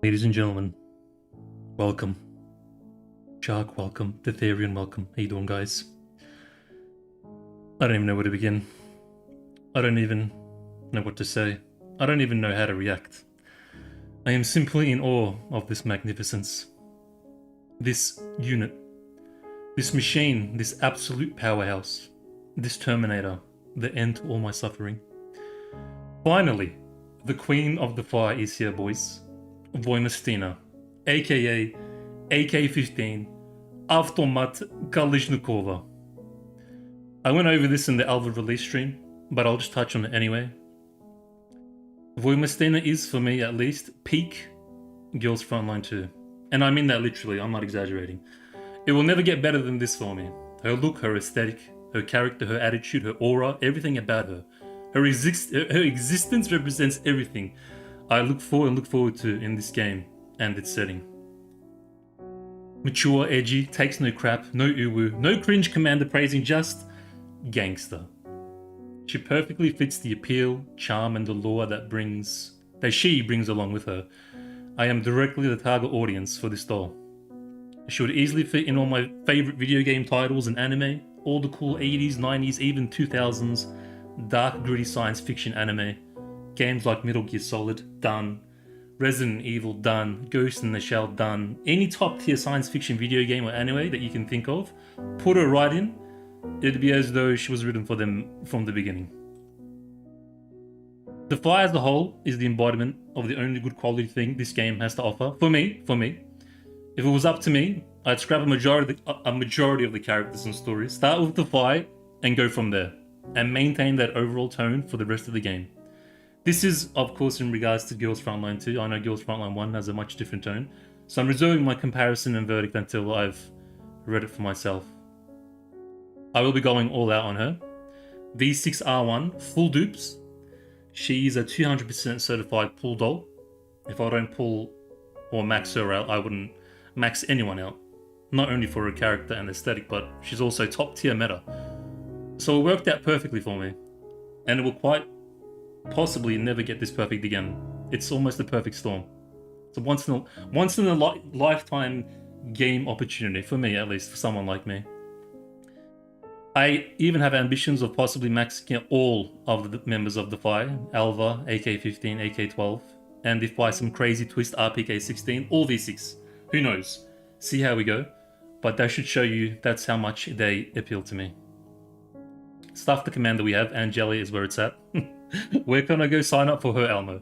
Ladies and gentlemen, welcome. Shark, welcome. Detherian, welcome. How you doing, guys? I don't even know where to begin. I don't even know what to say. I don't even know how to react. I am simply in awe of this magnificence. This unit. This machine, this absolute powerhouse. This Terminator, the end to all my suffering. Finally, the Queen of DEFY is here, boys. Voymastina, aka AK-15, Automat Kalishnikova. I went over this in the Alva release stream, but I'll just touch on it anyway. Voymastina is, for me at least, peak Girls Frontline 2. And I mean that literally, I'm not exaggerating. It will never get better than this for me. Her look, her aesthetic, her character, her attitude, her aura, everything about her. Her existence represents everything I look forward to in this game and its setting. Mature, edgy, takes no crap, no uwu, no cringe commander praising, just gangster. She perfectly fits the appeal, charm, and allure that she brings along with her. I am directly the target audience for this doll. She would easily fit in all my favorite video game titles and anime, all the cool 80s, 90s, even 2000s, dark, gritty science fiction anime. Games like Metal Gear Solid, done. Resident Evil, done. Ghost in the Shell, done. Any top tier science fiction video game or anime that you can think of, put her right in. It'd be as though she was written for them from the beginning. DEFY as a whole is the embodiment of the only good quality thing this game has to offer. For me. If it was up to me, I'd scrap a majority of the characters and stories, start with DEFY, and go from there, and maintain that overall tone for the rest of the game. This is, of course, in regards to Girls Frontline 2. I know Girls Frontline 1 has a much different tone, so I'm reserving my comparison and verdict until I've read it for myself. I will be going all out on her. V6R1, full dupes. She is a 200% certified pull doll. If I don't pull or max her out, I wouldn't max anyone out. Not only for her character and aesthetic, but she's also top tier meta. So it worked out perfectly for me. And it will quite possibly never get this perfect again. It's almost a perfect storm. It's a once in a lifetime game opportunity, for me at least, for someone like me. I even have ambitions of possibly maxing out all of the members of DEFY, Alva, AK-15, AK-12, and if by some crazy twist RPK-16, all V6. Who knows? See how we go. But that should show you that's how much they appeal to me. Stuff the commander we have, Angeli is where it's at. Where can I go sign up for her, Elmo?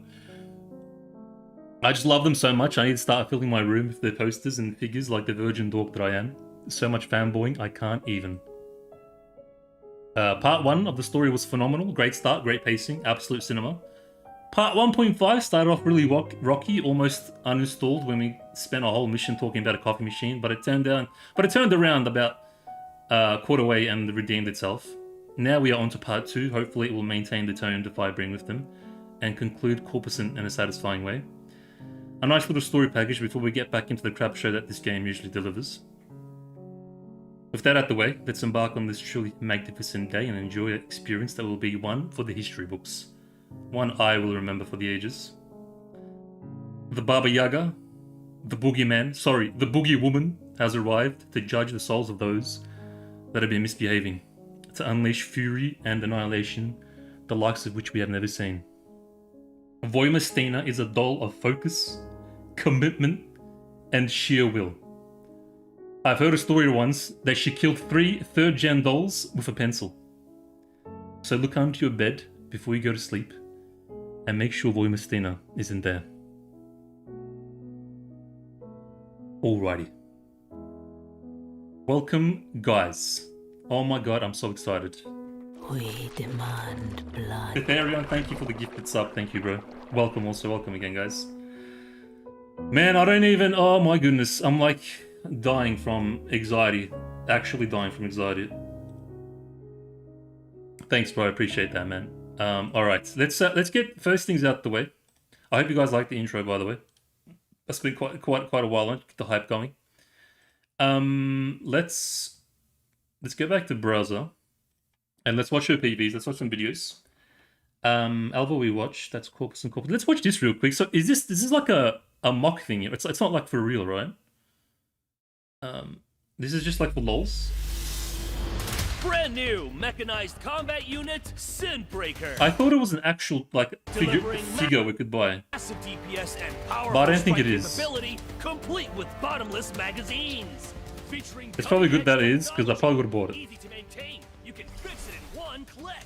I just love them so much, I need to start filling my room with their posters and figures like the virgin dork that I am. So much fanboying, I can't even. Part 1 of the story was phenomenal. Great start, great pacing, absolute cinema. Part 1.5 started off really rocky, almost uninstalled when we spent a whole mission talking about a coffee machine, but it turned around about a quarter way and redeemed itself. Now we are on to part 2. Hopefully it will maintain the tone DEFY bring with them and conclude Corposant in a satisfying way. A nice little story package before we get back into the crap show that this game usually delivers. With that out the way, let's embark on this truly magnificent day and enjoy an experience that will be one for the history books. One I will remember for the ages. The Baba Yaga, the bogeywoman has arrived to judge the souls of those that have been misbehaving, to unleash fury and annihilation, the likes of which we have never seen. Voymastina is a doll of focus, commitment, and sheer will. I've heard a story once that she killed 3 third-gen dolls with a pencil. So look under your bed before you go to sleep, and make sure Voymastina isn't there. Alrighty. Welcome, guys. Oh my god, I'm so excited. We demand blood. Ethereum, thank you for the gifted sub. Thank you, bro. Welcome again, guys. Man, I don't even... Oh my goodness. I'm like dying from anxiety. Actually dying from anxiety. Thanks, bro. I appreciate that, man. Alright, let's get first things out the way. I hope you guys like the intro, by the way. It's been quite a while to get the hype going. Let's go back to browser and let's watch her PVs. Let's watch some videos. Alva we watched. That's Corpus and Corpus. Let's watch this real quick. So is this like a a mock thing. It's not like for real, right? This is just like for lols. Brand new mechanized combat unit, Sinbreaker. I thought it was an actual like figure we could buy. Massive DPS and powerful But I don't think it strike is. capability, complete with bottomless magazines. Featuring It's probably good that it is, because I probably would have bought it. Easy to maintain. You can fix it in one click.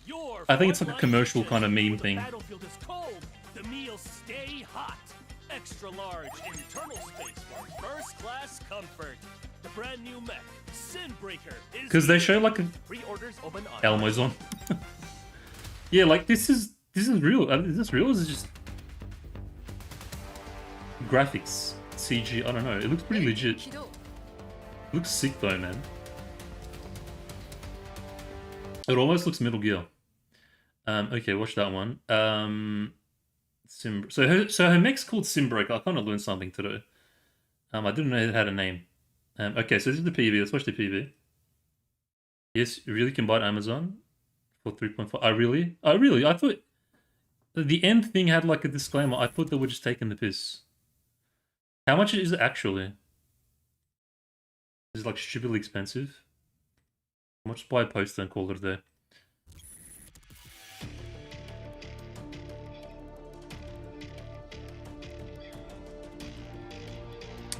Your I think it's like a frontline commercial kitchen. kind of meme When thing. The battlefield is cold. The meals stay hot. Extra large internal space for first class comfort. The brand new mech, Sinbreaker, is Because they show like a pre-orders open on Elmo's on. Yeah, like this is real. Is this real? Or is it just graphics, CG? I don't know. It looks pretty legit. It looks sick though, man. It almost looks Metal Gear. Okay, watch that one. So her mech's called Sinbreaker. I kind of learned something today. I didn't know it had a name. Okay, so this is the PV. Let's watch the PV. Yes, you really can buy it on Amazon for 3.5. I thought the end thing had like a disclaimer. I thought they were just taking the piss. How much is it actually? Is it like stupidly expensive? I'll just buy a poster and call it a day.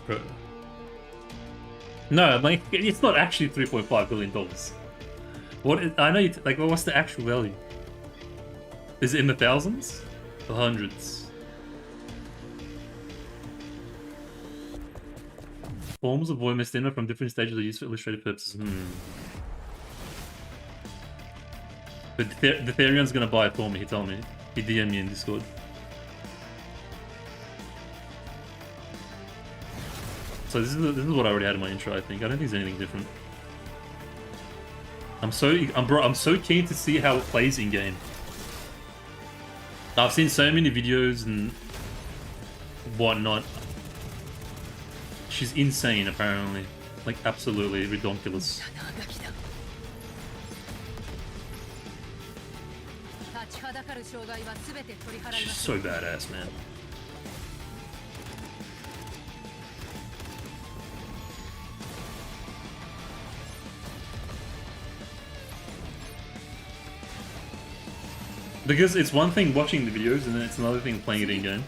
Bro. No, like it's not actually $3.5 billion. What I know, like, what's the actual value? Is it in the thousands or hundreds? Forms of Voymastina from different stages are used for illustrative purposes. But the Therion's gonna buy it for me. He told me. He DM'd me in Discord. So this is what I already had in my intro. I think I don't think there's anything different. I'm so keen to see how it plays in game. I've seen so many videos and whatnot. She's insane, apparently. Like absolutely ridiculous. She's so badass, man. Because it's one thing watching the videos, and then it's another thing playing it in game.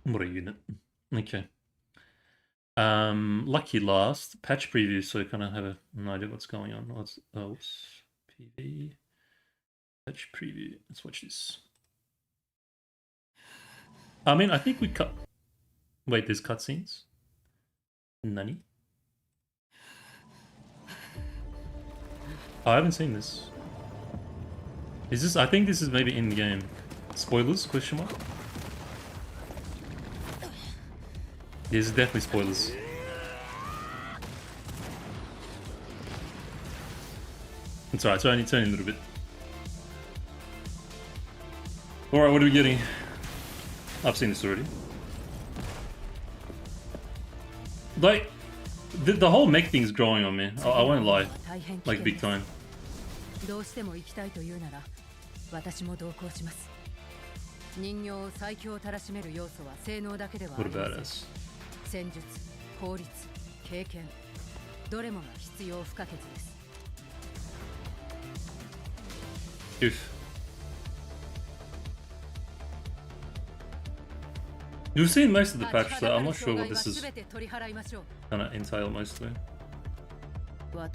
What a unit. Okay. Lucky last. Patch preview, so I kind of have an idea what's going on. Let's PV. Patch preview. Let's watch this. I mean, I think we cut... Wait, there's cutscenes? Nani? Oh, I haven't seen this. Is this... I think this is maybe in-game. Spoilers? Question mark? There's definitely spoilers. It's alright, it's only a little bit. Alright, what are we getting? I've seen this already. Like, the whole mech thing's growing on me. I won't lie. Like, big time. What a badass. Oof. You've seen most of the patch, so I'm not sure what this is gonna entail mostly. Yeah,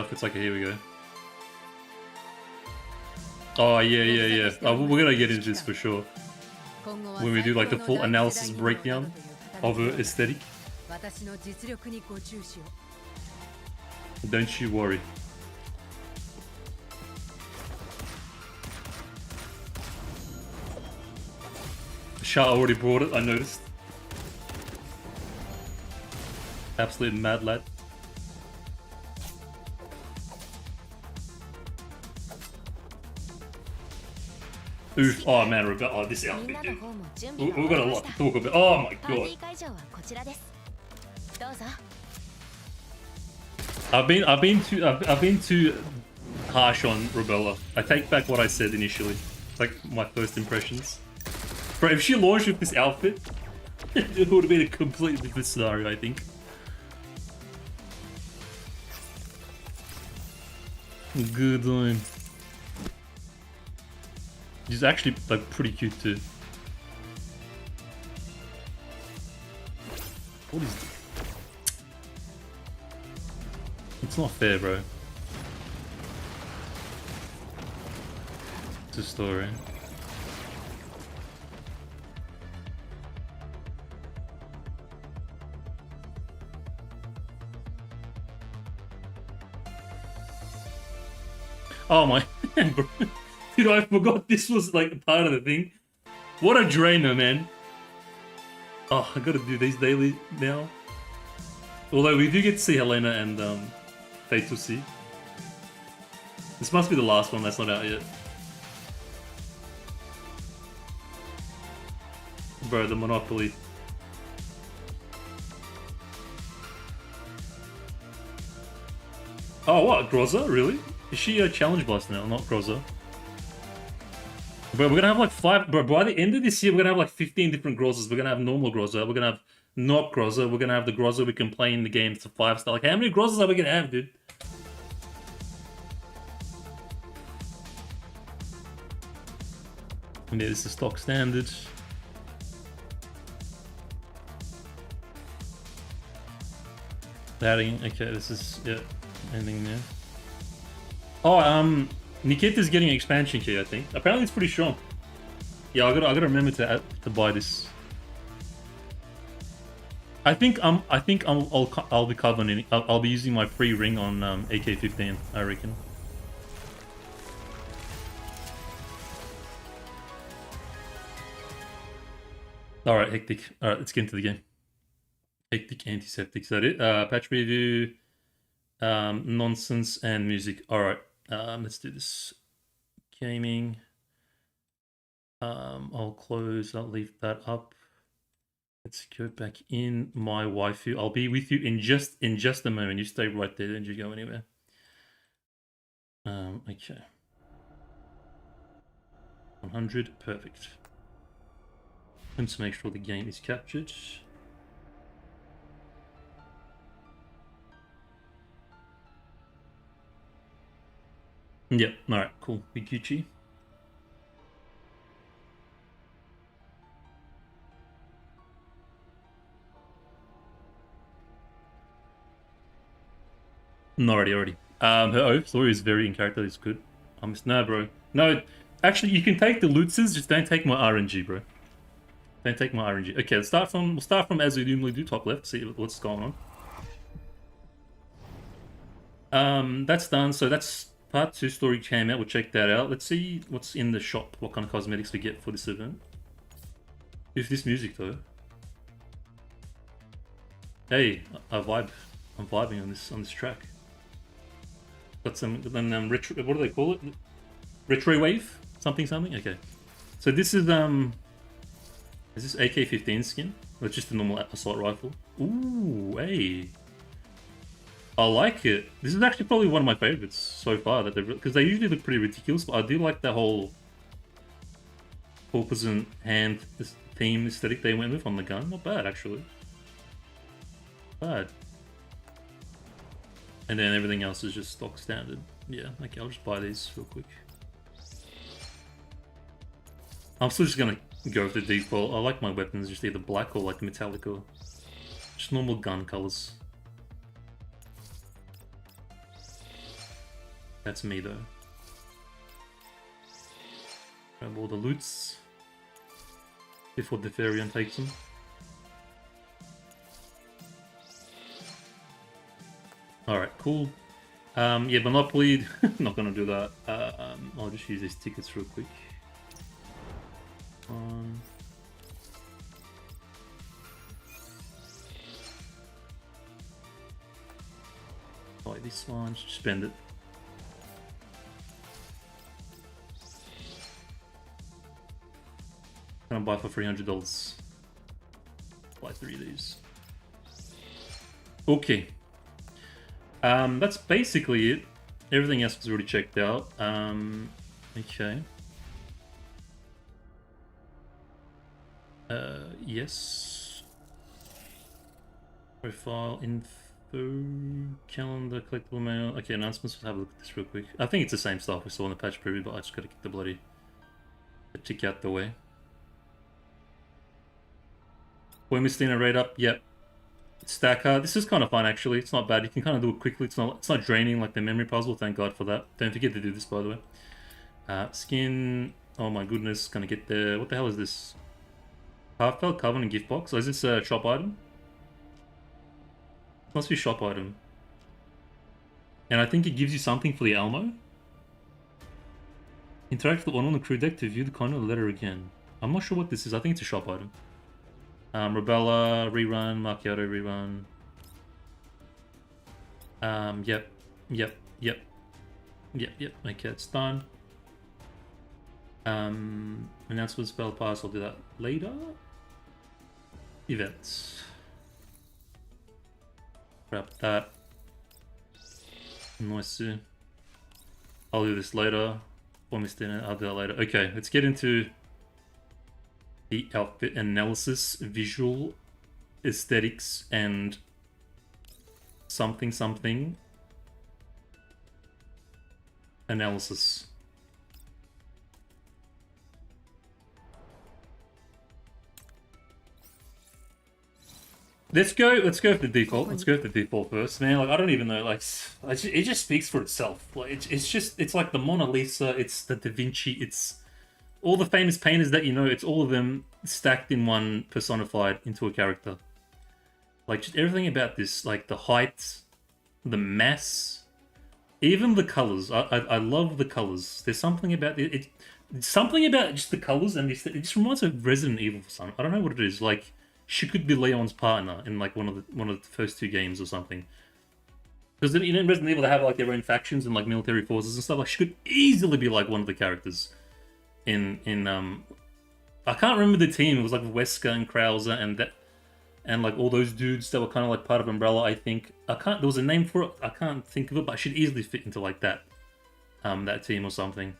it's like, here we go. Oh, yeah. We're gonna get into this for sure. When we do like the full analysis breakdown of her aesthetic. Don't you worry. Shah already brought it, I noticed. Absolute mad lad. Oof, oh man, Robella, oh, this outfit, dude. We've got a lot to talk about. Oh my god. I've been too harsh on Robella. I take back what I said initially. Like my first impressions. Bro, if she launched with this outfit, it would have been a completely different scenario, I think. Good one. She's actually like pretty cute too. What is this? It's not fair, bro. It's a story. Oh my, bro. Dude, I forgot this was like part of the thing. What a drainer, man. Oh, I gotta do these daily now. Although we do get to see Helena and Fatal C. This must be the last one that's not out yet. Bro, the Monopoly. Oh, what? Groza? Really? Is she a challenge boss now, not Groza? Bro, we're gonna have like 5. Bro, by the end of this year, we're gonna have like 15 different Grozas. We're gonna have normal Groza. We're gonna have not Groza. We're gonna have the Groza we can play in the game to 5-star. Like, how many Grozas are we gonna have, dude? And yeah, this is stock standard. Adding, okay, this is, yeah, ending there. Oh, Nikita's getting an expansion key, I think. Apparently it's pretty strong. Yeah, I gotta remember to buy this. I think I'll be covering. I'll be using my free ring on AK-15. I reckon. All right, hectic. All right, let's get into the game. Hectic antiseptic. Is that it? Patch review, nonsense, and music. All right, let's do this. Gaming. I'll close. I'll leave that up. Let's go back in my waifu. I'll be with you in just a moment. You stay right there. Don't you go anywhere. Okay. 100. Perfect. Let's make sure the game is captured. Yep. All right. Cool. Big Gucci. No, already. Her oath story is very in character. It's good. No, bro. No, actually, you can take the lootses. Just don't take my RNG, bro. Don't take my RNG. Okay, we'll start from as we normally do. Top left. See what's going on. That's done. So that's part 2 story came out. We'll check that out. Let's see what's in the shop. What kind of cosmetics we get for this event. If this music though. Hey, I vibe. I'm vibing on this track. Got some then retro. What do they call it? Retro wave? Something. Okay. So this is this AK-15 skin? Or just a normal assault rifle? Ooh, hey. I like it. This is actually probably one of my favorites so far that because they usually look pretty ridiculous, but I do like the whole Corposant hand theme aesthetic they went with on the gun. Not bad actually. Bad. And then everything else is just stock standard. Yeah, okay, I'll just buy these real quick. I'm still just gonna go with the default. I like my weapons just either black or like metallic or just normal gun colors. That's me though. Grab all the loots before Deferion takes them. Alright, cool. Yeah, Monopoly, not gonna do that. I'll just use these tickets real quick. this one, just spend it. Can I buy for $300? Buy 3 of these. Okay. That's basically it. Everything else was already checked out. Okay. Yes. Profile, info, calendar, collectible mail. Okay, announcements. We'll have a look at this real quick. I think it's the same stuff we saw in the patch preview, but I just gotta get the bloody tick out the way. Voymastina raid up. Yep. Stacker. This is kind of fun actually. It's not bad. You can kind of do it quickly. It's not draining like the memory puzzle. Thank God for that. Don't forget to do this, by the way. Skin. Oh my goodness. Gonna get there. What the hell is this? Heartfelt Covenant gift box. Oh, is this a shop item? Must be shop item. And I think it gives you something for the Almo. Interact with the one on the crew deck to view the content of the letter again. I'm not sure what this is. I think it's a shop item. Robella, rerun, Macchiato, rerun. Yep. Okay, it's done. Announcement spell pass, I'll do that later. Events. Grab that. Nice. I'll do this later. Voymastina, I'll do that later. Okay, let's get into the outfit analysis, visual aesthetics, and something analysis. Let's go with the default. Let's go with the default first, man. Like, I don't even know. Like, it just speaks for itself. Like, it's like the Mona Lisa. It's the Da Vinci. It's all the famous painters that you know. It's all of them stacked in one, personified into a character. Like, just everything about this, like the height, the mass, even the colors. I love the colors. There's something about it. Something about just the colors, and it just reminds me of Resident Evil for some. I don't know what it is. Like, she could be Leon's partner in like one of the first 2 games or something. Because in Resident Evil they have like their own factions and like military forces and stuff. Like, she could easily be like one of the characters in I can't remember the team. It was like Wesker and Krauser and like all those dudes that were kind of like part of Umbrella. I think there was a name for it. I can't think of it, but I should easily fit into like that team or something.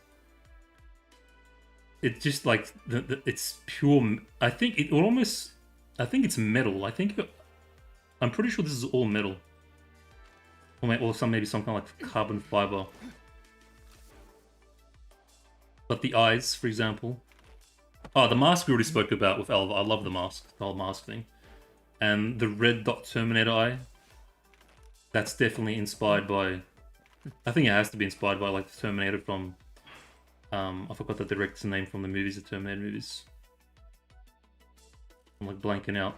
It's just like it's pure. I think it's metal. I'm pretty sure this is all metal. Or maybe some kind of like carbon fiber. But the eyes, for example. Oh, the mask we already spoke about with Alva. I love the mask, the whole mask thing. And the red dot Terminator eye. That's definitely inspired by... I think it has to be inspired by like the Terminator from... I forgot the director's name from the movies, the Terminator movies. I'm like blanking out.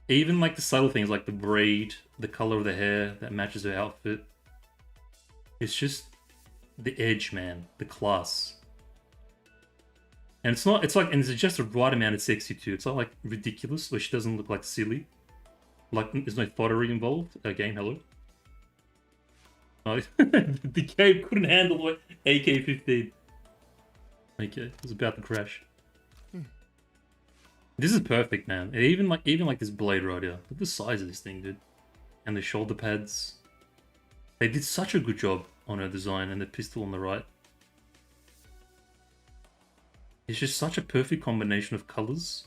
Even like the subtle things like the braid, the color of the hair that matches her outfit. It's just the edge, man. The class. And and it's just the right amount of sexy too. It's not like ridiculous where she doesn't look like silly. Like there's no thottery involved. Game, hello. Oh, the game couldn't handle it. AK-15. Okay, it was about to crash. This is perfect, man. Even like this blade right here. Look at the size of this thing, dude. And the shoulder pads. They did such a good job on her design, and the pistol on the right. It's just such a perfect combination of colors,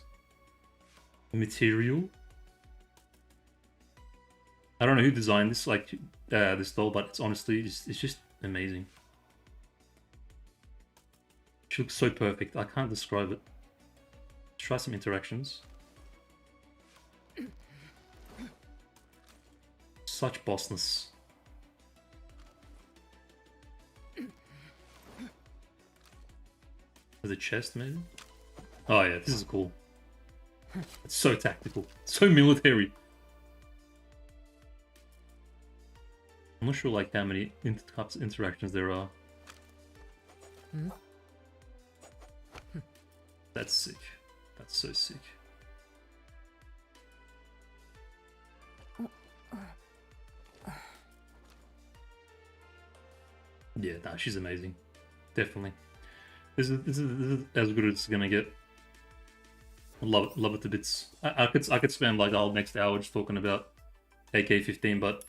material. I don't know who designed this, like this doll, but it's honestly, it's just amazing. She looks so perfect. I can't describe it. Let's try some interactions. Such bossness. There's a chest, maybe? Oh yeah, this is cool. It's so tactical. So military. I'm not sure like how many types of interactions there are. That's sick. That's so sick. Yeah, nah, she's amazing. Definitely. This is as good as it's gonna get. Love it to bits. I could spend like the whole next hour just talking about AK-15, but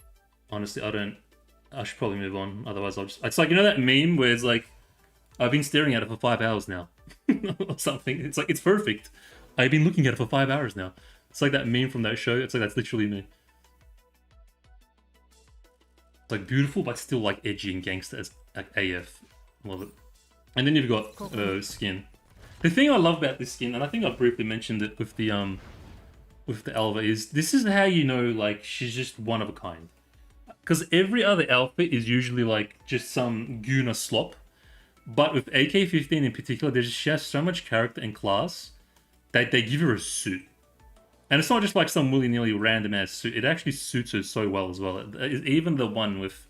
honestly, I should probably move on. Otherwise, I'll just. It's like, you know that meme where it's like, I've been staring at it for 5 hours now, or something. It's like, it's perfect. I've been looking at it for 5 hours now. It's like that meme from that show. It's like, that's literally me. It's like beautiful, but still like edgy and gangster as like AF. Love it. And then you've got skin. The thing I love about this skin, and I think I briefly mentioned it with the Alva, is this is how you know like she's just one of a kind. Because every other outfit is usually like just some Guna slop. But with AK-15 in particular, she has so much character and class that they give her a suit. And it's not just like some willy-nilly random ass suit. It actually suits her so well as well. Even the one with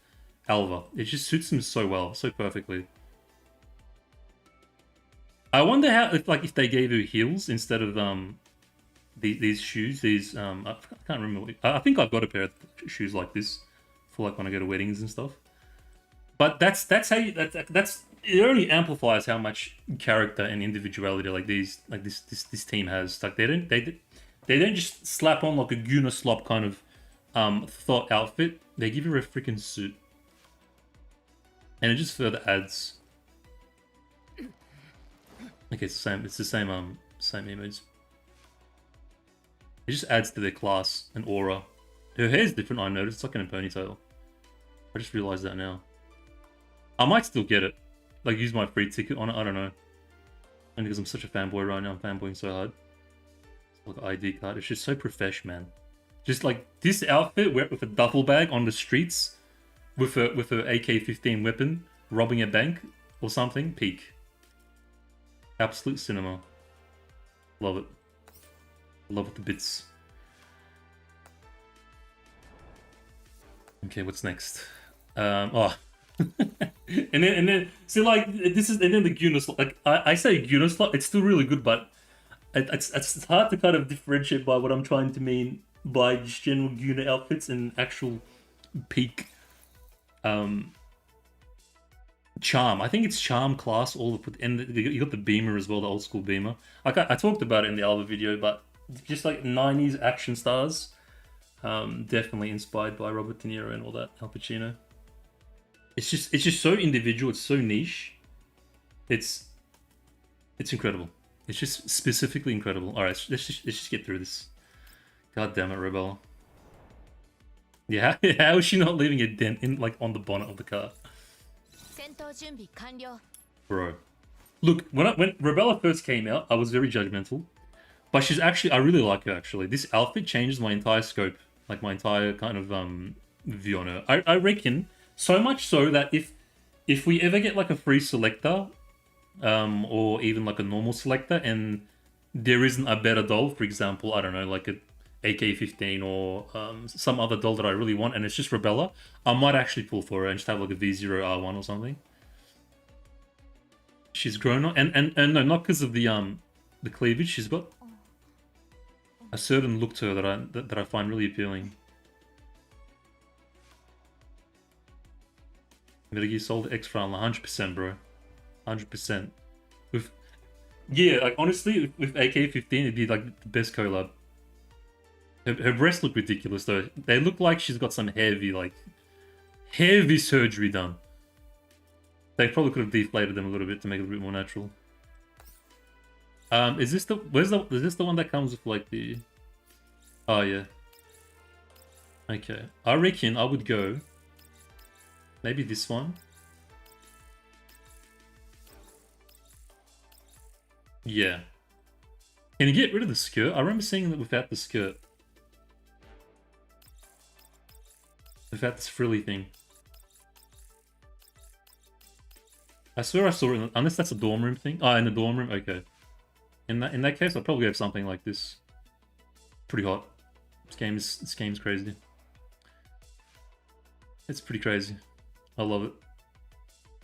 Alva, it just suits him so well, so perfectly. I wonder how if they gave her heels instead of these shoes. These I can't remember. I think I've got a pair of shoes like this for like when I go to weddings and stuff. But that's how you, that's it only amplifies how much character and individuality like this team has. Like they don't just slap on like a Guna slop kind of thought outfit. They give you a freaking suit, and it just further adds. Okay, it's the same. It's the same image. It just adds to their class and aura. Her hair's different. I noticed. It's like in a ponytail. I just realized that now. I might still get it. Like use my free ticket on it. I don't know. Only because I'm such a fanboy right now. I'm fanboying so hard. It's like ID card. It's just so profesh, man. Just like this outfit with a duffel bag on the streets, with a AK-15 weapon, robbing a bank or something. Peak. Absolute cinema. Love it. Love it to bits. Okay, what's next? Oh. and then see like this is, and then the Guna slot. Like I say Guna slot, it's still really good, but it's hard to kind of differentiate by what I'm trying to mean by just general Guna outfits and actual peak charm. I think it's charm class, and you got the beamer as well, the old school beamer. Like I talked about it in the Alva video, but just like 90s action stars, definitely inspired by Robert De Niro and all that, Al Pacino. It's just so individual. It's so niche. It's incredible. It's just specifically incredible. All right, let's just get through this. God damn it, Robella. Yeah, how is she not leaving a dent in like on the bonnet of the car? Bro, look, when Robella first came out, I was very judgmental, but she's actually, I really like her actually. This outfit changes my entire scope, like my entire kind of view on her. I reckon so much so that if we ever get like a free selector, or even like a normal selector, and there isn't a better doll, for example, I don't know, like a AK-15 or some other doll that I really want, and it's just Robella, I might actually pull for her and just have like a V0R1 or something. She's grown on, and no, not because of the cleavage. She's got a certain look to her that I find really appealing. Metal Gear Solid X Frontline, 100%, bro, 100%. With yeah, like honestly, with AK-15, it'd be like the best collab. Her breasts look ridiculous though. They look like she's got some heavy surgery done. They probably could have deflated them a little bit to make it a bit more natural. Is this the one that comes with like the? Oh yeah. Okay, I reckon I would go. Maybe this one. Yeah. Can you get rid of the skirt? I remember seeing that without the skirt. Without this frilly thing. I swear I saw it, unless that's a dorm room thing. Oh, in the dorm room? Okay. In that case, I'll probably have something like this. Pretty hot. This game's crazy. It's pretty crazy. I love it.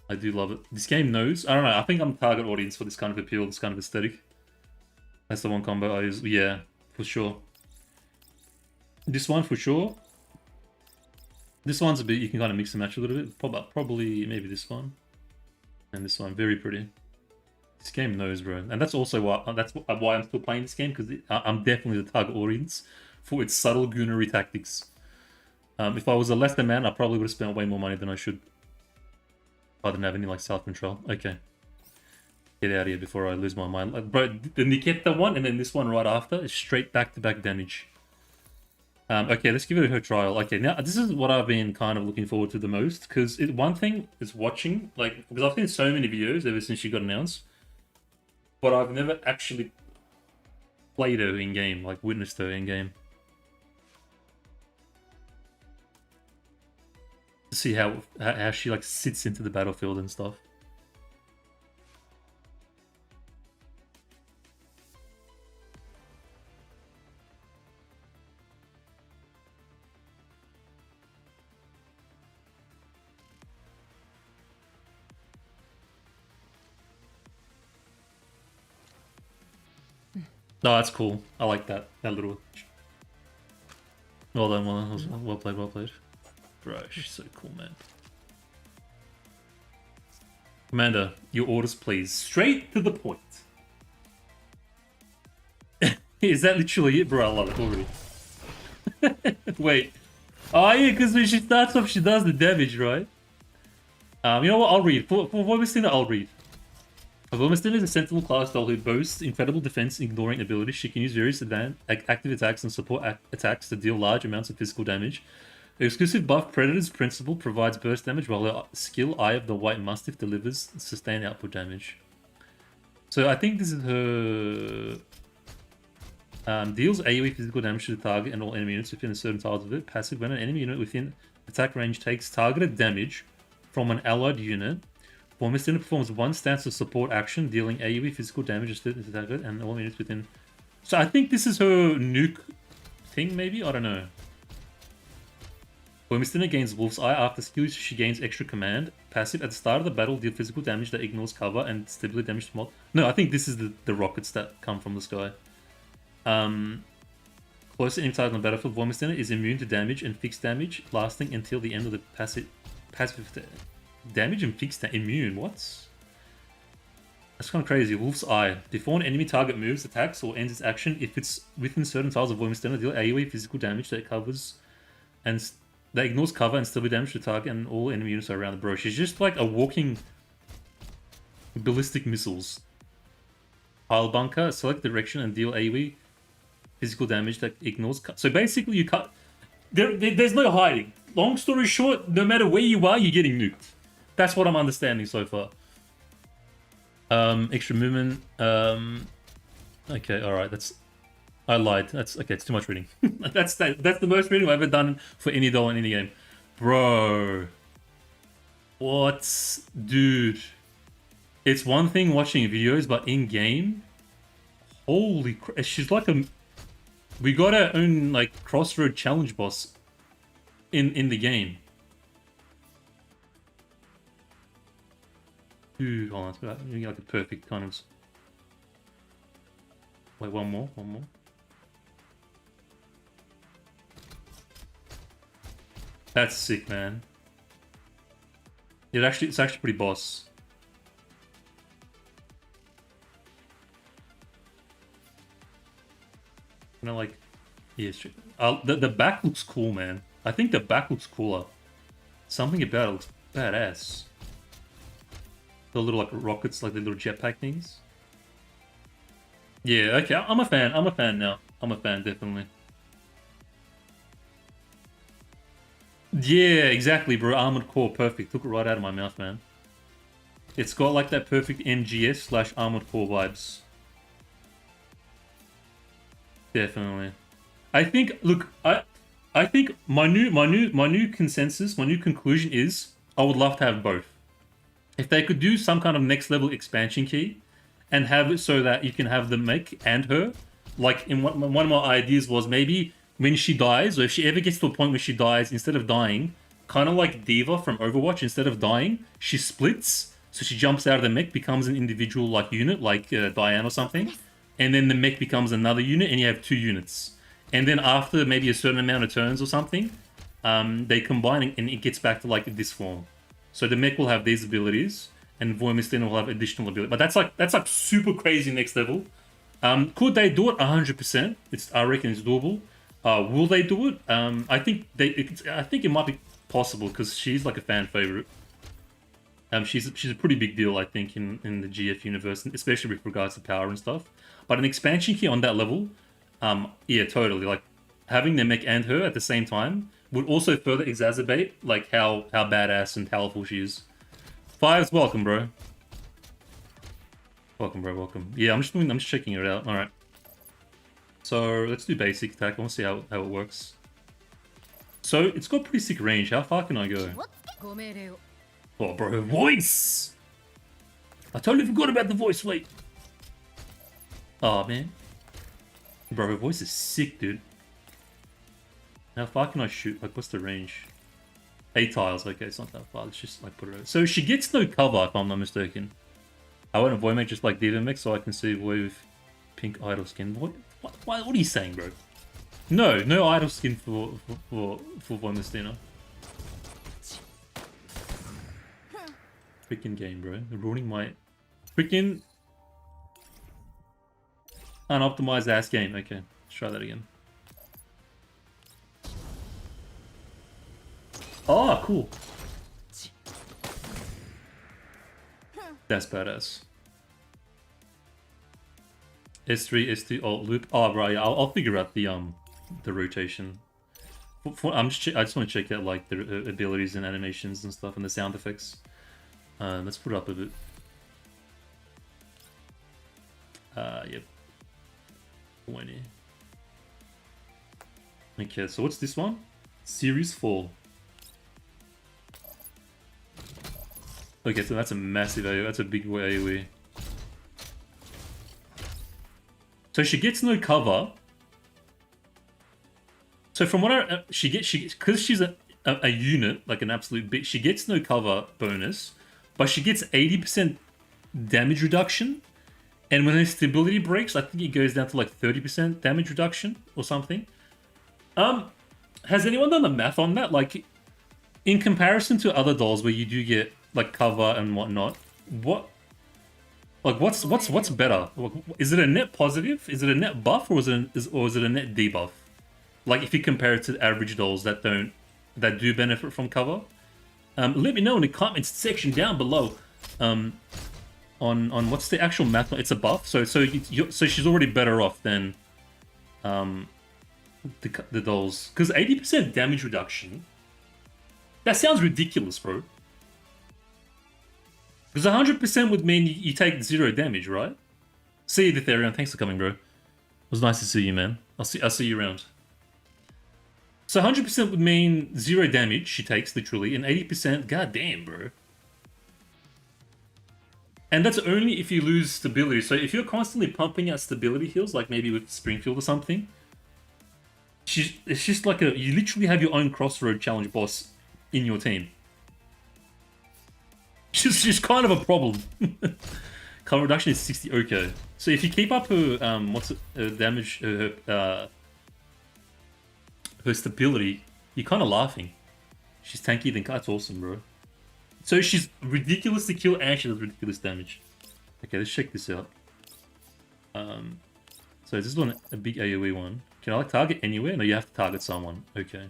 I do love it. This game knows. I don't know. I think I'm the target audience for this kind of appeal, this kind of aesthetic. That's the one combo I use. Yeah, for sure. This one for sure. This one's a bit, you can kind of mix and match a little bit. Probably maybe this one. And this one, very pretty. This game knows, bro. And that's also why I'm still playing this game, because I'm definitely the target audience for its subtle goonery tactics. If I was a lesser man, I probably would have spent way more money than I should. I didn't have any like self-control. Okay. Get out of here before I lose my mind. Like, bro, the Nikita one and then this one right after is straight back-to-back damage. Okay, let's give it a trial. Okay, now this is what I've been kind of looking forward to the most, because one thing is watching, like, because I've seen so many videos ever since she got announced, but I've never actually played her in-game, like witnessed her in-game. To see how she like sits into the battlefield and stuff. No, that's cool. I like that. That little. Well done, well played, well played. Bro, she's so cool, man. Commander, your orders, please. Straight to the point. Is that literally it, bro? I love it already. Wait. Oh yeah, because when she starts off, she does the damage, right? You know what? I'll read. For Voymastina, I'll read. Voymastina is a sentinel class doll who boasts incredible defense ignoring abilities. She can use various active attacks and support attacks to deal large amounts of physical damage. The exclusive buff Predator's Principle provides burst damage, while her skill Eye of the White Mastiff delivers sustained output damage. So I think this is her... deals AoE physical damage to the target and all enemy units within a certain tiles of it. Passive, when an enemy unit within attack range takes targeted damage from an allied unit, Voymastina performs one stance of support action, dealing AoE physical damage to the target and all units within... So I think this is her nuke thing, maybe? I don't know. Voymastina gains Wolf's Eye. After skills, she gains extra command. Passive, at the start of the battle, deal physical damage that ignores cover and stability damage to mod. No, I think this is the rockets that come from the sky. Closer enemy target on the battlefield, Voymastina is immune to damage and fixed damage, lasting until the end of the passive damage and fixed immune. What? That's kind of crazy. Wolf's Eye. Before an enemy target moves, attacks, or ends its action, if it's within certain tiles of Voymastina, deal AoE physical damage that covers and that ignores cover and still be damage to the target and all enemy units are around the bro. She's just like a walking ballistic missiles. Pile bunker, select direction and deal AoE physical damage that ignores so basically you cut there's no hiding. Long story short, no matter where you are, you're getting nuked. That's what I'm understanding so far. Extra movement. Okay, alright, that's... I lied. That's okay, it's too much reading. That's the most reading I've ever done for any doll in any game. Bro. What? Dude. It's one thing watching videos, but in-game... Holy crap. She's like a... We got our own, like, Crossroad challenge boss in the game. Dude, hold on. It's like a perfect kind of... Wait, one more. That's sick, man. It's actually pretty boss. You know, like, yeah, the back looks cool, man. I think the back looks cooler. Something about it looks badass. The little like rockets, like the little jetpack things. Yeah, okay, I'm a fan. I'm a fan now. I'm a fan, definitely. Yeah, exactly, bro. Armored Core, perfect. Took it right out of my mouth, man. It's got like that perfect MGS / Armored Core vibes. Definitely. I think, look, I think my new consensus, my new conclusion is I would love to have both. If they could do some kind of next level expansion key and have it so that you can have the mech and her, like in one of my ideas was maybe when she dies, or if she ever gets to a point where she dies, instead of dying, kind of like Diva from Overwatch, instead of dying, she splits. So she jumps out of the mech, becomes an individual like unit, like Diane or something. And then the mech becomes another unit, and you have 2 units. And then after maybe a certain amount of turns or something, they combine and it gets back to like this form. So the mech will have these abilities, and Voymastina will have additional ability. But that's like super crazy next level. Could they do it? 100%. I reckon it's doable. Will they do it? I think I think it might be possible because she's like a fan favorite. She's a pretty big deal, I think, in the GF universe, especially with regards to power and stuff. But an expansion key on that level, yeah, totally. Like having the mech and her at the same time would also further exacerbate like how badass and powerful she is. Fives, welcome, bro. Welcome, bro. Welcome. Yeah, I'm just checking it out. All right. So let's do basic attack. I want to see how it works. So it's got pretty sick range. How far can I go? Oh, bro, her voice! I totally forgot about the voice. Wait. Oh man. Bro, her voice is sick, dude. How far can I shoot? Like, what's the range? 8 tiles. Okay, it's not that far. Let's just like put it over. So she gets no cover, if I'm not mistaken. I want a Voymake just like DeviantMech so I can see Voy with pink idle skin. What are you saying, bro? No idle skin for Voymastina. Freaking game, bro. They're ruining my freaking unoptimized ass game. Okay, let's try that again. Oh, cool. That's badass. S3, S2, alt loop. Oh, right. Yeah, I'll figure out the rotation. I just want to check out like the abilities and animations and stuff and the sound effects. Let's put it up a bit. Yep. 20. Okay, so what's this one? Series 4. Okay, so that's a massive AoE. That's a big AoE. So she gets no cover. So from what she because she's a unit, like an absolute bitch, she gets no cover bonus, but she gets 80% damage reduction. And when her stability breaks, I think it goes down to like 30% damage reduction or something. Has anyone done the math on that? Like, in comparison to other dolls where you do get like cover and whatnot, what's better? Is it a net positive? Is it a net buff, or is it a net debuff? Like if you compare it to the average dolls that do benefit from cover. Let me know in the comments section down below. On what's the actual math? It's a buff, so she's already better off than the dolls, because 80% damage reduction. That sounds ridiculous, bro. Because 100% would mean you take 0 damage, right? See you, Ethereum. Thanks for coming, bro. It was nice to see you, man. I'll see you around. So 100% would mean 0 damage she takes, literally, and 80%, goddamn, bro. And that's only if you lose stability. So if you're constantly pumping out stability heals, like maybe with Springfield or something, it's just like you literally have your own Crossroad challenge boss in your team. She's kind of a problem. Cover reduction is 60. Okay, so if you keep up her damage, her stability, you're kind of laughing. She's tanky, then that's awesome, bro. So she's ridiculous to kill and she does ridiculous damage. Okay, let's check this out. So is this one a big AoE one? Can I like target anywhere? No, you have to target someone. Okay.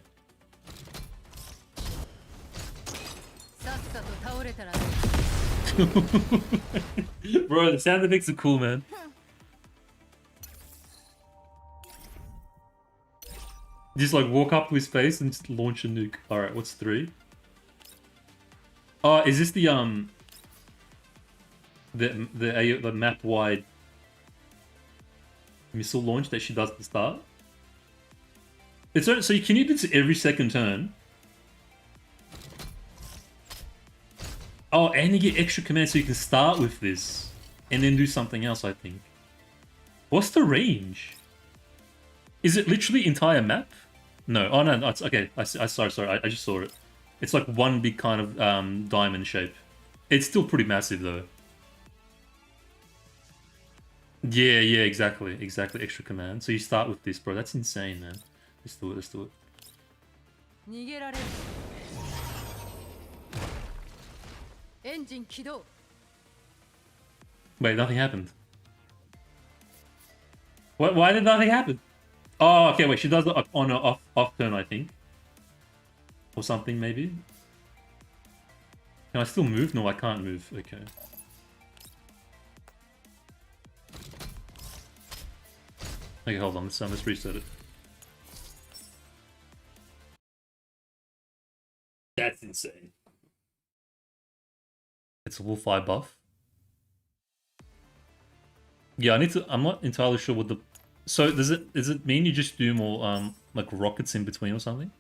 Bro, the sound effects are cool, man. Just like walk up to his face and just launch a nuke. Alright, what's 3? Oh, is this the map wide missile launch that she does at the start? It's so you can do this every second turn. Oh, and you get extra commands so you can start with this and then do something else, I think. What's the range? Is it literally entire map? No. Oh no, it's okay. Sorry. I just saw it. It's like one big kind of diamond shape. It's still pretty massive though. Yeah, exactly. Extra command. So you start with this, bro. That's insane, man. Let's do it. 逃げられる。エンジン起動。 Wait, nothing happened. What? Why did nothing happen? Oh, okay. Wait, she does it on an off turn, I think, or something maybe. Can I still move? No, I can't move. Okay. Okay, hold on. Let's reset it. That's insane. It's a wolf eye buff. Yeah, I'm not entirely sure what the. So does it mean you just do more like rockets in between or something?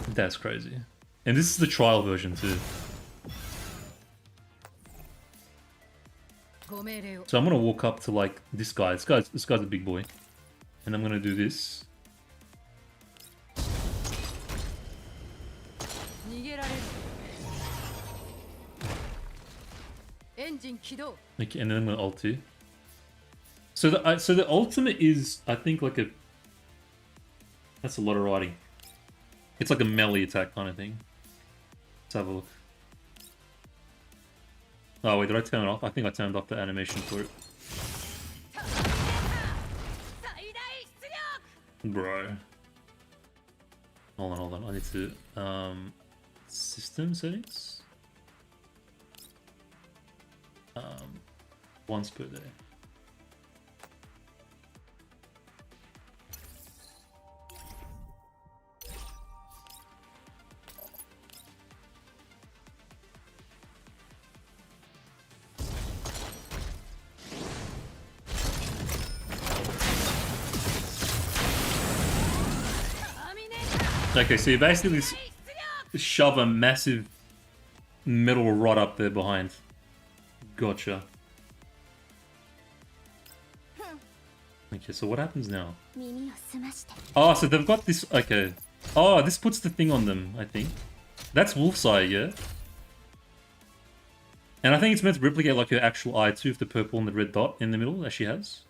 That's crazy. And this is the trial version too. So I'm gonna walk up to like this guy. This guy's a big boy, and I'm gonna do this. Okay, and then I'm gonna ult you. So the ultimate is, I think, like a. That's a lot of writing. It's like a melee attack kind of thing. Let's have a look. Oh wait, did I turn it off? I think I turned off the animation for it. Bro. Hold on. I need to system settings. Once per day. Okay, so you basically shove a massive metal rod up there behind. Gotcha. Okay, so what happens now? Oh, so they've got this. Okay. Oh, this puts the thing on them, I think. That's Wolf's Eye, yeah? And I think it's meant to replicate like her actual eye too, with the purple and the red dot in the middle that she has.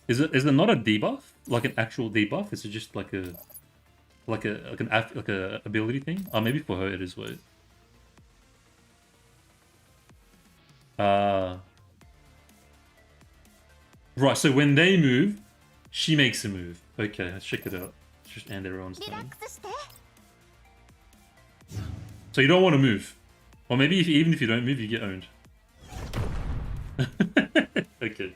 Is it not a debuff? Like an actual debuff? Is it just like a ability thing? Oh, maybe for her it is. Wait. Right, so when they move, she makes a move. Okay, let's check it out. Let's just end everyone's turn. So you don't want to move. Or maybe even if you don't move, you get owned. Okay.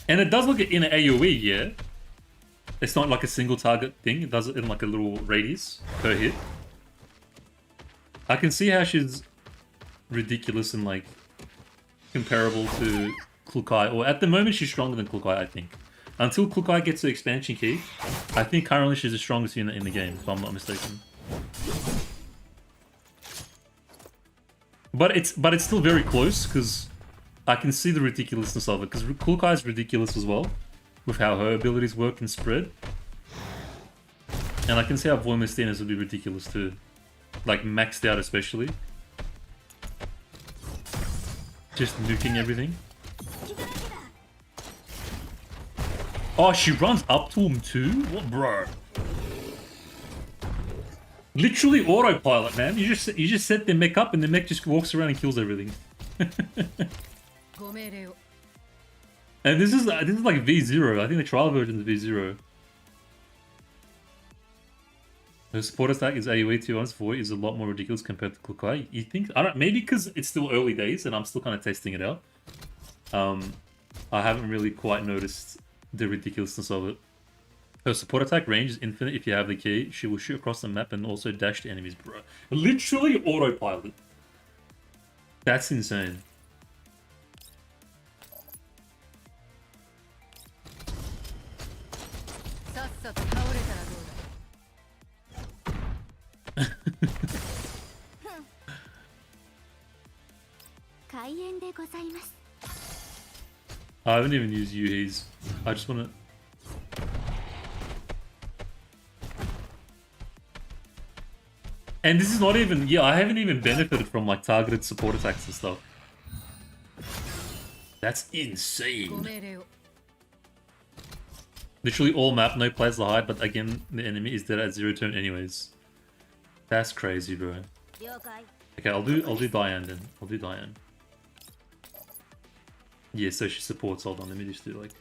And it does look in an AoE, yeah? It's not like a single target thing. It does it in like a little radius per hit. I can see how she's ridiculous and like comparable to Klukai. Or at the moment she's stronger than Klukai, I think. Until Klukai gets the expansion key, I think currently she's the strongest unit in the game, if I'm not mistaken. But it's still very close, because I can see the ridiculousness of it, because Klukai is ridiculous as well, with how her abilities work and spread. And I can see how Voymastina's would be ridiculous too. Like, maxed out especially. Just nuking everything. Oh, she runs up to him too? What, bro? Literally autopilot, man. You just set the mech up and the mech just walks around and kills everything. And this is like V0. I think the trial version is V0. The support attack is AoE 2 once Void is a lot more ridiculous compared to Klukai. You think? I don't. Maybe because it's still early days and I'm still kind of testing it out. I haven't really quite noticed the ridiculousness of it. Her support attack range is infinite if you have the key. She will shoot across the map and also dash to enemies, bro. Literally autopilot. That's insane. I haven't even used Yuhi's. I just want to... And this is not even, yeah, I haven't even benefited from like targeted support attacks and stuff. That's ご insane. 命令を Literally all map, no place to hide, but again, the enemy is dead at 0 turn anyways. That's crazy, bro. 了解 Okay, I'll do Diane then. I'll do Diane. Yeah, so she supports. Hold on, let me just do like.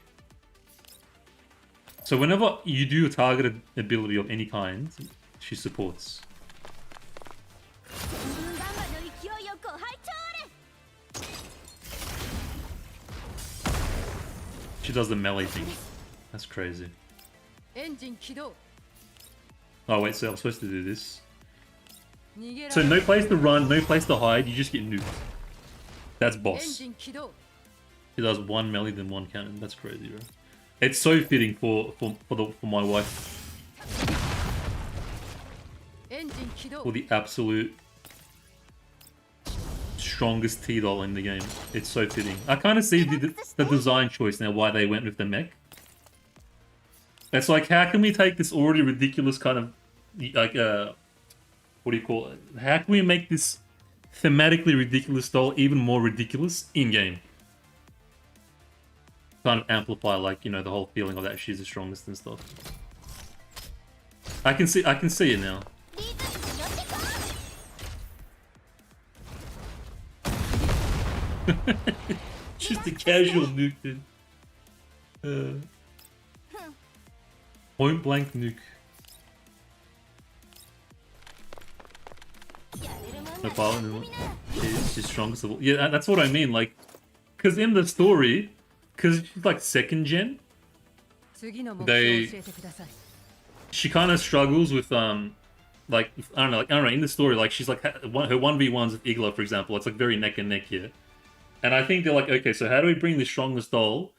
So whenever you do a targeted ability of any kind, she supports. 分断魔の勢いよご拝聴あれ She does the melee thing. That's crazy. エンジン起動 Oh wait, so I'm supposed to do this. 逃げら So れ no る place to run, no place to hide, you just get nuked. That's エン boss. ジン起動 He does one melee then one cannon. That's crazy, bro. It's so fitting for my wife. エンジン起動 For the absolute strongest T doll in the game. It's so fitting. I kind of see the design choice now, why they went with the mech. It's like, how can we take this already ridiculous kind of, like, what do you call it? How can we make this thematically ridiculous doll even more ridiculous in-game? Kind of amplify, like, you know, the whole feeling of that she's the strongest and stuff. I can see it now. リズムに乗ってこ Just a casual nuke, dude. Point blank nuke. うやれるもん No な problem. らやってみな She's strongest of all. Yeah, that's what I mean. Like, because in the story, because she's like second gen, 次の目標を教えてください she kind of struggles with like I don't know, in the story, like she's like her 1v1s with Igla, for example. It's like very neck and neck here, and I think they're like, okay, so how do we bring the strongest doll,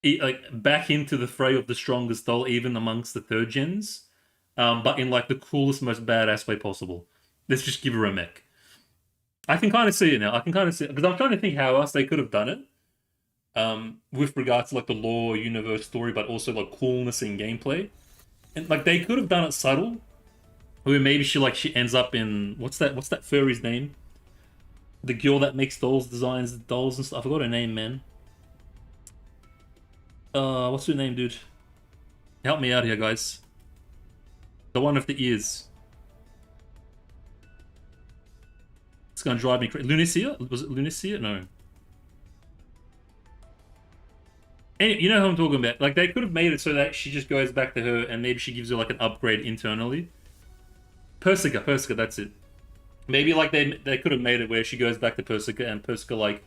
like back into the fray of the strongest doll, even amongst the third gens, but in like the coolest, most badass way possible. Let's just give her a mech. I can kind of see it now. I can kind of see it because I'm trying to think how else they could have done it. With regards to like the lore, universe, story, but also like coolness in gameplay, and like they could have done it subtle, where maybe she ends up in what's that furry's name? The girl that makes dolls, designs dolls and stuff. I forgot her name, man. What's her name, dude? Help me out here, guys. The one with the ears. It's gonna drive me crazy. Lunacia? Was it Lunacia? No. And you know who I'm talking about. Like, they could have made it so that she just goes back to her and maybe she gives her, like, an upgrade internally. Persica, that's it. Maybe, like, they could have made it where she goes back to Persica and Persica, like,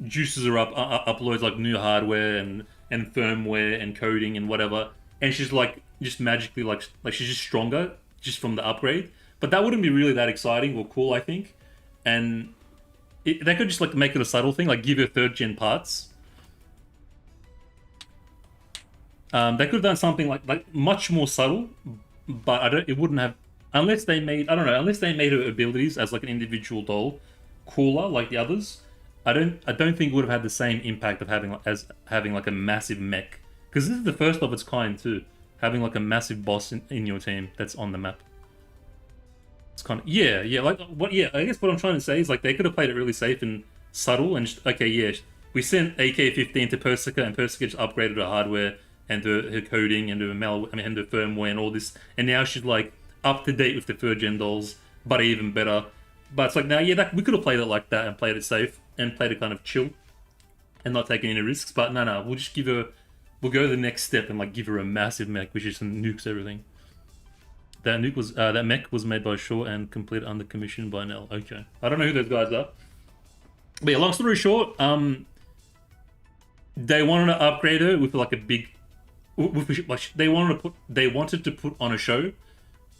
juices her up, uploads, like, new hardware and firmware and coding and whatever. And she's, like, just magically, like she's just stronger just from the upgrade. But that wouldn't be really that exciting or cool, I think. And they could just, like, make it a subtle thing, like, give her third-gen parts. They could have done something like much more subtle, but it wouldn't have, unless they made her abilities as like an individual doll cooler like the others. I don't think it would have had the same impact of having like a massive mech, because this is the first of its kind too, having like a massive boss in your team that's on the map. It's kind of I guess what I'm trying to say is like they could have played it really safe and subtle and just, okay, yeah, we sent AK-15 to Persica and Persica just upgraded her hardware and her coding and her and her firmware and all this, and now she's like up to date with the third gen dolls, but even better. But it's like, now, yeah, we could have played it like that and played it safe and played it kind of chill and not taking any risks. But no, we'll just we'll go the next step and like give her a massive mech, which is some nukes everything. That mech was made by Shaw and completed under commission by Nell. Okay, I don't know who those guys are. But yeah, long story short, they wanted to upgrade her with like a big. They wanted to put on a show,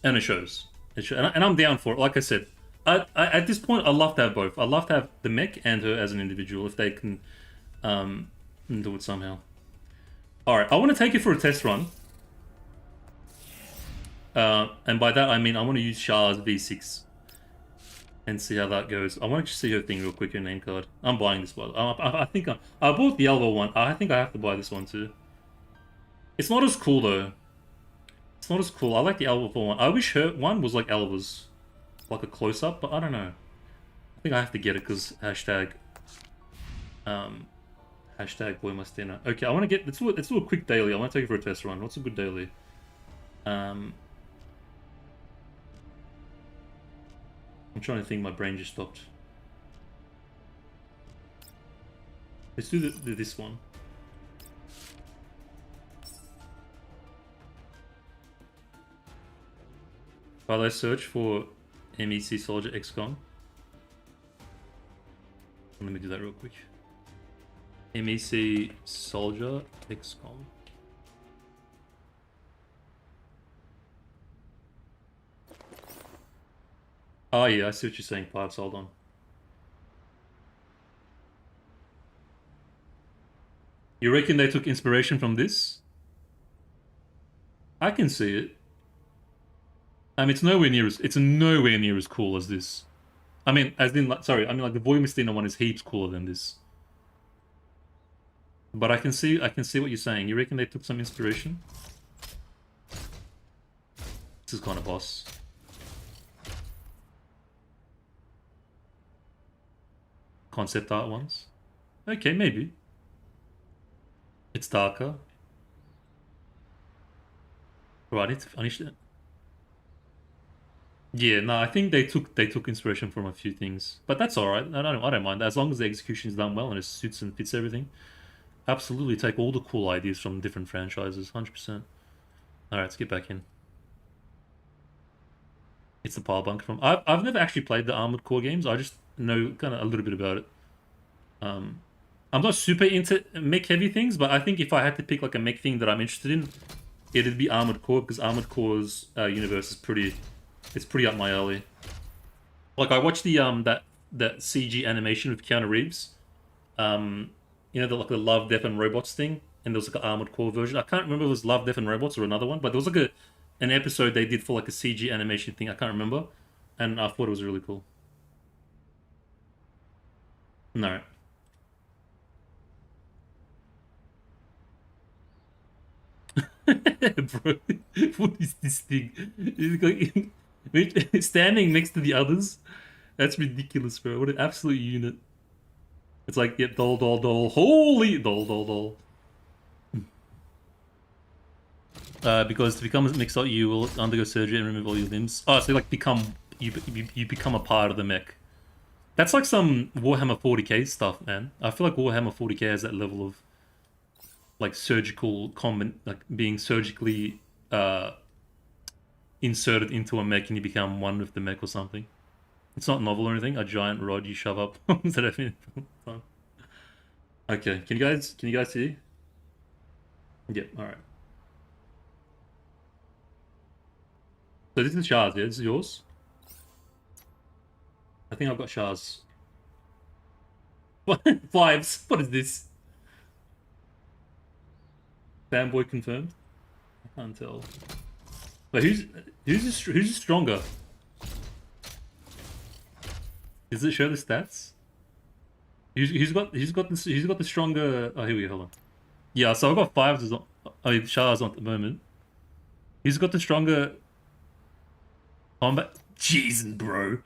and it shows. And I'm down for it. Like I said, at this point, I'd love to have both. I'd love to have the mech and her as an individual if they can do it somehow. All right, I want to take it for a test run, and by that I mean I want to use Char's V6 and see how that goes. I want to just see her thing real quick. Her name card. I'm buying this one. I think I bought the Elva one. I think I have to buy this one too. It's not as cool though. It's not as cool. I like the Elva one. I wish her one was like Elva's. like a close up, but I don't know. I think I have to get it because hashtag Voymastina. Okay, I want to get let's do a quick daily. I want to take it for a test run. What's a good daily? I'm trying to think. My brain just stopped. Let's do this one. While I search for MEC Soldier XCOM. Let me do that real quick. MEC Soldier XCOM. Oh yeah, I see what you're saying, Pipes. Hold on. You reckon they took inspiration from this? I can see it. I mean, it's nowhere near as cool as this. I mean, as in, like, sorry, I mean, like the Voymastina one is heaps cooler than this. But I can see what you're saying. You reckon they took some inspiration? This is kind of boss. Concept art ones. Okay, maybe. It's darker. Right, I need to finish it. Yeah, no, I think they took inspiration from a few things, but that's all right. I don't mind that as long as the execution is done well and it suits and fits everything. Absolutely, take all the cool ideas from different franchises, 100%. All right, let's get back in. It's the power bunker from. I've never actually played the Armored Core games. I just know kind of a little bit about it. I'm not super into mech heavy things, but I think if I had to pick like a mech thing that I'm interested in, it'd be Armored Core because Armored Core's universe is pretty. It's pretty up my alley. Like I watched the that CG animation with Keanu Reeves. You know, the Love, Death and Robots thing, and there was like an Armored Core version. I can't remember if it was Love, Death and Robots or another one, but there was like an episode they did for like a CG animation thing. I can't remember, and I thought it was really cool. No. Bro, what is this thing? It's like, standing next to the others. That's ridiculous, bro. What an absolute unit. It's like, yep, doll, doll, doll. Holy doll, doll, doll. Because to become a mech, you will undergo surgery and remove all your limbs. Oh, so like you become a part of the mech. That's like some Warhammer 40k stuff, man. I feel like Warhammer 40k has that level of like surgical combat, like being surgically inserted into a mech and you become one with the mech or something. It's not novel or anything. A giant rod you shove up. Okay, can you guys see? Yeah, all right. So this is Shah's, yeah? This is yours? I think I've got Shah's. Vibes. What is this? Fanboy confirmed? I can't tell. But who's stronger? Does it show the stats? He's got the stronger. Oh, here we go. Hold on. Yeah, so I've got fives. Oh, Shah's on at the moment. He's got the stronger combat. Jesus, bro.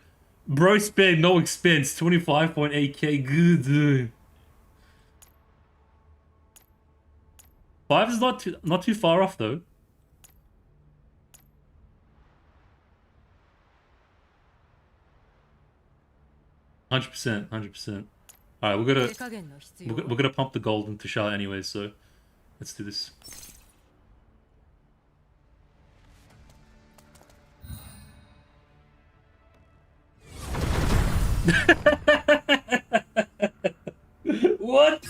Bro spared no expense. 25.8k. Good, dude. Five is not too far off though. %, 100%. All right, we're gonna pump the gold into Shah anyway, so let's do this. What?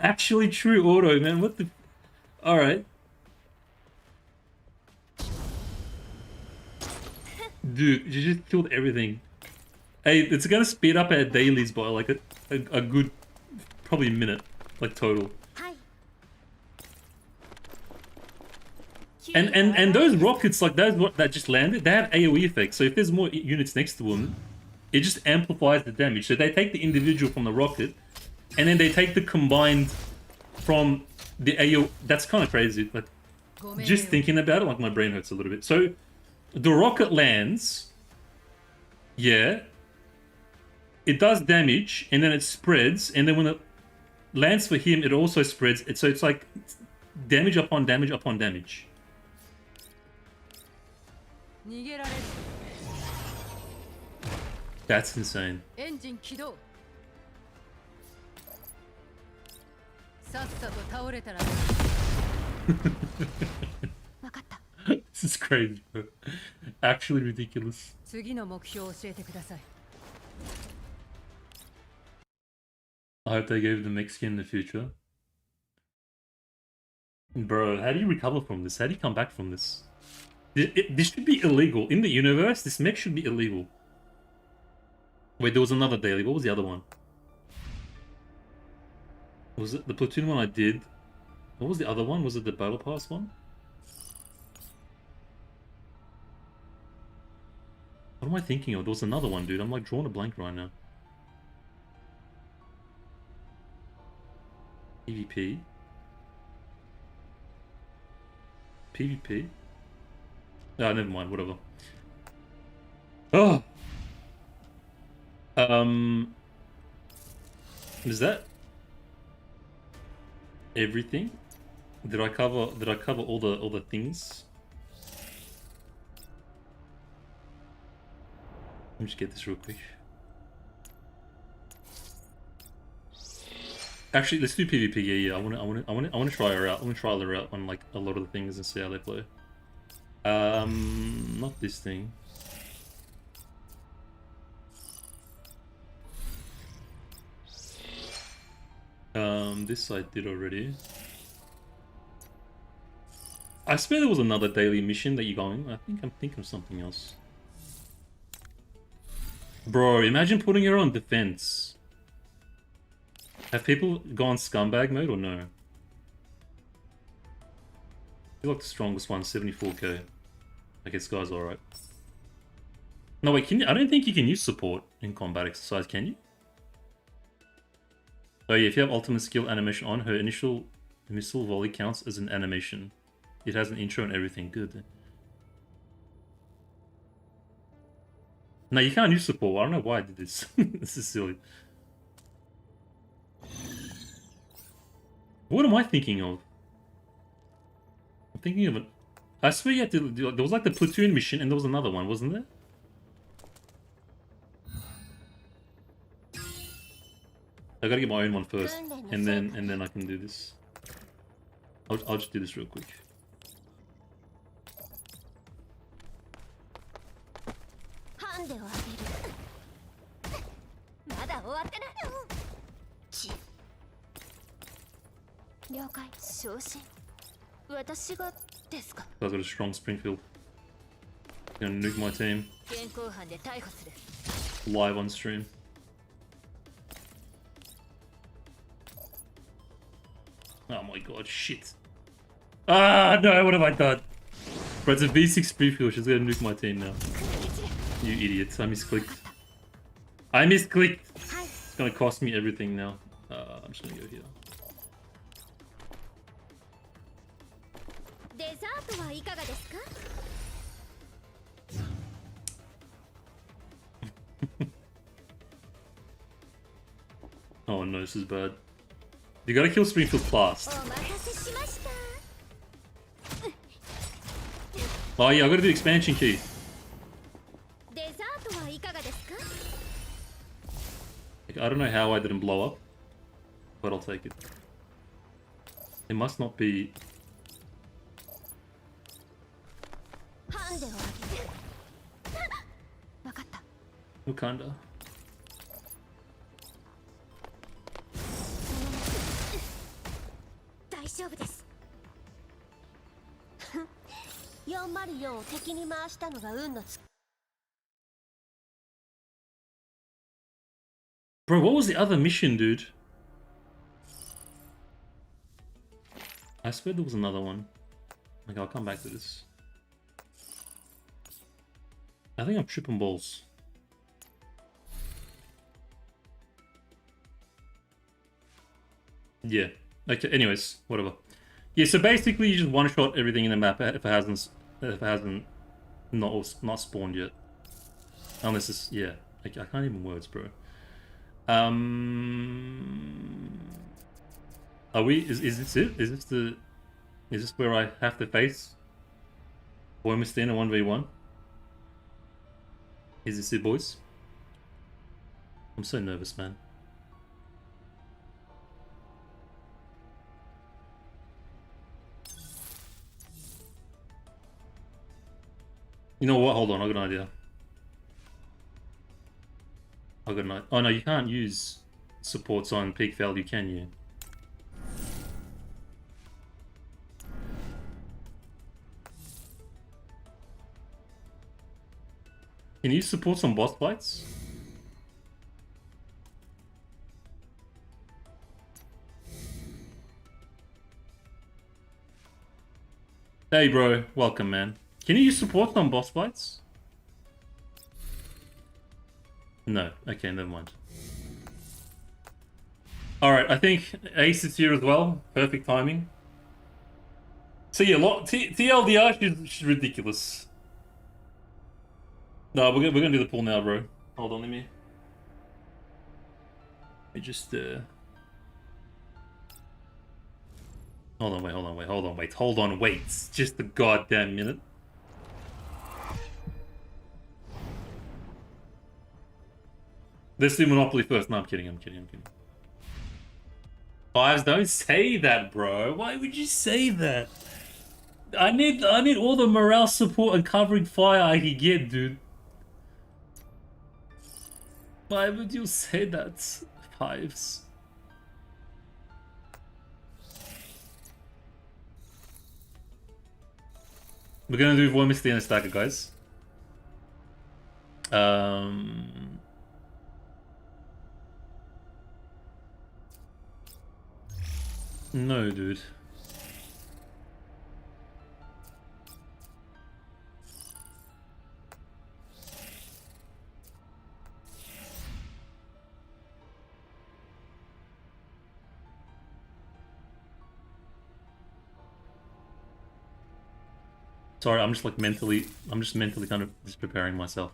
Actually true auto, man. What the? All right. Dude, you just killed everything. Hey, it's gonna speed up our dailies by like a good, probably a minute, like total. And those rockets, like those that just landed, they have AoE effects. So if there's more units next to them, it just amplifies the damage. So they take the individual from the rocket, and then they take the combined from the AoE. That's kind of crazy. Like, Just thinking about it, like my brain hurts a little bit. So, the rocket lands. Yeah. It does damage, and then it spreads, and then when it lands for him, it also spreads. So it's like damage upon damage upon damage. 逃げられる That's insane. エンジン起動さっさと倒れたら分かった This is crazy, bro. Actually ridiculous. 次の目標を教えてください I hope they gave the mech skin in the future. Bro, how do you recover from this? How do you come back from this? This should be illegal. In the universe, this mech should be illegal. Wait, there was another daily. What was the other one? Was it the platoon one I did? What was the other one? Was it the battle pass one? What am I thinking of? There was another one, dude. I'm like drawing a blank right now. PvP? PvP? Oh, never mind, whatever. Oh! Is that everything? Did I cover all the things? Let me just get this real quick. Actually, let's do PvP. Yeah. I want to try her out. I want to trial her out on like a lot of the things and see how they play. Not this thing. This I did already. I swear there was another daily mission that you're going. I think I'm thinking of something else. Bro, imagine putting her on defense. Have people gone scumbag mode or no? I feel like the strongest one, 74k. I guess guy's alright. No wait, can you, I don't think you can use support in combat exercise, can you? Oh yeah, if you have ultimate skill animation on, her initial missile volley counts as an animation. It has an intro and everything, good. No, you can't use support. I don't know why I did this. This is silly. What am I thinking of? I'm thinking of it. I swear you had to do, there was like the platoon mission and there was another one, wasn't there? I gotta get my own one first, and then I can do this. I'll just do this real quick. I've got a strong Springfield. Gonna nuke my team. Live on stream. Oh my god, shit. Ah, no, what have I done? Bro, it's a V6 Springfield, she's gonna nuke my team now. You idiots, I misclicked. I misclicked! It's gonna cost me everything now. I'm just gonna go here. Oh no, this is bad. You gotta kill Springfield fast. Oh yeah, I gotta do expansion key. I don't know how I didn't blow up, but I'll take it. It must not be... Wakanda. Bro, what was the other mission, dude? I swear there was another one. Okay, I'll come back to this. I think I'm tripping balls. Yeah. Okay, anyways, whatever. Yeah, so basically you just one-shot everything in the map if it hasn't not spawned yet. Unless it's yeah. I can't even words, bro. Are we is this it? Is this where I have to face Voymastina 1v1? Is this it, boys? I'm so nervous, man. You know what? Hold on, I got an idea. I got an idea. Oh no, you can't use supports on peak value, can you? Can you use supports on boss fights? Hey bro, welcome man. Can you use support on boss fights? No. Okay, never mind. Alright, I think Ace is here as well. Perfect timing. So yeah, TLDR, she's ridiculous. No, we're gonna do the pull now, bro. Hold on, let me just hold on, wait. Just a goddamn minute. Let's do Monopoly first. No, I'm kidding. Fives, don't say that, bro. Why would you say that? I need all the morale support and covering fire I can get, dude. Why would you say that? Fives. We're gonna do Voymastina stacker, guys. No, dude. Sorry, I'm just mentally kind of just preparing myself.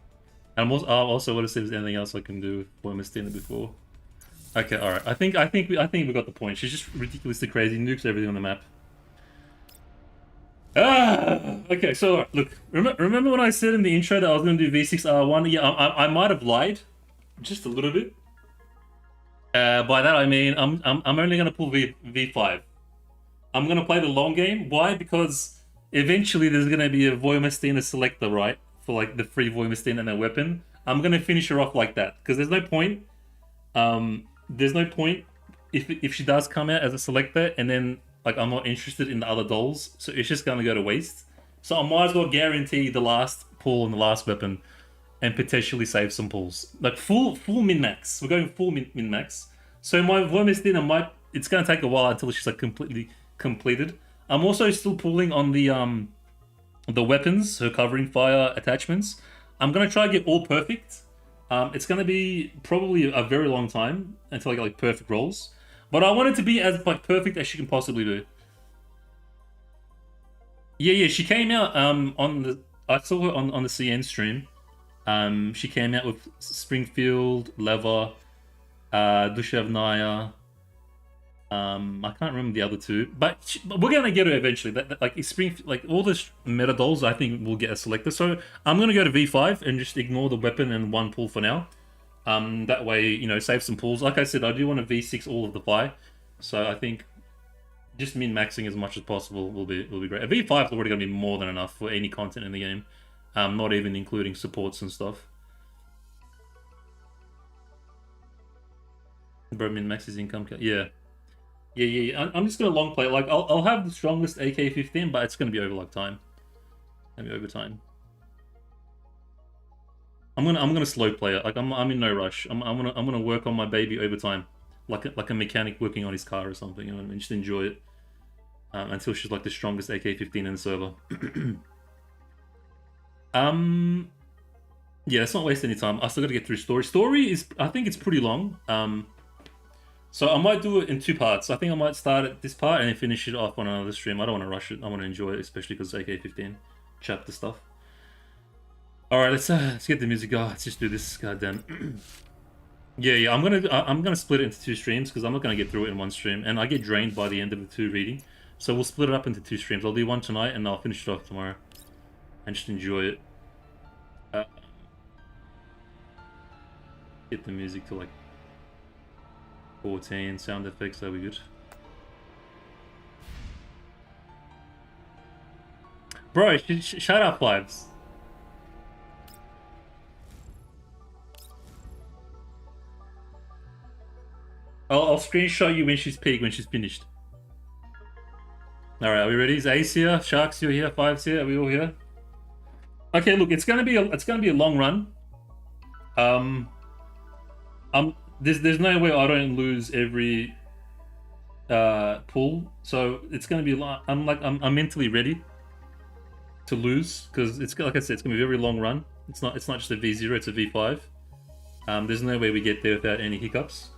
And I also want to see if there's anything else I can do with Voymastina before. Okay, all right. I think we got the point. She's just ridiculously crazy, nukes everything on the map. Okay. So look, remember when I said in the intro that I was going to do V6R1? Yeah, I might have lied, just a little bit. By that I mean I'm only going to pull V5. I'm going to play the long game. Why? Because eventually there's going to be a Voymastina selector, right? For like the free Voymastina and a weapon. I'm going to finish her off like that because there's no point. There's no point if she does come out as a selector and then like I'm not interested in the other dolls, so it's just gonna go to waste. So I might as well guarantee the last pull and the last weapon and potentially save some pulls. Like full min-max. We're going full min-max. So my Voymastina it's gonna take a while until she's like completely completed. I'm also still pulling on the weapons, her covering fire attachments. I'm gonna try to get all perfect. It's gonna be probably a very long time until I get like perfect rolls, but I want it to be as like perfect as she can possibly do. Yeah, she came out I saw her on the CN stream. She came out with Springfield, Lever, Dushevnaya. I can't remember the other two, but we're gonna get her eventually. Like Springfield, like all the meta dolls, I think we'll get a selector. So I'm gonna go to V5 and just ignore the weapon and one pull for now. That way, you know, save some pulls. Like I said, I do want to V6 all of the Vi, so I think just min-maxing as much as possible will be great. A V5 is already gonna be more than enough for any content in the game, not even including supports and stuff. Bro, min-max his income. Yeah. I'm just gonna long play. Like I'll have the strongest AK-15, but it's gonna be over like time. Maybe over time. I'm gonna slow play it. Like I'm in no rush. I'm gonna work on my baby over time, like a mechanic working on his car or something, you know, and just enjoy it until she's like the strongest AK-15 in the server. Yeah, let's not waste any time. I still gotta get through story. Story is, I think it's pretty long. So I might do it in 2 parts. I think I might start at this part and then finish it off on another stream. I don't want to rush it. I want to enjoy it, especially because it's AK-15 chapter stuff. All right, let's get the music going. Let's just do this. Goddamn. Yeah. I'm gonna split it into 2 streams because I'm not gonna get through it in 1 stream, and I get drained by the end of the 2 reading. So we'll split it up into 2 streams. I'll do 1 tonight, and I'll finish it off tomorrow, and just enjoy it. Get the music to like 14 sound effects. That'll be good. Bro, shut up, vibes. I'll screenshot you when she's peak, when she's finished. All right, are we ready? Is Ace here? Sharks, you're here. Five's here. Are we all here? Okay, look, it's gonna be a long run. There's no way I don't lose every pull, so it's gonna be I'm mentally ready to lose because it's like I said, it's gonna be a very long run. It's not just a V0, it's a V5. There's no way we get there without any hiccups.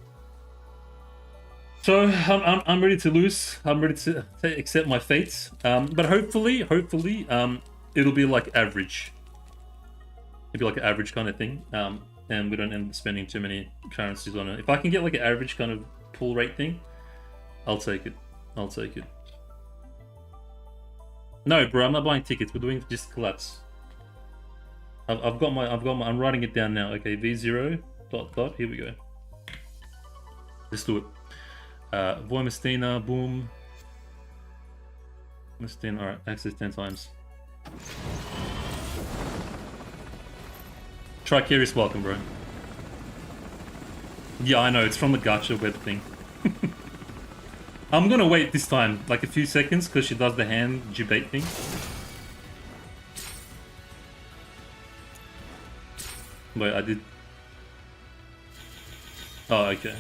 So I'm ready to lose. I'm ready to accept my fate. But hopefully, it'll be like average. It'll be like an average kind of thing. And we don't end up spending too many currencies on it. If I can get like an average kind of pull rate thing, I'll take it. I'll take it. No, bro, I'm not buying tickets. We're doing just collapse. I'm writing it down now. Okay, V0 ... Here we go. Let's do it. Voymastina, boom. Voymastina, alright, access 10 times. Try Cherish, welcome, bro. Yeah, I know, it's from the gacha web thing. I'm gonna wait this time, like a few seconds, because she does the hand debate thing. Wait, I did... Oh, okay.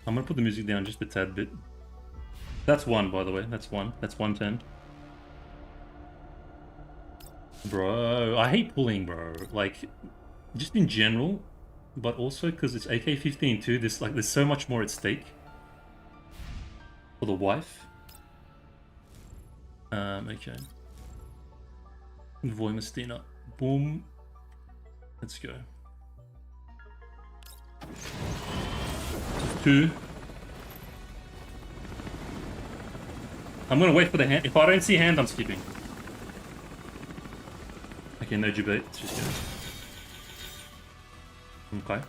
I'm gonna put the music down just a tad bit. That's 1, by the way. That's 1. That's 110. Bro, I hate pulling, bro. Like, just in general, but also because it's AK-15 too. There's so much more at stake for the wife. Okay. Voymastina. Boom. Let's go. 2. I'm gonna wait for the hand. If I don't see hand, I'm skipping. Okay, no debate. Let's just go. Okay.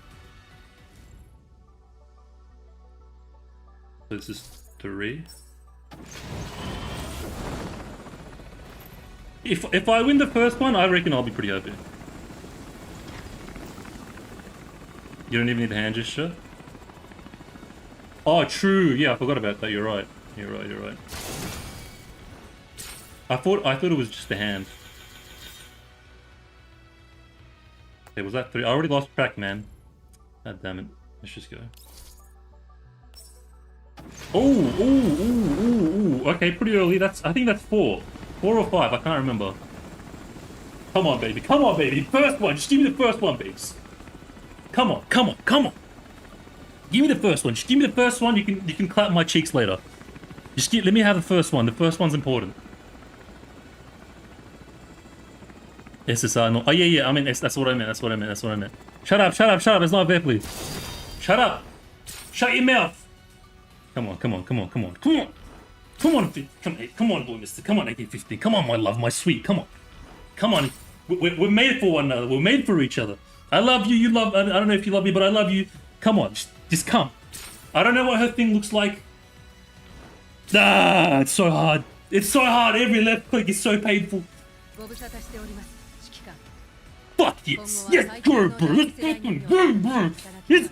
So this is 3. If I win the first one, I reckon I'll be pretty happy. You don't even need the hand gesture. Oh, true. Yeah, I forgot about that. You're right. You're right. I thought it was just a hand. Okay, was that 3? I already lost track, man. God damn it. Let's just go. Oh. Okay, pretty early. I think that's 4. 4 or 5. I can't remember. Come on, baby. Come on, baby. First one. Just give me the first one, babes. Come on. Give me the first one. Just give me the first one. You can clap my cheeks later. Let me have the first one. The first one's important. SSR, no. Oh, yeah. I mean, that's what I meant. Shut up. It's not fair, please. Shut up. Shut your mouth. Come on. Come on, Voymastina. Come on, AK-15. Come on, my love, my sweet. Come on. We're made for one another. We're made for each other. I love you. You love. I don't know if you love me, but I love you. Come on, just come. I don't know what her thing looks like. Ah, it's so hard. Every left click is so painful. Fuck yes. Yes, go, bro. Let's fucking go, bro. Let's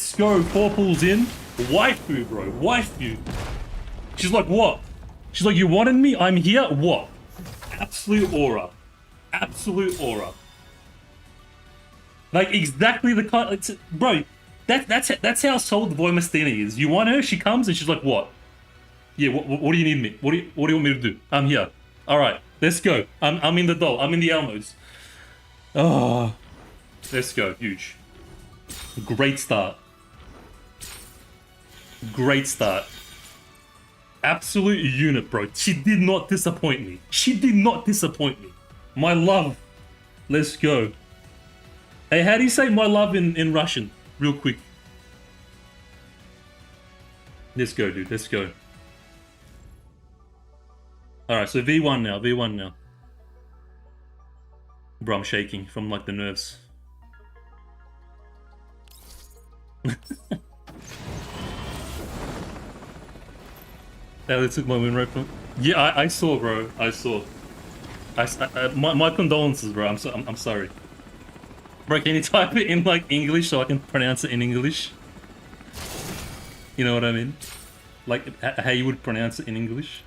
go. 4 pulls in. Waifu, bro. Waifu. She's like, what? She's like, you wanted me? I'm here? What? Absolute aura. Like, exactly the kind... Bro, that's how sold Voymastina is. You want her, she comes, and she's like, what? Yeah, what do you need me? What do you want me to do? I'm here. Alright, let's go. I'm in the doll. I'm in the Elmos. Oh. Let's go. Huge. Great start. Great start. Absolute unit, bro. She did not disappoint me. She did not disappoint me. My love. Let's go. Hey, how do you say my love in Russian? Real quick. Let's go, dude. Let's go. Alright, so V1 now. V1 now. Bro, I'm shaking from like the nerves. They took my win rate from. Yeah, I saw, bro. I saw. My condolences, bro. I'm sorry. Bro, can you type it in like English so I can pronounce it in English? You know what I mean? Like how you would pronounce it in English?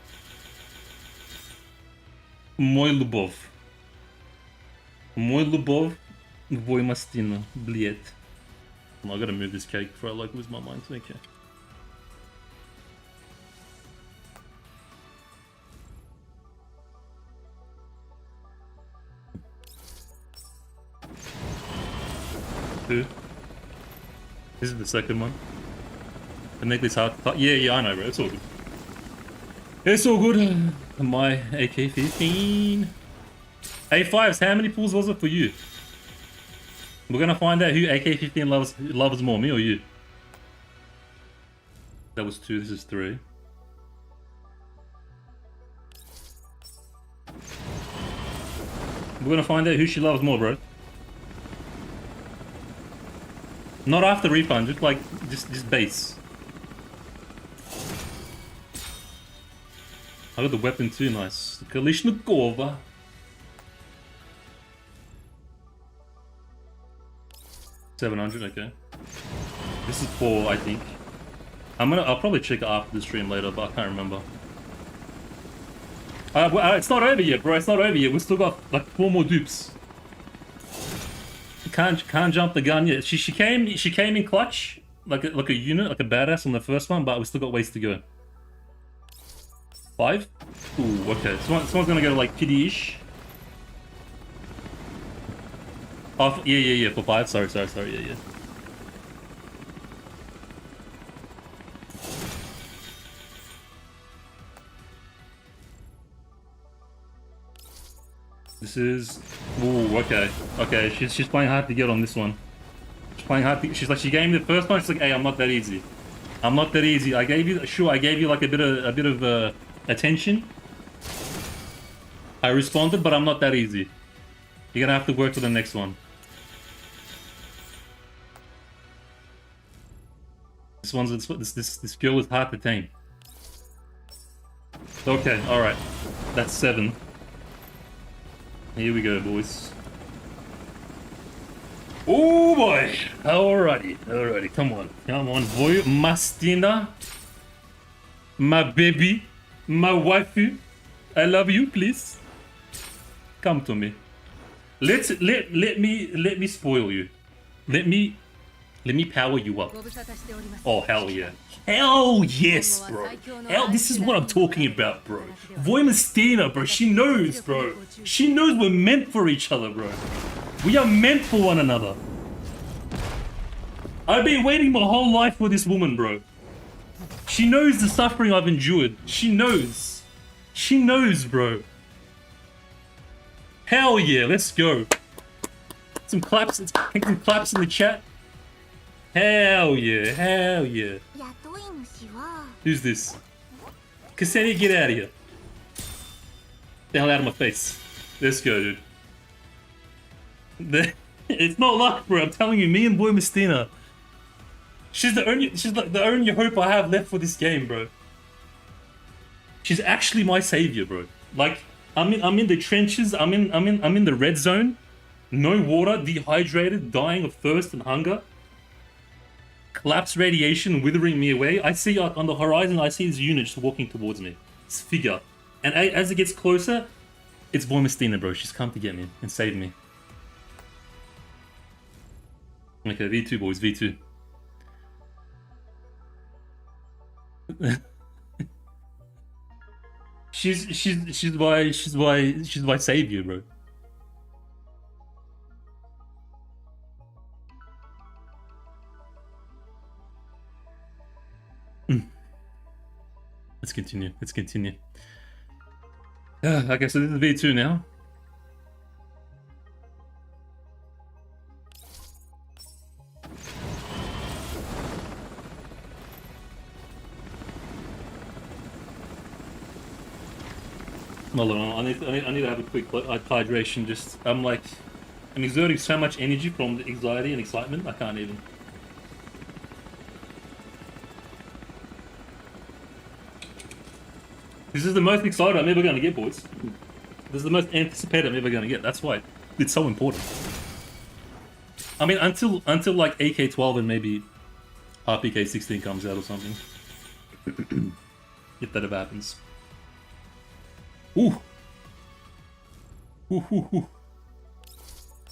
Мой любовь. Мой любовь. Voymastina. Блядь. I gotta move this cake before I like lose my mind. Okay. Two. This is the second one. I make this hard. Yeah, I know, bro. It's all good. It's all good. My AK-15. A5s, how many pulls was it for you? We're gonna find out who AK-15 loves more, me or you. That was 2, this is 3. We're gonna find out who she loves more, bro. Not after refund, just like, just base. I got the weapon too, nice. The Kalishnikova. $700, okay. This is 4, I think. I'll probably check it after the stream later, but I can't remember. It's not over yet, bro. It's not over yet. We still got like 4 more dupes. Can't jump the gun yet. She came in clutch, like a unit, like a badass on the first one, but we still got ways to go. 5? Ooh, okay. Someone's gonna go like kitty-ish. Oh, yeah, for 5. Sorry, yeah. This is... Ooh, okay. Okay, she's playing hard to get on this one. She's playing hard to... She's like, she gave me the first one, she's like, hey, I'm not that easy. I'm not that easy. I gave you... Sure, I gave you like a bit of attention. I responded, but I'm not that easy. You're gonna have to work for the next one. This girl is hard to tame. Okay, alright. That's 7. Here we go, boys. Oh boy! Alrighty. Come on. Voymastina. My baby. My waifu. I love you, please. Come to me. Let me spoil you. Let me power you up. Oh, hell yeah. Hell yes, bro. Hell, this is what I'm talking about, bro. Voymastina, bro. She knows, bro. She knows we're meant for each other, bro. We are meant for one another. I've been waiting my whole life for this woman, bro. She knows the suffering I've endured. She knows. She knows, bro. Hell yeah, let's go. Some claps in the chat. Hell yeah. Who's this? Ksenia, get out of here. The hell out of my face. Let's go, dude. It's not luck, bro. I'm telling you, me and Voymastina. She's the only hope I have left for this game, bro. She's actually my savior, bro. Like, I'm in the trenches. I'm in the red zone. No water, dehydrated, dying of thirst and hunger. Collapse radiation withering me away. I see on the horizon, I see this unit just walking towards me. This figure. And as it gets closer, it's Voymastina, bro. She's come to get me and save me. Okay, V2, boys, V2. she's my savior, bro. Let's continue. Let's continue. Okay, so this is V2 now. Hold on, I need to have a quick hydration. Just I'm exerting so much energy from the anxiety and excitement. I can't even. This is the most excited I'm ever going to get, boys. This is the most anticipated I'm ever going to get. That's why it's so important. I mean, until like AK12 and maybe RPK16 comes out or something. If that ever happens. Ooh. Ooh, ooh, ooh.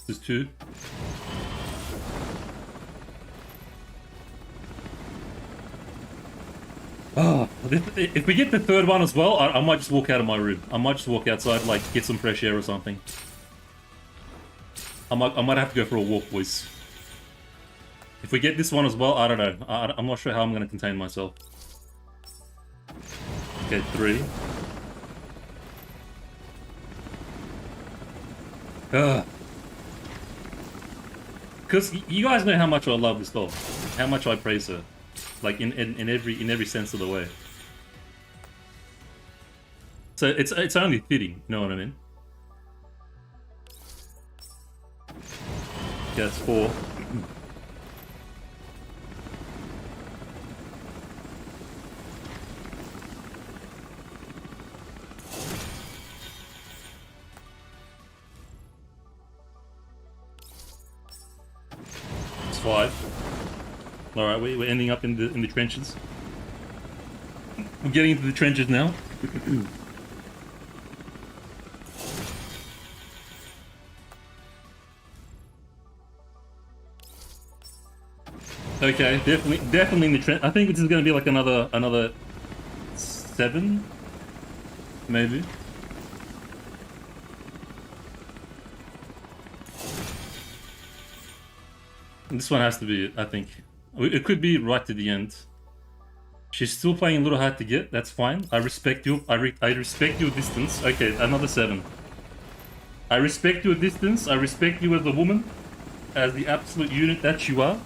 This is 2. Oh, if we get the third one as well, I might just walk out of my room. I might just walk outside, like, get some fresh air or something. I might have to go for a walk, boys. If we get this one as well, I don't know. I'm not sure how I'm going to contain myself. Okay, 3. Because you guys know how much I love this doll. How much I praise her. Like in every sense of the way. So it's only fitting, you know what I mean? Okay, that's 4. It's 5. Alright, we're ending up in the trenches. I'm getting into the trenches now. Okay, definitely in the trench. I think this is going to be like another 7, maybe. This one has to be it, I think. It could be right to the end. She's still playing a little hard to get. That's fine. I respect you. I respect your distance. Okay, another 7. I respect your distance. I respect you as a woman, as the absolute unit that you are.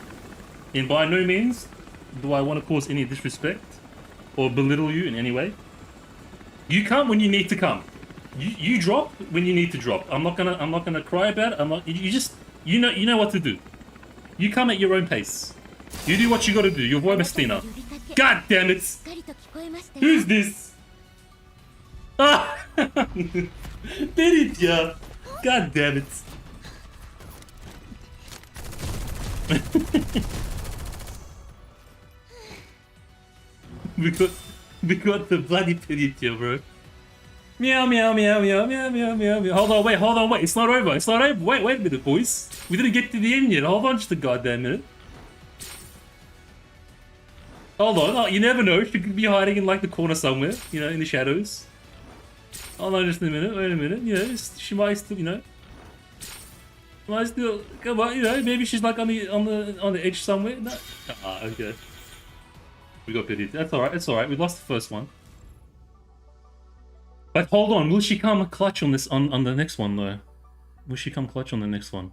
And by no means do I want to cause any disrespect or belittle you in any way. You come when you need to come. You drop when you need to drop. I'm not gonna cry about it. You know what to do. You come at your own pace. You do what you gotta do. You're Voymastina. God damn it! Who's this? Ah! Did it, yeah. God damn it. we got the bloody idiot here, bro. Meow, meow, meow, meow, meow, meow, meow, meow. Hold on, wait. It's not over. Wait a minute, boys. We didn't get to the end yet. Hold on just a goddamn minute. Hold on. Oh, you never know. She could be hiding in, like, the corner somewhere. You know, in the shadows. Hold on just a minute. Wait a minute. You know, she might still, you know. Might still... Come on, you know. Maybe she's, like, on the edge somewhere. No. Ah, okay. We got pity. That's alright. It's alright. We lost the first one. But hold on, will she come clutch on this on the next one though? Will she come clutch on the next one?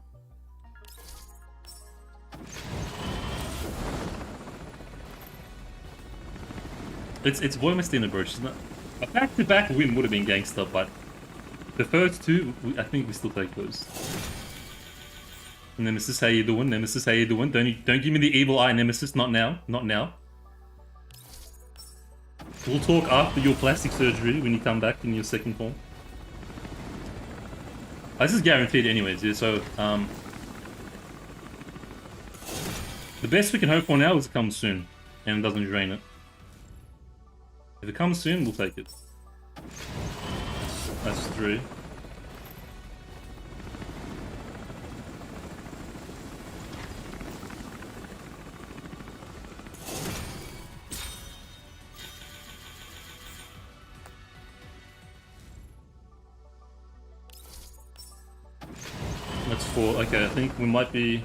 It's Voymastina, bro. She's not a back-to-back win would have been gangsta, but the first 2, I think we still take those. Nemesis, how you doing? Nemesis, how you doing? Don't give me the evil eye, Nemesis. Not now. Not now. We'll talk after your plastic surgery when you come back in your second form. This is guaranteed anyways, yeah, so the best we can hope for now is it comes soon and it doesn't drain it. If it comes soon, we'll take it. That's 3. That's 4. Okay, I think we might be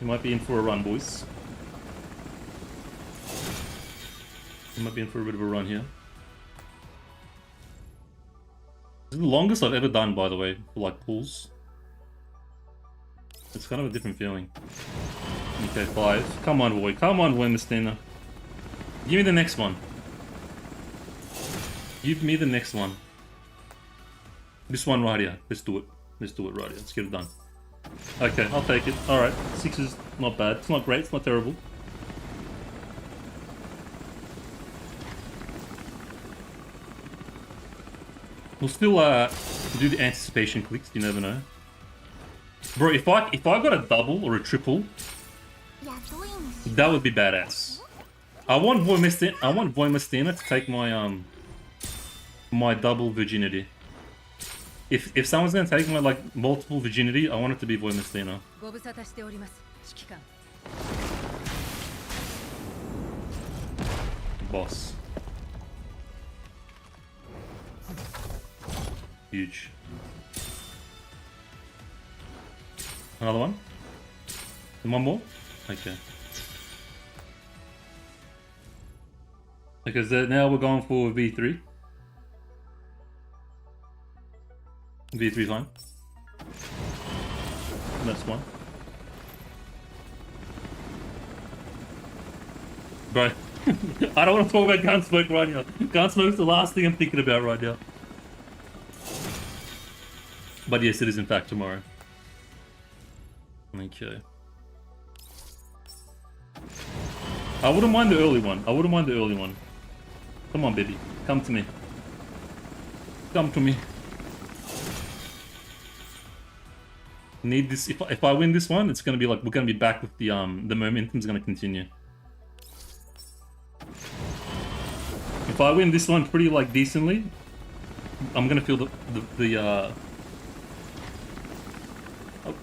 in for a run, boys. I might be in for a bit of a run here. This is the longest I've ever done, by the way, for like pulls. It's kind of a different feeling. Okay, 5. Come on, boy. Come on, Voymastina. Give me the next one. Give me the next one. This one right here. Let's do it. Let's do it right here. Let's get it done. Okay, I'll take it. Alright, 6 is not bad. It's not great. It's not terrible. We'll still do the anticipation clicks. You never know. Bro, if I got a double or a triple, that would be badass. I want Voymastina to take my my double virginity. If someone's gonna take my like multiple virginity, I want it to be Voymastina. ご無沙汰しております指揮官 Boss. Huge. Another one? And one more? Okay. Because now we're going for V3. V3 fine. That's one. Bro, I don't want to talk about Gunsmoke right now. Gunsmoke's the last thing I'm thinking about right now. But yes, it is in fact tomorrow. Okay. I wouldn't mind the early one. I wouldn't mind the early one. Come on, baby. Come to me. Come to me. Need this. If I win this one, it's gonna be like we're gonna be back with the momentum's gonna continue. If I win this one pretty like decently, I'm gonna feel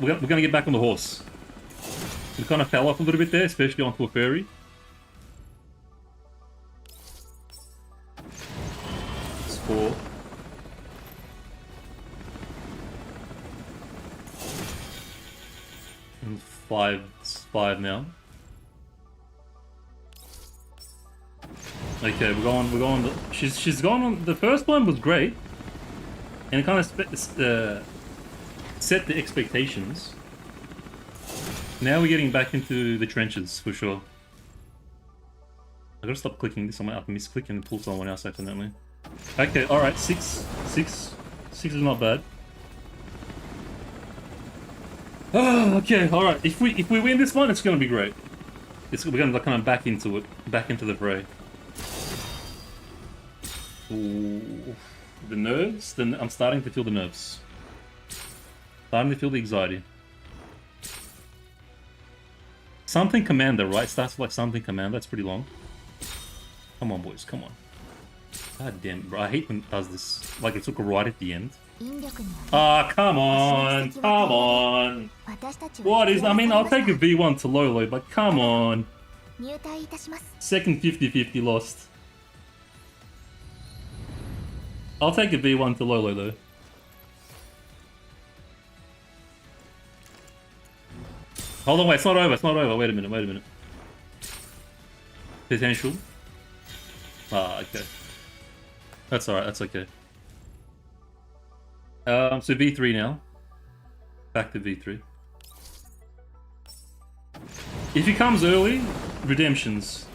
we're gonna get back on the horse. We kind of fell off a little bit there, especially onto a fairy. It's 4. And 5. It's 5 now. Okay, we're going. She's gone on. The first one was great, and it kind of set the expectations. Now we're getting back into the trenches for sure. I gotta stop clicking this. I might have to misclick and pull someone else accidentally. Okay, all right, 6 is not bad. Oh, okay, all right. If we win this one, it's gonna be great. We're gonna kind of back into the fray. Ooh, the nerves. Then I'm starting to feel the nerves. Starting to feel the anxiety. Something Commander, right? Starts with like something Commander. That's pretty long. Come on, boys. Come on. God damn, bro. I hate when it does this. Like it took right at the end. Ah, come on. Come on. What is... I mean, I'll take a V1 to Lolo, but come on. Second 50-50 lost. I'll take a V1 to Lolo, though. Hold on, wait, it's not over, it's not over. Wait a minute. Potential. Ah, okay. That's alright, that's okay. So V3 now. Back to V3. If he comes early, redemptions.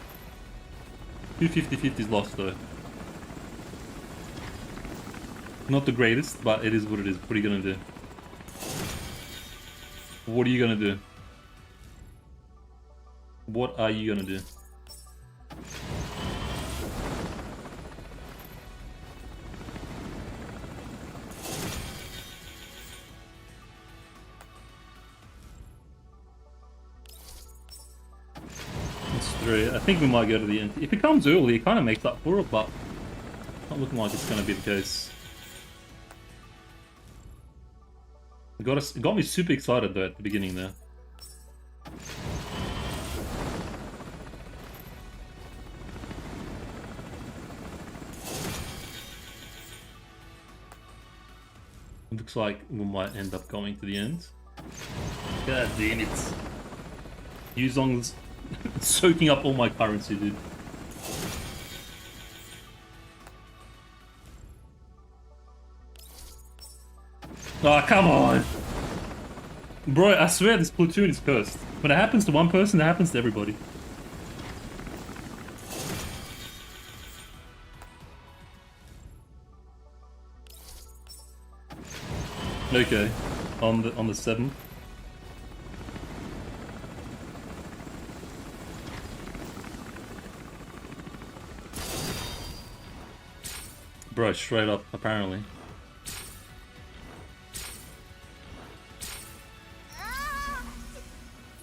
250-50's lost though. Not the greatest, but it is what it is. What are you gonna do? What are you gonna do? What are you gonna do? It's 3. I think we might go to the end. If it comes early, it kind of makes up for it, but it's not looking like it's gonna be the case. It got me super excited though at the beginning there. Looks like we might end up going to the end. God damn it. Yuzong's soaking up all my currency, dude. Oh, come on. Bro, I swear this platoon is cursed. When it happens to one person, it happens to everybody. Okay. On the 7th. Bro, straight up, apparently.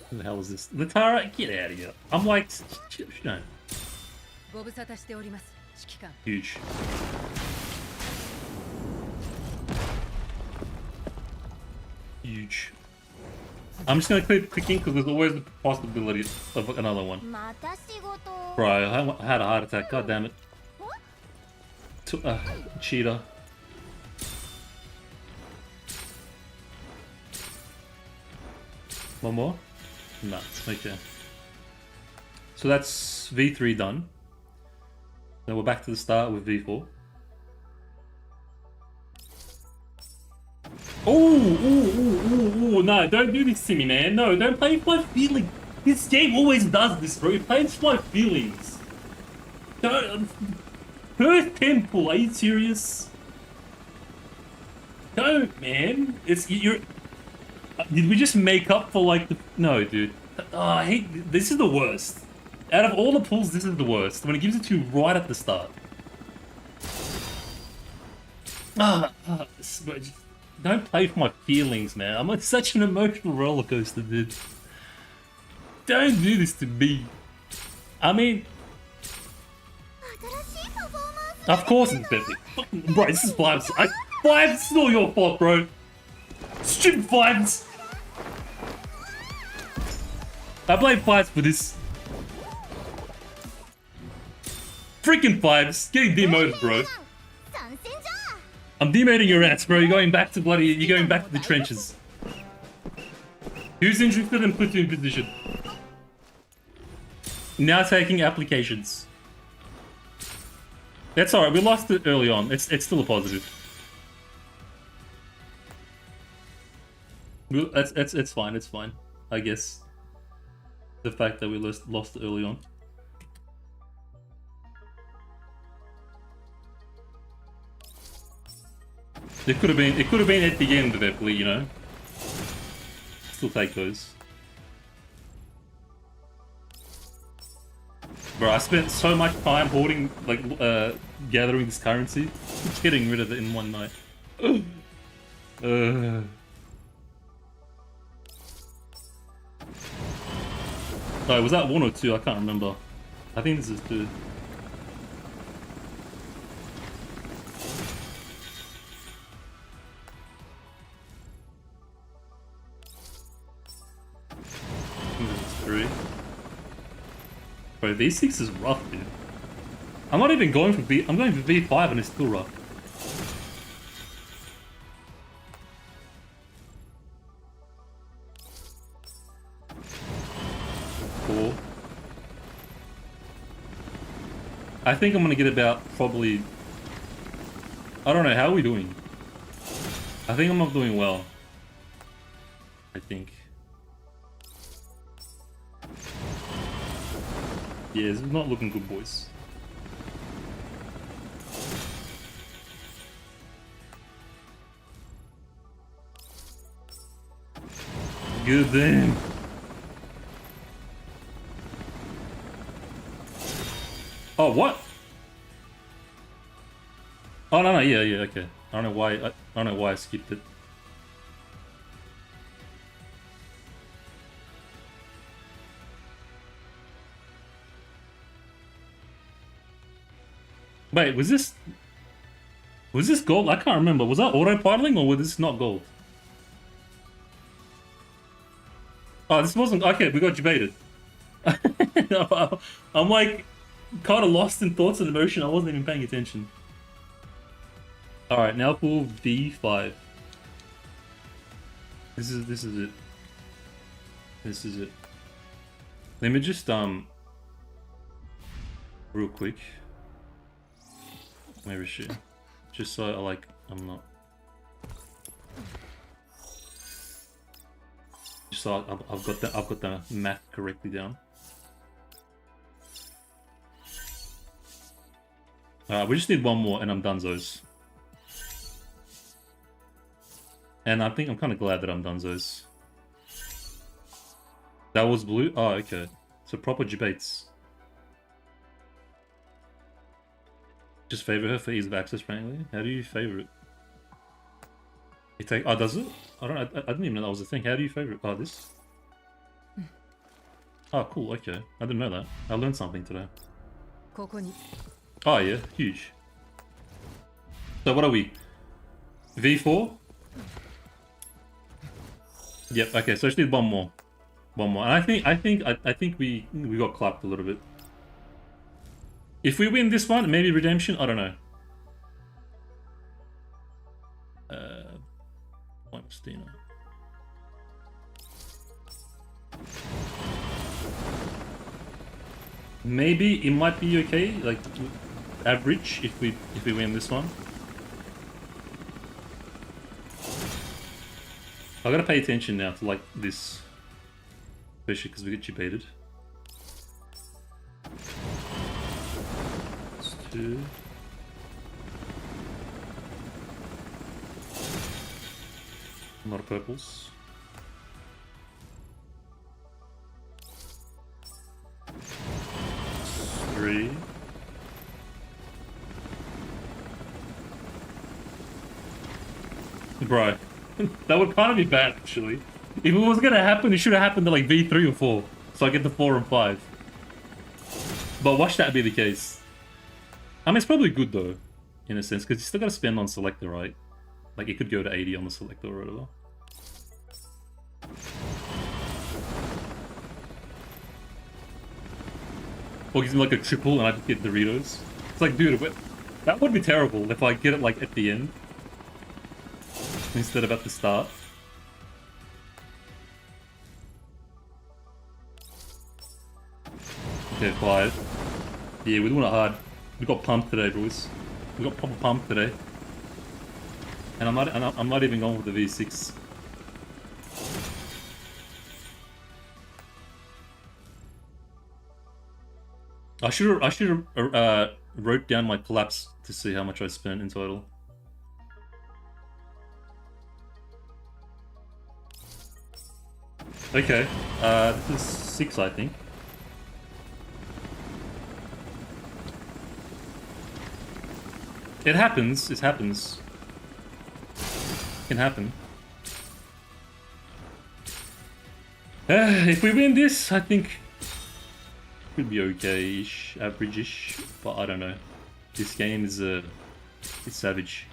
Who the hell is this? Latara, get out of here. I'm like, no. ご無沙汰しております。指揮官。 Huge. Huge. I'm just gonna keep clicking because there's always the possibility of another one. Bro, I had a heart attack. God damn it. Cheater. One more? No. Okay. So that's V3 done. Now we're back to the start with V4. Oh, no, don't do this to me, man. No, don't play with my feelings. This game always does this, bro. It plays with my feelings. Don't. Perth Temple, are you serious? Don't, man. You're. Did we just make up for like the? No, dude. Oh, I hate. This is the worst. Out of all the pulls, this is the worst. When it gives it to you right at the start. Don't play with my feelings, man. I'm on such an emotional roller coaster, dude. Don't do this to me. I mean, of course it's Definitely. Bro, this is vibes. Vibes, it's not your fault, bro. Stupid vibes. I blame vibes for this. Freaking vibes. Getting demoted, bro. I'm demoting your ass, bro. You're going back to the trenches. Who's interested in platoon position? Now taking applications. That's alright, we lost it early on. It's still a positive. It's fine, it's fine. I guess. The fact that we lost it early on. It could have been at the end of it, you know. Still take those. Bro, I spent so much time hoarding, like, gathering this currency, getting rid of it in one night. Oh, was that 1 or 2? I can't remember. I think this is 2. Bro, V6 is rough, dude. I'm not even going for V. I'm going for V5 and it's still rough. Four. I think I'm gonna get about probably. I don't know. How are we doing? I think I'm not doing well. I think. Yeah, it's not looking good, boys. Good damn. Oh, what? Oh no, yeah, okay. I don't know why I skipped it. Wait, was this gold? I can't remember. Was that autopiloting or was this not gold? Oh, this wasn't. Okay, we got debated. I'm like kind of lost in thoughts and emotion. I wasn't even paying attention. All right, now for D5. This is it. This is it. Let me just real quick. Where is she? Just so I'm not. so I've got the math correctly down. We just need one more, and I'm donezo's. And I think I'm kind of glad that I'm donezo's. That was blue? Oh, okay. So proper debates. Just favor her for ease of access, frankly. How do you favor it? You take... Oh, does it? I didn't even know that was a thing. How do you favor it? Oh, this? Oh, cool. Okay. I didn't know that. I learned something today. Oh, yeah. Huge. So what are we? V4? Yep. Okay. So I just need one more. One more. And I think we got clapped a little bit. If we win this one, maybe redemption. I don't know. Voymastina. Maybe it might be okay, like average if we win this one. I gotta pay attention now to like this, especially because we get debated. That's 2. A lot of purples. Three. Bro, that would kind of be bad actually. If it was gonna happen, it should have happened to like V3 or 4, so I get the 4 and 5. But watch that be the case. I mean, it's probably good though, in a sense, because you still gotta spend on selector, right? Like it could go to 80 on the selector or whatever. Or gives me like a triple and I just get Doritos. It's like, dude, that would be terrible if I get it like at the end instead of at the start. Okay, quiet. Yeah, we're doing it hard. We got pumped today, boys. We got proper pumped today. And I'm not even going with the V6. I should have wrote down my collapse to see how much I spent in total. Okay, this is 6, I think. It happens. It happens. It can happen. If we win this, I think could be okay-ish, average-ish, but I don't know. This game is it's savage.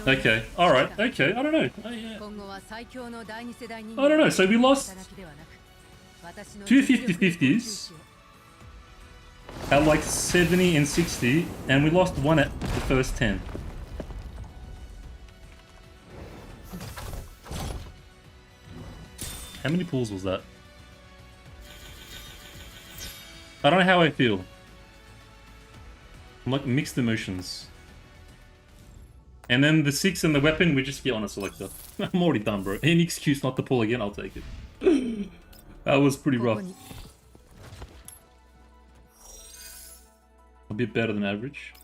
Okay, alright, okay, I don't know. I don't know, so we lost 2 50-50s at like 70 and 60, and we lost 1 at the first 10. How many pools was that? I don't know how I feel. I'm like mixed emotions. And then the 6 and the weapon, we just get on a selector. I'm already done, bro. Any excuse not to pull again, I'll take it. That was pretty rough. A bit better than average.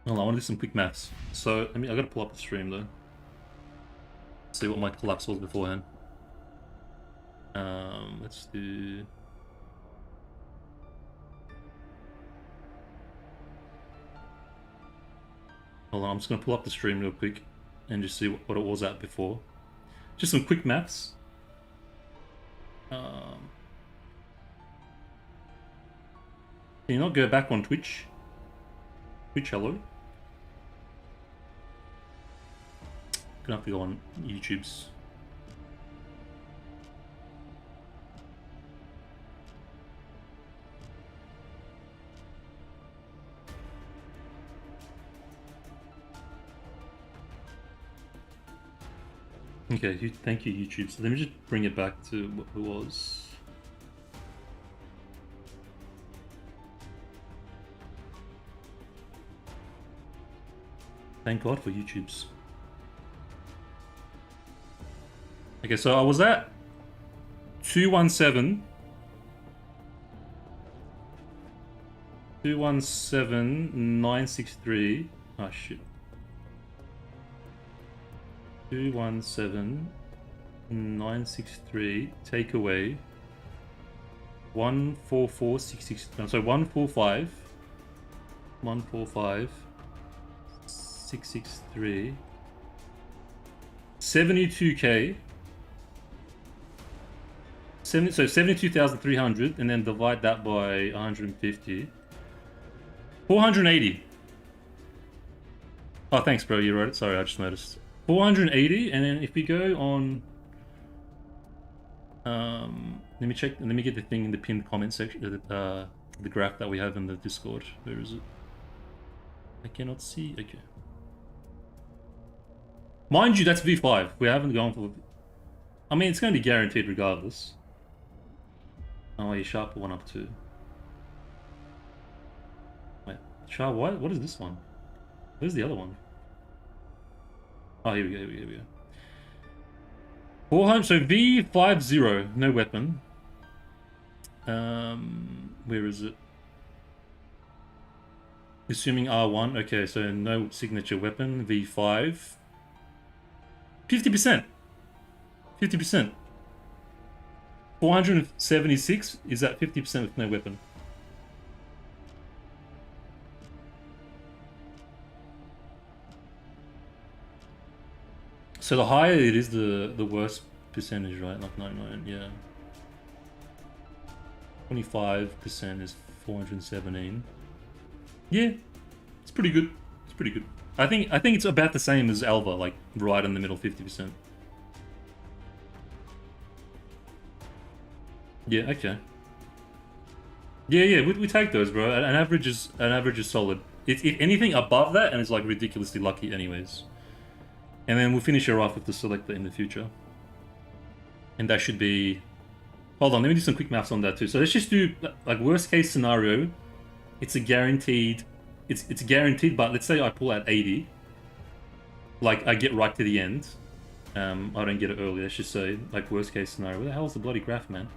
Hold on, I want to do some quick maths. So, I gotta pull up the stream though. See what my collapse was beforehand. Let's do... Hold on, I'm just gonna pull up the stream real quick and just see what it was at before. Just some quick maths. Can you not go back on Twitch? Twitch, hello? Gonna have to go on YouTube's. Okay, thank you, YouTube. So let me just bring it back to what it was. Thank God for YouTube's. Okay, so I was at 217. 217,963. Oh shit. 217,963. Take away 144,663. No, so 145. 145,663. 72k. So 72,300, and then divide that by 150. 480. Oh, thanks, bro. You wrote it. Sorry, I just noticed. 480, and then if we go on, let me check. Let me get the thing in the pinned comment section. The graph that we have in the Discord. Where is it? I cannot see. Okay. Mind you, that's V5. We haven't gone for. I mean, it's going to be guaranteed regardless. Oh, you sharp one up too. Wait, sharp what? What is this one? Where's the other one? Oh, here we go, here we go, here we go. 400, so V50, no weapon. Where is it? Assuming R1, okay, so no signature weapon, V5. 50%. 50%. 476 is at 50% with no weapon. So the higher it is, the worse percentage, right? Like 99, yeah. 25% is 417. Yeah, it's pretty good. It's pretty good. I think it's about the same as Alva, like right in the middle, 50%. Yeah, okay. Yeah, we take those, bro. An average is solid. It's if anything above that, and it's like ridiculously lucky, anyways. And then we'll finish her off with the selector in the future. And that should be... Hold on, let me do some quick maths on that too. So let's just do, like, worst case scenario. It's a guaranteed... It's guaranteed, but let's say I pull out 80. Like, I get right to the end. I don't get it early, let's just say. Like, worst case scenario. Where the hell is the bloody graph, man?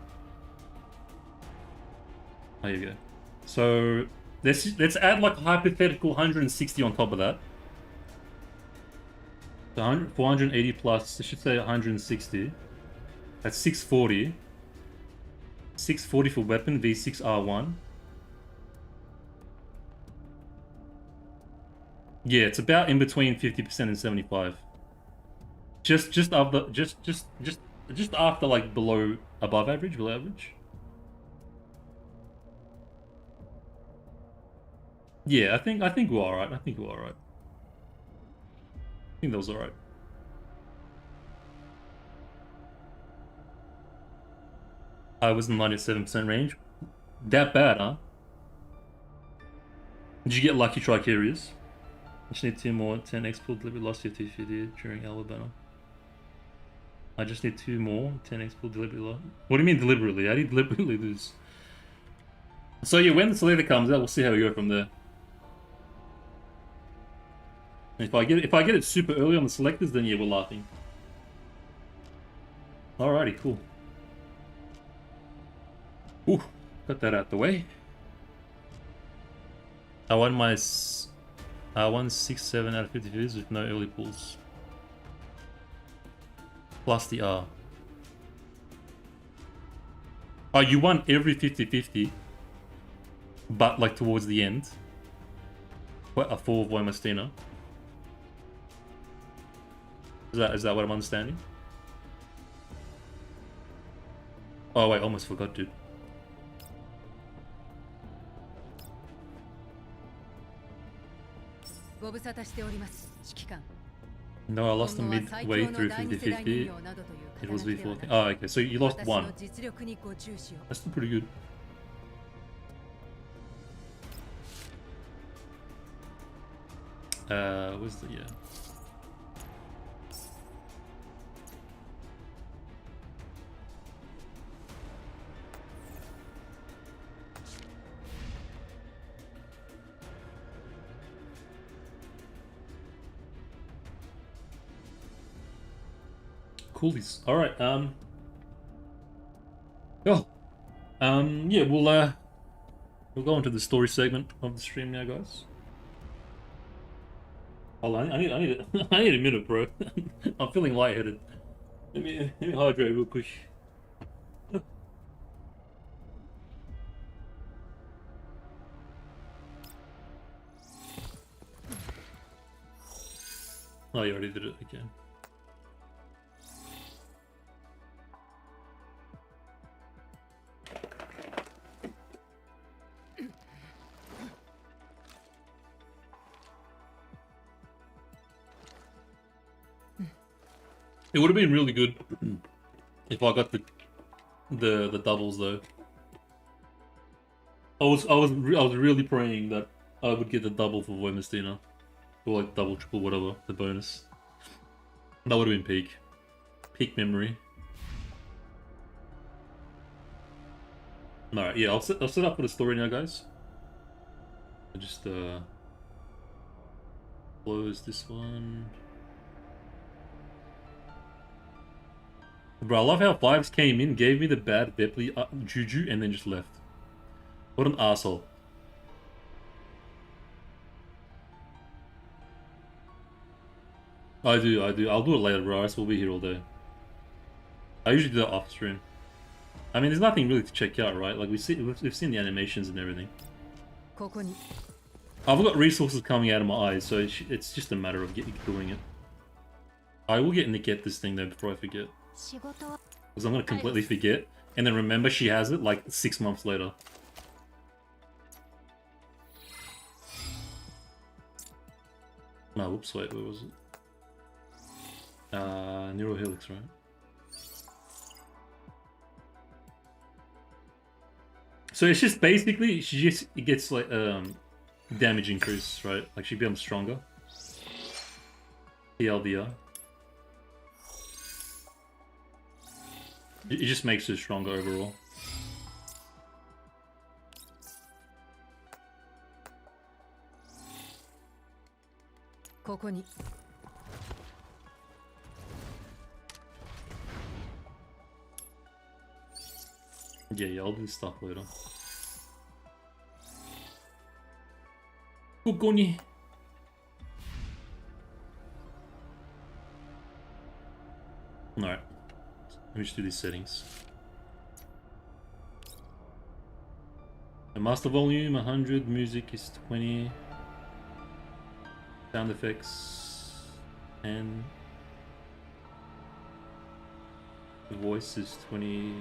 There you go. So, let's add, like, a hypothetical 160 on top of that. 480 plus, I should say 160. That's 640. 640 for weapon, V6 R1. Yeah, it's about in between 50% and 75. Just after just after like below average. Yeah, I think we're alright. I think that was alright. I was in the 97% range. That bad, huh? Did you get lucky Tricarius? I just need 2 more. 10 export delivery lost your TFD during Alabama. I just need 2 more. 10 export delivery loss. What do you mean deliberately? I did deliberately lose. So yeah, when the selector comes out, we'll see how we go from there. If I get it super early on the selectors, then yeah, we're laughing. Alrighty, cool. Ooh, got that out the way. I won my 167 out of 50 views with no early pulls. Plus the R. Oh, you won every 50-50, but like towards the end. What, a full Voymastina? Is that what I'm understanding? Oh wait, almost forgot, dude. No, I lost them midway through 50-50. It was V14. Oh, okay, so you lost 1. That's still pretty good. Where's the... yeah. Coolies. All right. Yeah. We'll go into the story segment of the stream now, guys. Hold on. I need I need a minute, bro. I'm feeling lightheaded. Let me hydrate real quick. Oh, you already did it again. It would have been really good if I got the doubles though. I was really praying that I would get the double for Voymastina, or like double, triple, whatever, the bonus. That would have been peak memory. All right, yeah, I'll set up for the story now, guys. I'll just close this one. Bro, I love how Fives came in, gave me the bad Depley juju, and then just left. What an asshole. I do. I'll do it later, bro. We'll be here all day. I usually do that off stream. I mean, there's nothing really to check out, right? Like we've seen the animations and everything. I've got resources coming out of my eyes, so it's just a matter of doing it. I will get Nick this thing though before I forget. Because I'm gonna completely forget, and then remember she has it like 6 months later. No, whoops, wait, where was it? Neurohelix, right? So it's just basically, she just gets like damage increase, right? Like she becomes stronger. TLDR. It just makes her stronger overall. Yeah, I'll do stuff later. Kukoni. Alright. Let me just do these settings. The master volume 100, music is 20, sound effects 10, the voice is 20.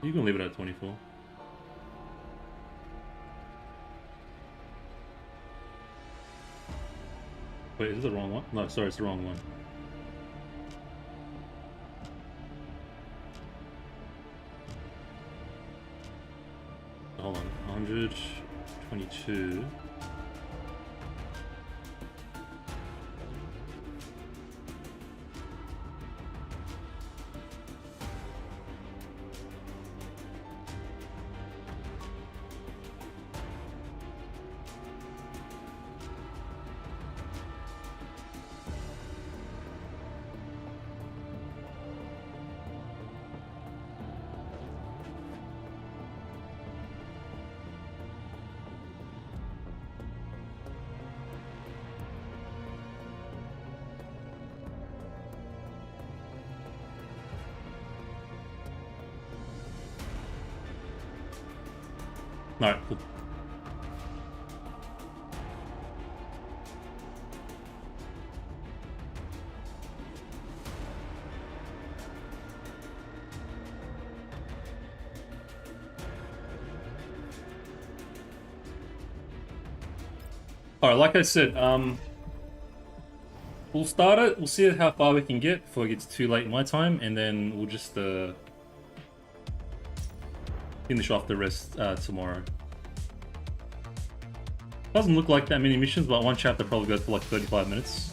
You can leave it at 24. Wait, is this the wrong one? No, sorry, it's the wrong one. Hold on, 122. Alright, cool. Alright, like I said, we'll start it, we'll see how far we can get before it gets too late my time, and then we'll just finish off the rest tomorrow. Doesn't look like that many missions, but one chapter probably goes for like 35 minutes.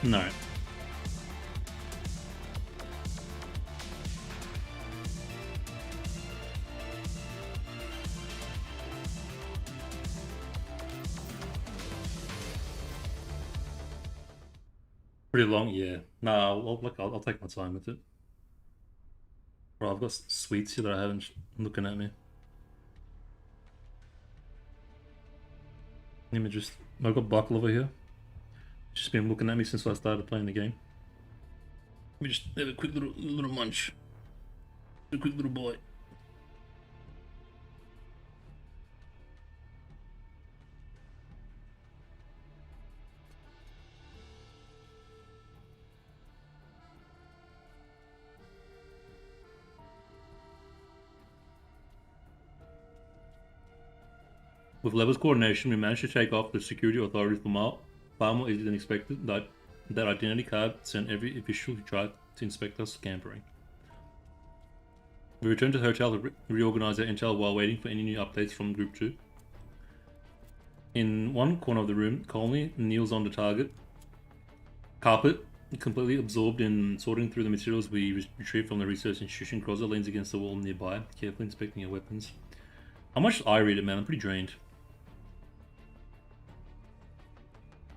No. Pretty long, yeah. Nah, I'll take my time with it. Bro, I've got sweets here that I haven't looking at me. Let me just. I've got Buckle over here. Just been looking at me since I started playing the game. Let me just have a quick little munch. A quick little bite. With Level's coordination, we managed to take off the security authorities far more easily than expected. That identity card sent every official who tried to inspect us scampering. We returned to the hotel to reorganize our intel while waiting for any new updates from Group 2. In one corner of the room, Colney kneels on the carpet, completely absorbed in sorting through the materials we retrieved from the research institution. Crozza leans against the wall nearby, carefully inspecting her weapons. How much did I read it, man? I'm pretty drained.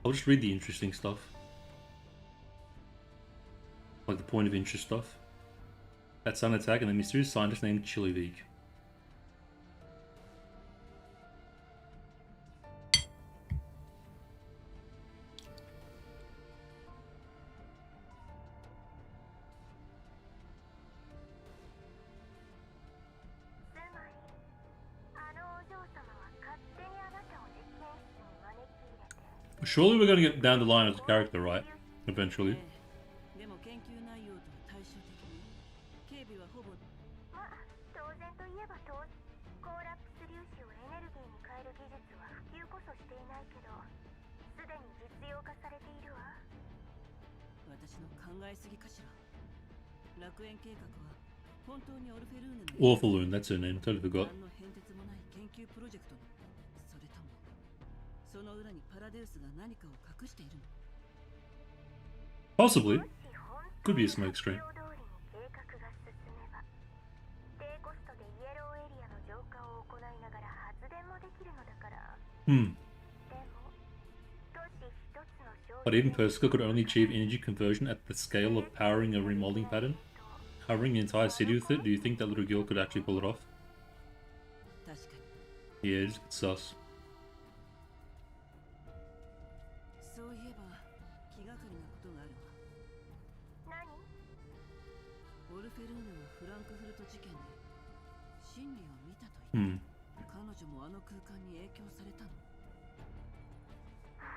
I'll just read the interesting stuff. Like the point of interest stuff. That sudden attack and a mysterious scientist named Chilivig. Surely we're gonna get down the line as a character, right? Eventually. Orpheloon, that's her name, I totally forgot. Possibly. Could be a smokescreen. But even Persica could only achieve energy conversion at the scale of powering a remolding pattern. Covering the entire city with it, do you think that little girl could actually pull it off? Yeah, just sus.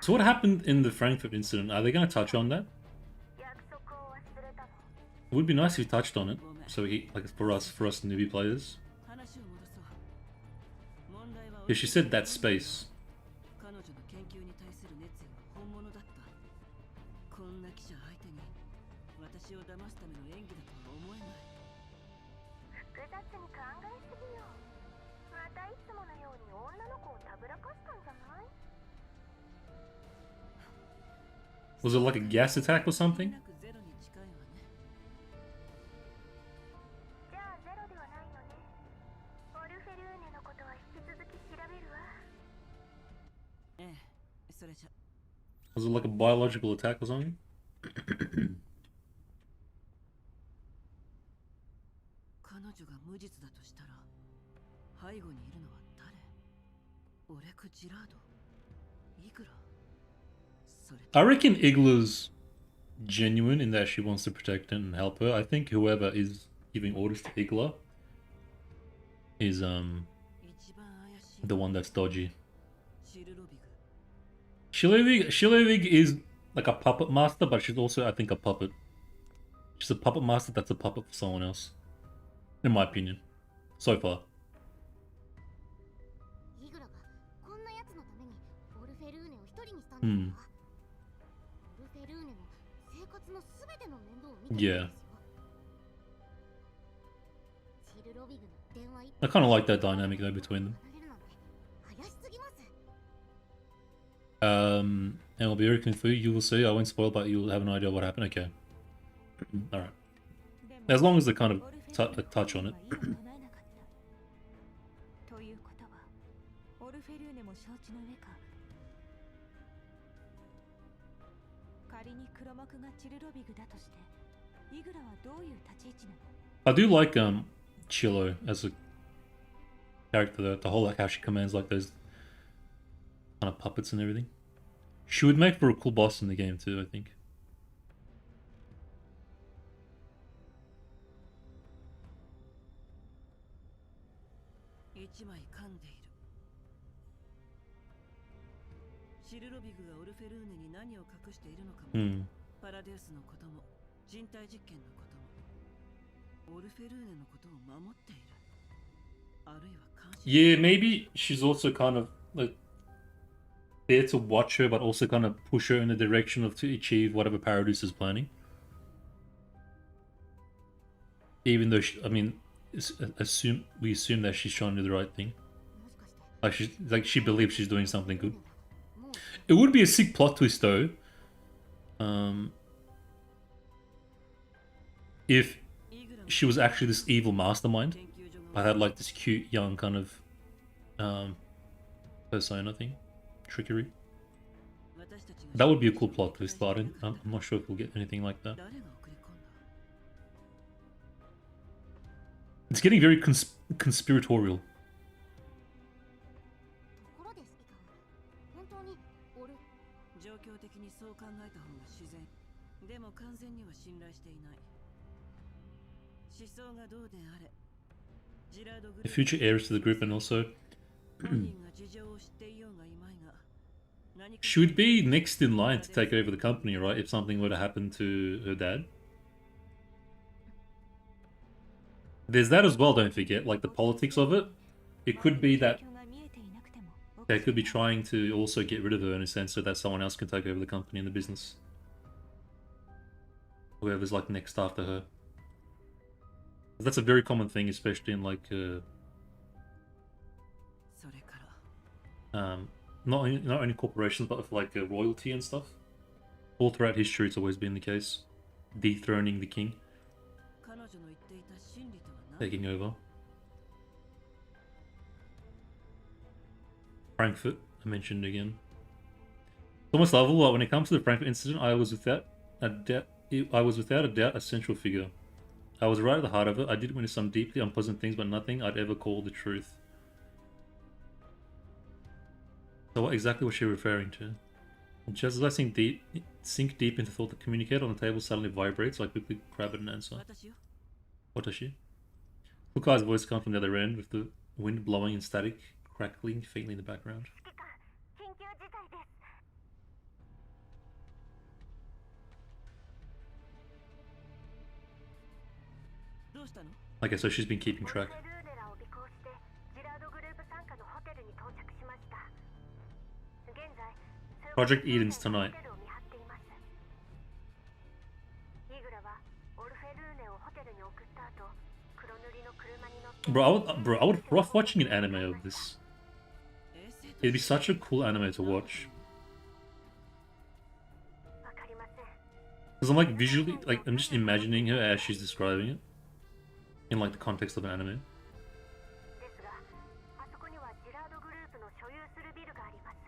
So what happened in the Frankfurt incident? Are they going to touch on that? It would be nice if he touched on it, so for us newbie players. Yeah, she said that space. Was it like a gas attack or something? Was it like a biological attack or something? I reckon Igla's genuine in that she wants to protect her and help her. I think whoever is giving orders to Igla is the one that's dodgy. Shilevig is like a puppet master, but she's also, I think, a puppet. She's a puppet master that's a puppet for someone else. In my opinion. So far. Yeah. I kind of like that dynamic though between them. And it'll be very clean for you. You will see. I won't spoil, but you'll have an idea what happened. Okay. All right. As long as they kind of touch on it. ということはオルフェルーネも承知の上か。仮に黒幕がチルロビグだとしてイグラはどういう立ち位置なの？ I do like Chilo as a character though. The whole like how she commands like those kind of puppets and everything. She would make for a cool boss in the game too, I think. 一枚噛んでいる。シルロビグがオルフェルーネに何を隠しているのかも、Hmm. パラデウスのことも人体実験のこともオルフェルーネのことを守っている。あるいは監視。 Yeah, maybe she's also kind of like there to watch her, but also kind of push her in the direction of to achieve whatever Paradise is planning. Even though I mean, we assume that she's trying to do the right thing. Like she believes she's doing something good. It would be a sick plot twist though. If she was actually this evil mastermind, but had like this cute young kind of persona thing, trickery. That would be a cool plot twist, but I'm not sure if we'll get anything like that. It's getting very conspiratorial. ところでスピカー、本当にオル。状況的にそう考えた方が自然。でも完全には信頼していない。思想がどうであれ。ジラードグル The future heirs to the group, and also 本人が事情を知っていようがいまいが。何か she would be next in line to take over the company, right? If something were to happen to her dad. There's that as well, don't forget, like the politics of it. It could be that 状況が見えていなくても they could be trying to also get rid of her in a sense so that someone else can take over the company and the business. Whoever's like next after her. That's a very common thing, especially in like それから not only corporations but with like royalty and stuff. All throughout history, it's always been the case. Dethroning the king, 彼女の言っていた真理とは何？ taking over. Frankfurt, I mentioned again. It's almost lovable, but when it comes to the Frankfurt incident, I was without a doubt a central figure. I was right at the heart of it. I did witness some deeply unpleasant things, but nothing I'd ever call the truth. So what exactly was she referring to? And just as I sink deep into thought, the communicator on the table suddenly vibrates. I quickly grab it and answer. 私よ。 What does she? Lukai's voice comes from the other end, with the wind blowing and static crackling faintly in the background. 緊急事態です。 どうしたの？ Okay, so she's been keeping track. オルフェルーネらを尾行してジラードグループ傘下のホテルに到着しました。現在 Project Eden's tonight. ホテルを見張っています。イグラはオルフェルーネをホテルに送った後、黒塗りの車に乗って Bro, I would rough watching an anime of this. 衛星と It'd be such a cool anime to watch. わかりません。 Because I'm like visually, like I'm just imagining her as she's describing it. In like the context of an anime. ですが、あそこにはジラードグループの所有するビルがあります。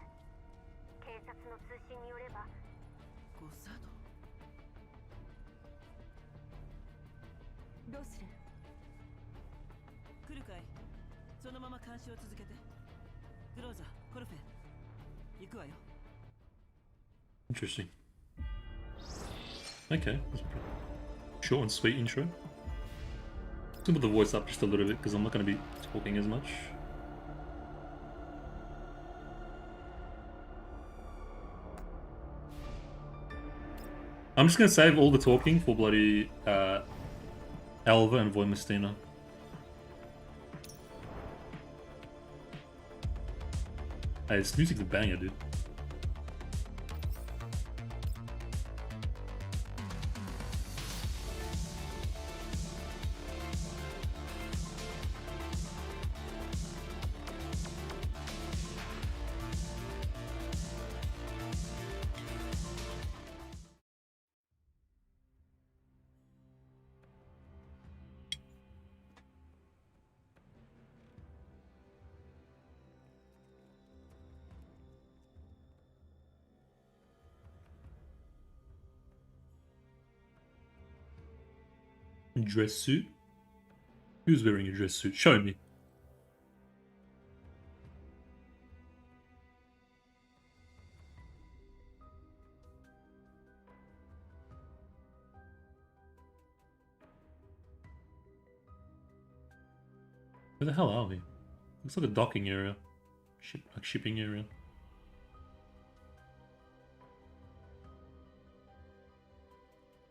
警察の通信によれば、ゴサド。どうする？来るかい？そのまま監視を続けて。グローザ、コルフェ。行くわよ。 Interesting. Okay, that's pretty short and sweet intro. Let's put the voice up just a little bit because I'm not going to be talking as much. I'm just going to save all the talking for bloody Alva and Voymastina. Hey, this music's a banger, dude. Dress suit? Who's wearing a dress suit? Show me. Where the hell are we? Looks like a docking area. Shipping area.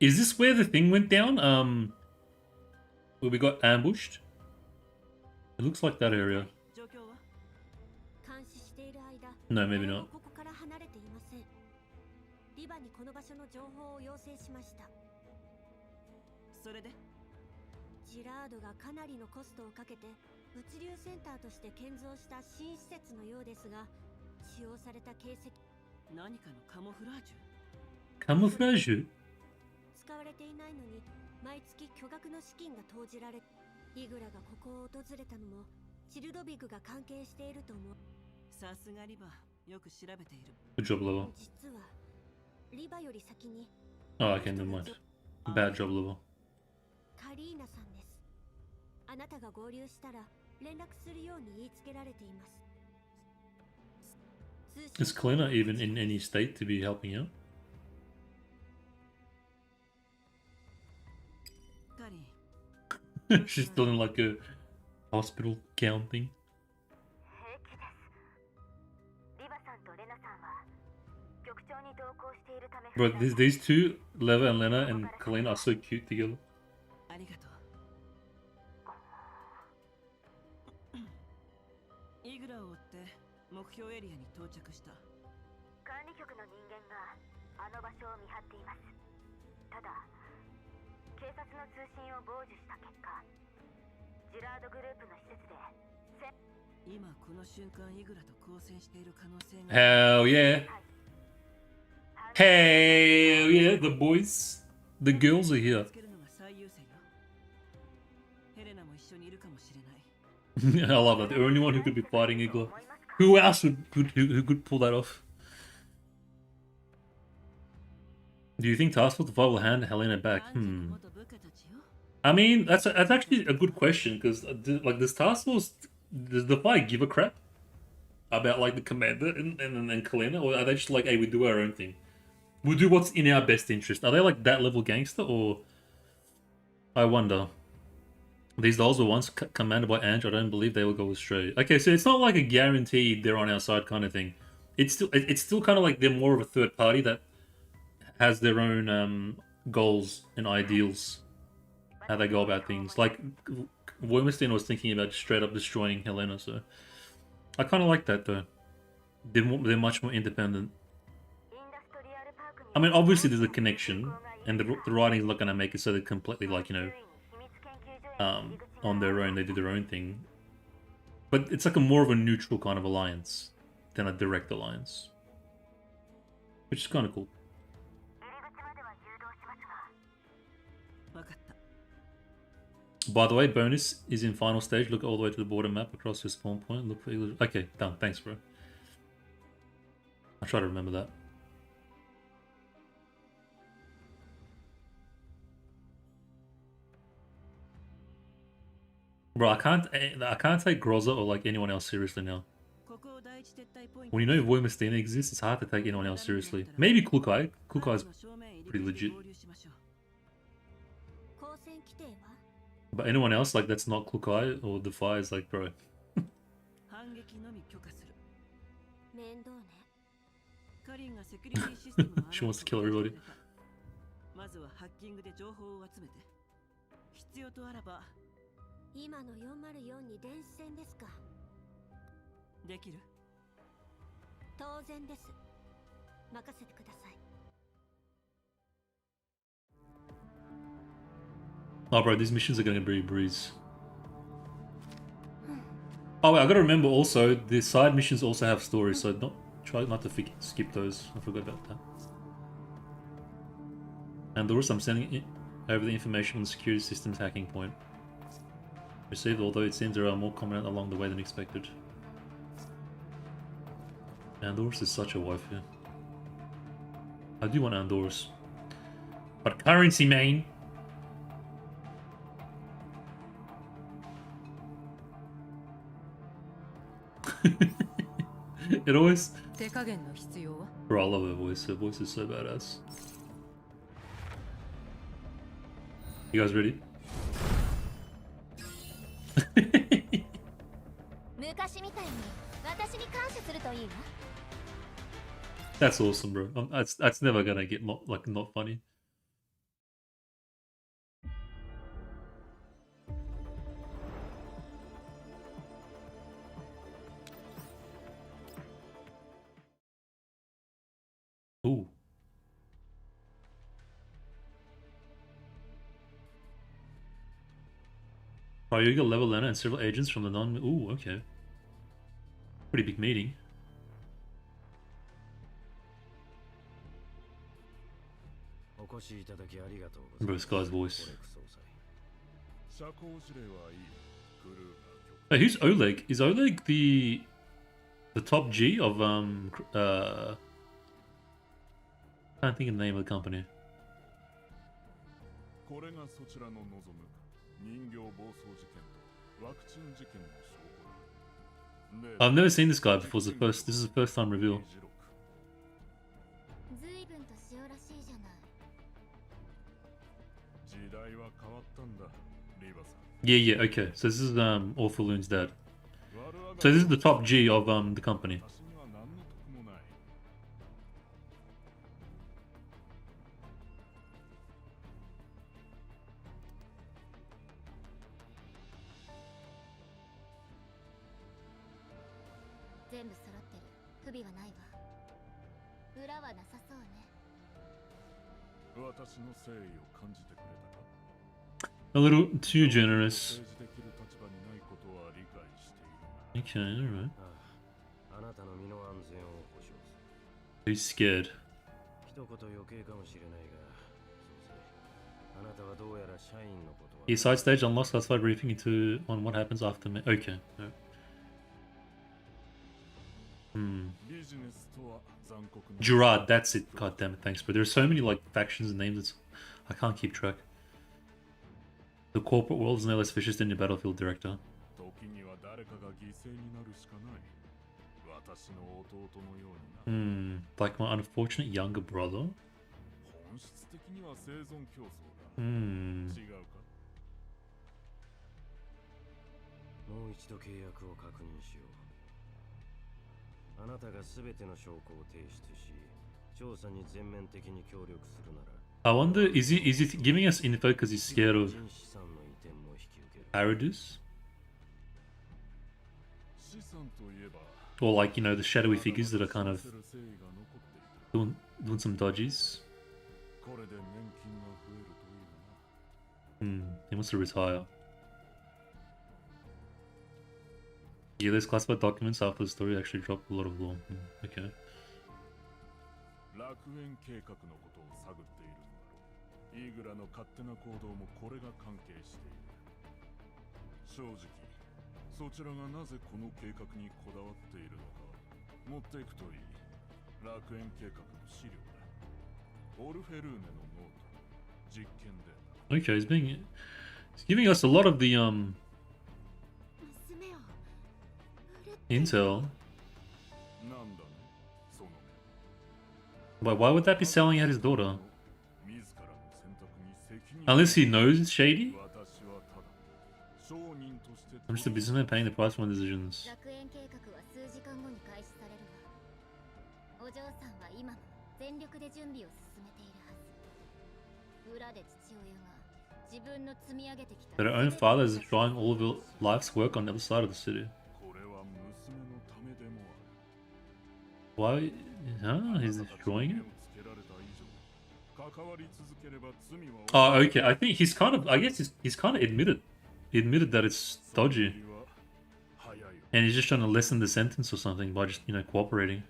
Is this where the thing went down? Where we got ambushed? It looks like that area. 状況は 監視している間 No, maybe 誰 not. もここから離れていません。リバにこの場所の情報を要請しました。それでジラードがかなりのコストをかけて物流センターとして建造した新施設のようですが、使用された形跡何かのカモフラージュ Camouflage? 使われていないのに毎月巨額の資金が投じられ、イグラがここを訪れたのもチルドビグが関係していると思う。さすがリバよく調べている Good job, Lover. 実はリバより先に Oh, okay, never mind. Bad job, Lover. カリーナさんです。あなたが合流したら連絡するように言いつけられています。 Is Kalina even in any state to be helping out? カリン She's still in like a hospital gown thing. 平気です。リバさんとレナさんは局長に同行しているため Bro, these two, Leva and Lena and Kalina are so cute together. ありがとうイグラを追って目標エリアに到着した。管理局の人間があの場所を見張っています。ただ警察の通信を傍受した結果、ジラードグループの施設で今この瞬間イグラと交戦している可能性が Hell yeah. Hell yeah, the boys. The girls are here. つけるのが最優先よ。ヘレナも一緒にいるかもしれない。I love that. The only one who could be fighting Igla. Who else who could pull that off? Do you think Task Force 5 will hand Helena back? アンジェの元部下たちよ。 I mean, that's actually a good question because like this Task Force, does the fight give a crap about like the commander and Kalena, or are they just like, hey, we do our own thing, we do what's in our best interest? Are they like that level gangster, or I wonder. These dolls were once commanded by Ange. I don't believe they will go astray. Okay, so it's not like a guaranteed they're on our side kind of thing. It's still kind of like they're more of a third party that has their own goals and ideals, how they go about things. Like Voymastina was thinking about straight up destroying Helena, so I kind of like that though. They're much more independent. I mean, obviously there's a connection, and the writing's not gonna make it so they're completely like, you know, on their own, they do their own thing. But it's like a more of a neutral kind of alliance than a direct alliance, which is kind of cool. わかった。 By the way, bonus is in final stage. Look all the way to the border map across your spawn point. Look for English. Okay, done. Thanks, bro. I'll try to remember that. Bro, I can't take Groza or like anyone else seriously now. ここを第一撤退ポイント When you know Voymastina exists, it's hard to take anyone else seriously. Maybe Klukai. Klukai's pretty legit. 合流しましょう。交戦規定は But anyone else, like that's not Klukai or DEFY, is like, bro. 反撃のみ許可する。面倒ね。カリンがセキュリティシステムを She wants to kill everybody. まずはハッキングで情報を集めて。必要とあらば今の404に電子戦ですか。できる。当然です。任せてください。 Oh, bro, these missions are going to be a breeze. Oh, wait, I got to remember also, the side missions also have stories, so try not to skip those. I forgot about that. And the rest, I'm sending over the information on the security systems hacking point. Received, although it seems there are more coming along the way than expected. Andorus is such a wife here. I do want Andorus. But currency, main! It always. 手加減の必要は Bro, I love her voice. Her voice is so badass. You guys ready? 昔みたいに私に感謝するといいわ。 That's awesome, bro. That's never gonna get not funny. Ooh. Yaga level Lena and several agents from the non. Ooh, okay. Pretty big meeting. お越しいただきありがとうござい Remember ま this す。 guy's voice. オレク総裁。社交辞令はいい。グルーが Hey, who's Oleg? Is Oleg the top G of can't think of the name of the company. これがそちらの望む人形暴走事件とワクチン事件の証拠だ。 I've never seen this guy before. This is the first time reveal. 随分と塩らしいじゃない。時代は変わったんだ、リーバさん。 Yeah, okay. So this is Orphalun's dad. So this is the top G of the company. 私には何の得もない。全部揃ってる。不備はないわ。裏はなさそうね。私の誠意を感じてくれたか。 A little too generous. 政治できる立場にないことは理解しているが。 Okay, alright. あなたの身の安全を保証する。 He's scared. 一言余計かもしれないが、総裁。あなたはどうやら社員のことは。 He side stage unlocks classified briefing into on what happens after. Okay. Alright. ビジネスとは残酷な。 Gerard, that's it. God damn it, thanks, bro. There are so many like factions and names. I can't keep track. The corporate world is no less vicious than your battlefield director. 時には誰かが犠牲になるしかない。私の弟のようにな。 Like my unfortunate younger brother. 本質的には生存競争だ。Hmm. 違うか。もう一度契約を確認しよう。あなたがすべての証拠を提出し、調査に全面的に協力するなら。 I wonder, is he giving us info because he's scared of 人資産の移転も引き受ける。 Paradis? 資産といえば。 Or like, you know, the shadowy figures that are kind of doing some dodgies? これで年金が増えるといいな。 He wants to retire. Yeah, those classified documents after the story actually dropped a lot of law. Okay. 楽園計画のことを探っているのだろう。イーグラの勝手な行動もこれが関係している。正直、そちらがなぜこの計画にこだわっているのか持っていくといい。楽園計画の資料だ。オルフェルーネのノート、実験データ。 Okay, he's giving us a lot of the 娘を売るって intel. なんだね、その But why would that be selling at his daughter? 目。自らの選択に責任。 Unless he knows it's shady? 私はただ商人として。 I'm just a businessman paying the price for my decisions. 楽園計画は数時間後に開始されるわ。お嬢さんは今も全力で準備を進めているはず。裏で父親が自分の積み上げてきた。 But her own father is drawing all of her life's work on the other side of the city. これは娘のためでもある。 Why? Huh? He's destroying it? Oh, okay. I think he's kind of. I guess he's kind of admitted. He admitted that it's dodgy, and he's just trying to lessen the sentence or something by just cooperating,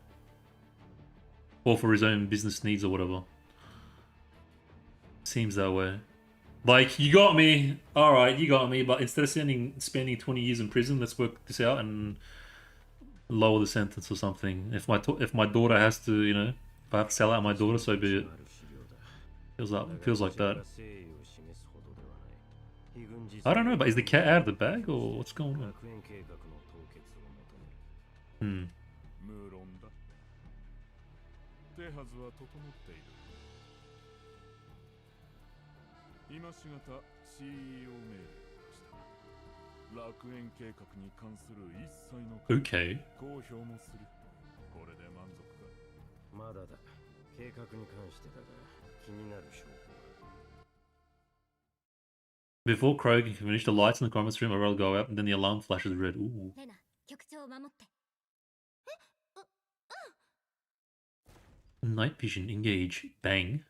or for his own business needs or whatever. Seems that way. Like, you got me. All right, you got me. But instead of spending 20 years in prison, let's work this out and lower the sentence or something. If my daughter has to, if I have to sell out my daughter, so be it. Feels like that. I don't know, but is the cat out of the bag or what's going on? 無論だ。手はずは整っている。今しがた CEO 命令をした。楽園計画に関する一切の Okay. 公表もする。これで満足か。まだだ。計画に関してだが気になる証拠が。Before Krog can finish, the lights in the conference room will go out, and then the alarm flashes red. Ooh. レナ、局長を守って。 Night vision, engage. Bang.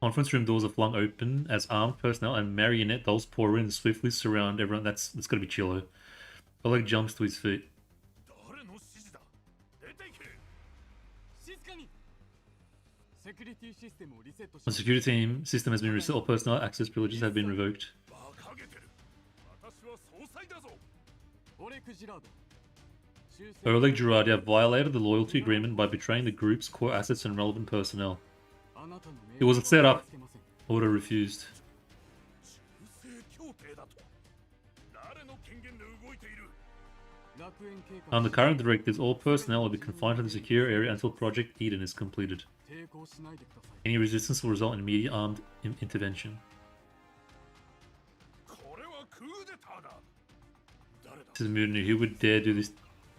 Conference room doors are flung open as armed personnel and marionette dolls pour in and swiftly surround everyone. That's gotta be Chilo. Oleg jumps to his feet. 誰の指示だ。出ていけ。静かに。セキュリティシステムをリセットし The security team system has been reset. All personnel access privileges have been revoked. 馬鹿げてる。私は総裁だぞ。オレク・ジラード。 Oleg Girardi have violated the loyalty agreement by betraying the group's core assets and relevant personnel. It was a setup. Order refused. 忠誠協定だと。誰の権限で動いている。 Under current directives, all personnel will be confined to the secure area until Project Eden is completed. Any resistance will result in immediate armed intervention. これはクーデターだ。誰だ。 This is mutiny. Who would dare do this?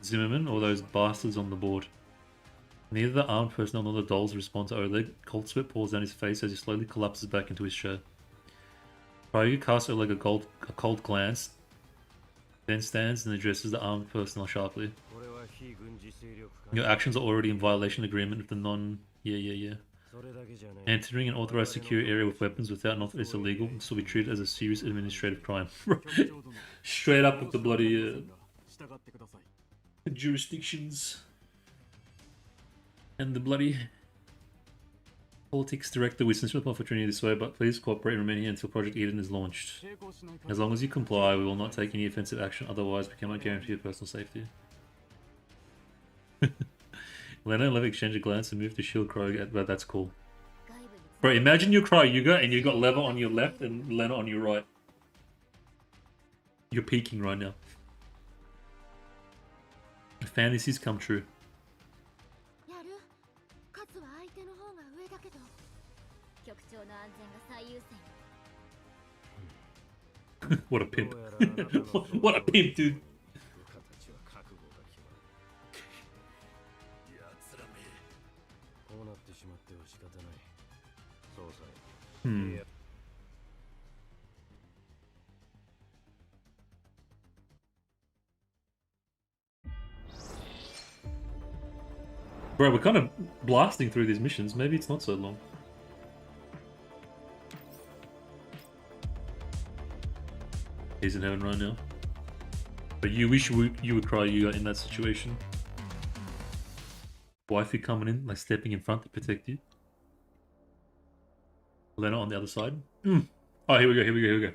Zimmerman or those bastards on the board? Neither the armed personnel nor the dolls respond to Oleg. Cold sweat pours down his face as he slowly collapses back into his chair. Ryu casts Oleg a cold glance, then stands and addresses the armed personnel sharply. Your actions are already in violation of agreement with the non... Yeah. Entering an authorized secure area with weapons without an author is illegal and will be treated as a serious administrative crime. Straight up with the bloody... jurisdictions and the bloody politics director. We sincerely apologize for treating you this way, but please cooperate and remain here until Project Eden is launched. As long as you comply, we will not take any offensive action, otherwise we cannot guarantee your personal safety. Lena and Lev exchange a glance and move to shield Krog, but that's cool. Bro, imagine you cry Yuga and you've got Leva on your left and Lena on your right. You're peaking right now. Fantasies come true. やる。勝つは相手の方が上だけど。局長の安全が最優先。 What a pimp. What a pimp, dude. Bro, we're kind of blasting through these missions. Maybe it's not so long. He's in heaven right now. But you wish you would cry you in that situation. Wifey coming in, like stepping in front to protect you. Lena on the other side. Oh, here we go.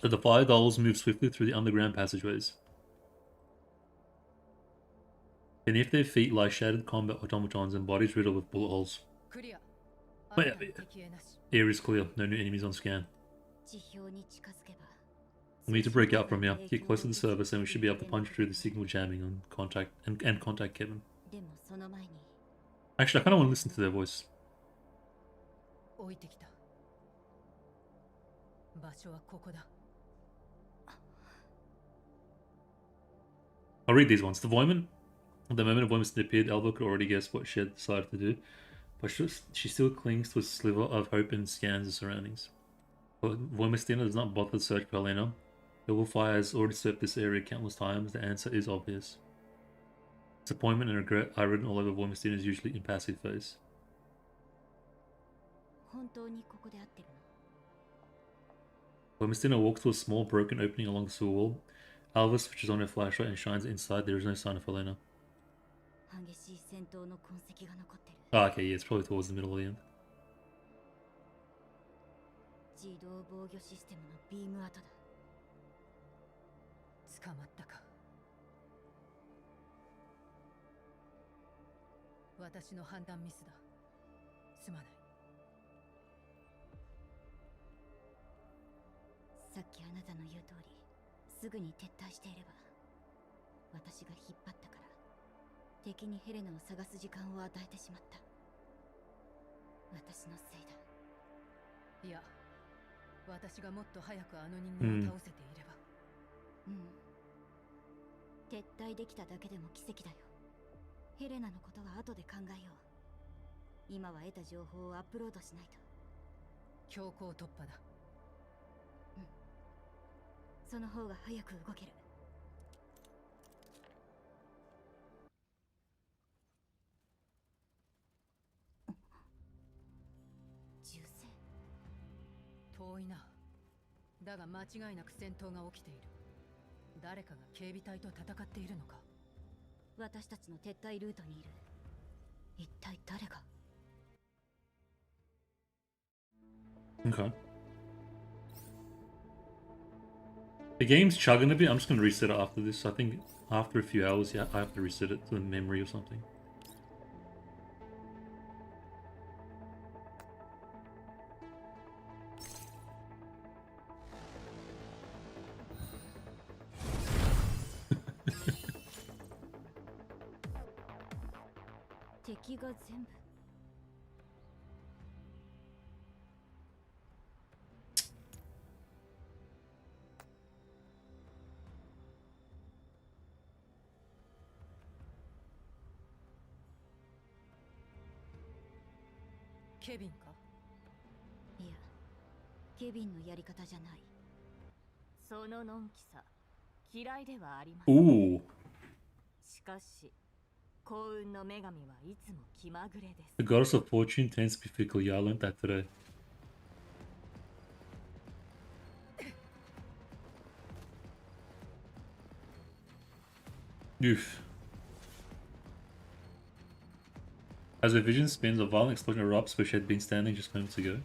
The DEFY dolls move swiftly through the underground passageways. Beneath their feet lie shattered combat automatons and bodies riddled with bullet holes. Oh, yeah. Air is clear. No new enemies on scan. We need to break out from here. Get close to the service and we should be able to punch through the signal jamming on contact and contact Kevin. Actually, I kind of want to listen to their voice. I'll read these ones. The Voyman. At the moment Voymastina appeared, Elva could already guess what she had decided to do, but she still clings to a sliver of hope and scans the surroundings. But Voymastina does not bother to search for Helena. DEFY has already searched this area countless times. The answer is obvious. Disappointment and regret are written all over Voymastina's usually impassive face. Voymastina walks to a small broken opening along the sewer wall. Alva switches on her flashlight and shines inside. There is no sign of Helena. Ah, okay, yeah, it's probably towards the middle of the end. 私が引っ張ったから敵にヘレナを探す時間を与えてしまった。私のせいだ。いや、私がもっと早くあの人間を倒せていれば。撤退できただけでも奇跡だよ。ヘレナのことは後で考えよう。今は得た情報をアップロードしないと。強行突破だ。その方が早く動ける。銃声。遠いな。だが間違いなく戦闘が起きている。誰かが警備隊と戦っているのか。私たちの撤退ルートにいる。一体誰が。 Okay. The game's chugging a bit. I'm just gonna reset it after this. I think after a few hours, yeah, I have to reset it to the memory or something.ケビンか。いや、ケビンのやり方じゃない。そののんきさ、嫌いではありません。Ooh. しかし、幸運の女神はいつも気まぐれです。 The goddess of fortune tends to be fickle. Yeah, I learned that today. Oof. As her vision spins, a violent explosion erupts where she had been standing just moments ago.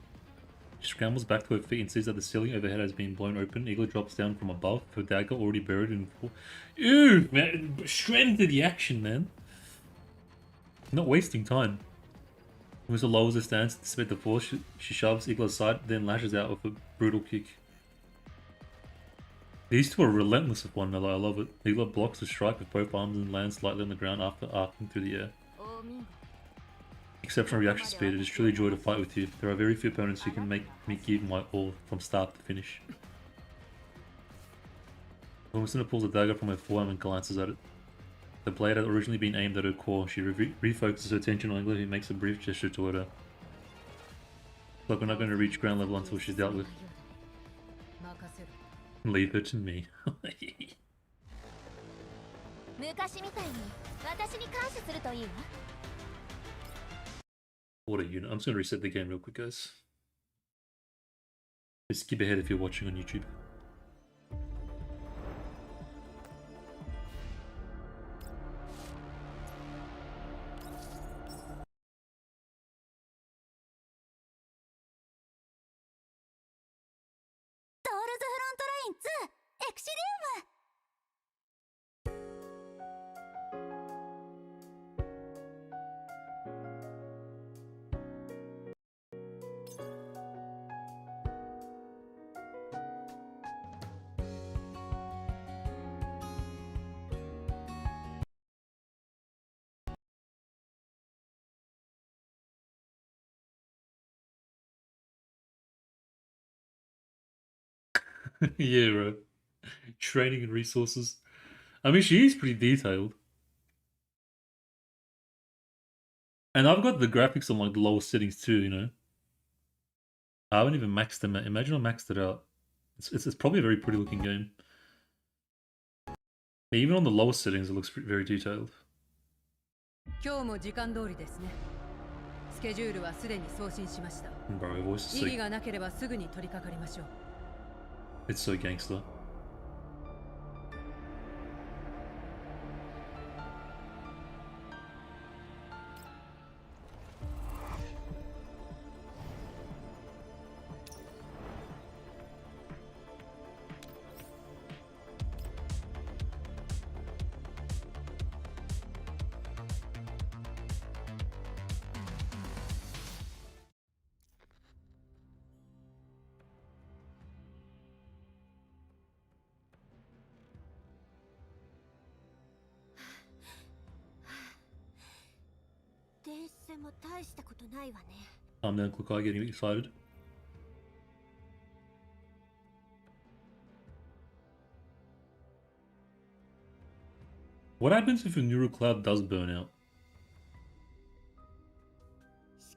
She scrambles back to her feet and sees that the ceiling overhead has been blown open. Eagle drops down from above, her dagger already buried in... Ew, man, straight into the action, man. Not wasting time. Musa lowers her stance to dissipate the force. She shoves Eagle aside, then lashes out with a brutal kick. These two are relentless with one another, I love it. Eagle blocks the strike with both arms and lands lightly on the ground after arcing through the air. Exceptional reaction speed, it is truly a joy to fight with you. There are very few opponents who can make me give my all from start to finish. Voymastina pulls a dagger from her forearm and glances at it. The blade had originally been aimed at her core. She refocuses her attention on Eagle, who makes a brief gesture toward her. Like we're not going to reach ground level until she's dealt with. Leave her to me. What a unit. I'm just going to reset the game real quick, guys. Just skip ahead if you're watching on YouTube. Yeah, bro. Training and resources. I mean, she is pretty detailed. And I've got the graphics on like the lowest settings too, you know. I haven't even maxed them out. Imagine I maxed it out. It's probably a very pretty looking game. Even on the lowest settings, it looks very detailed. 今日も時間通りですね。スケジュールはすでに送信しました。 Bro, her voice is 意 so... 義がなければすぐに取り掛かりましょう。 It's so gangster. したことないわね。 Calm down, Kukai, getting excited. What happens if a neural cloud does burn out?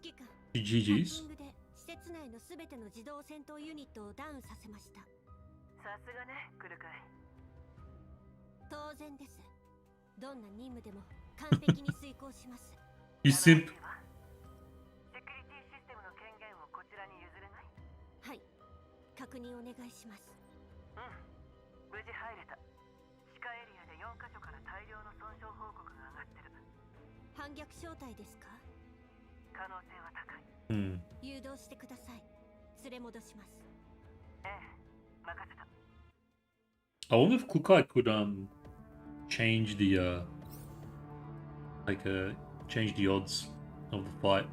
指揮官、 GG's? ハッキングで施設内のすべての自動戦闘ユニットをダウンさせました。さすがね、来るかい。当然です。どんな任務でも完璧に遂行します。 You simp. セキュリティシステムの権限をこちらに譲れない？はい、確認お願いします。うん、無事入れた。地下エリアで4カ所から大量の損傷報告が上がってる。反逆正体ですか？可能性は高い。誘導してください。連れ戻します。ええ、任せた。 I wonder if Kukai could change the change the odds of the fight.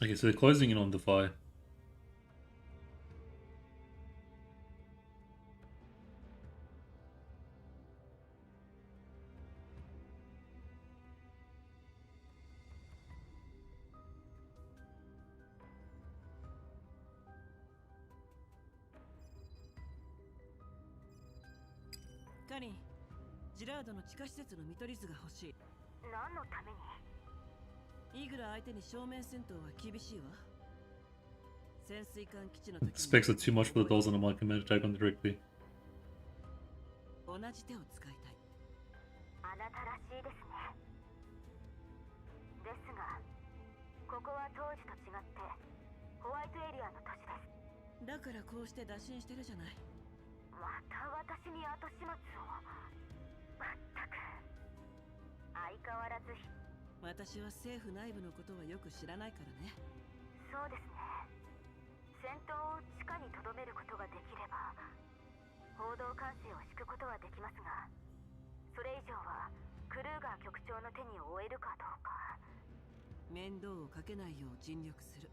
Okay, so they're closing in on DeFi. Kani, ジラードの地下施設の見取り図が欲しい。何のために？イーグラ相手に正面戦闘は厳しいわ。潜水艦基地の時に Specs are too much for the dolls on a my command to take on directly. 同じ手を使いたい。あなたらしいですね。ですが、ここは当時と違ってホワイトエリアの都市です。だからこうして打診してるじゃない。また私に後始末を。まったく。相変わらず。私は政府内部のことはよく知らないからね。そうですね。戦闘を地下に留めることができれば、報道管制を敷くことはできますが、それ以上はクルーガー局長の手に負えるかどうか。面倒をかけないよう尽力する。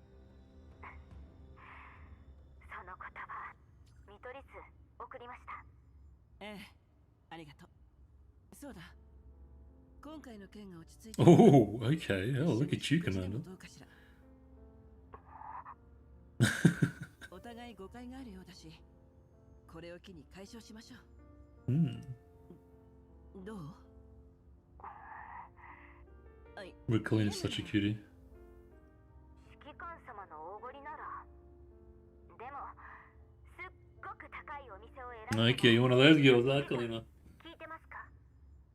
その言葉、見取り図送りました。ええ、ありがとう。そうだ。今回の件が落ち着いて。Oh, okay. Oh, look at you, Commander. どうかしら。お互い誤解があるようだし、これを機に解消しましょう。どう？Reclin is such a cutie. 指揮官様のおごりなら。でも、すっごく高いお店を選んで。 Okay, you're one of those girls, that Kalina. 聞いてますか？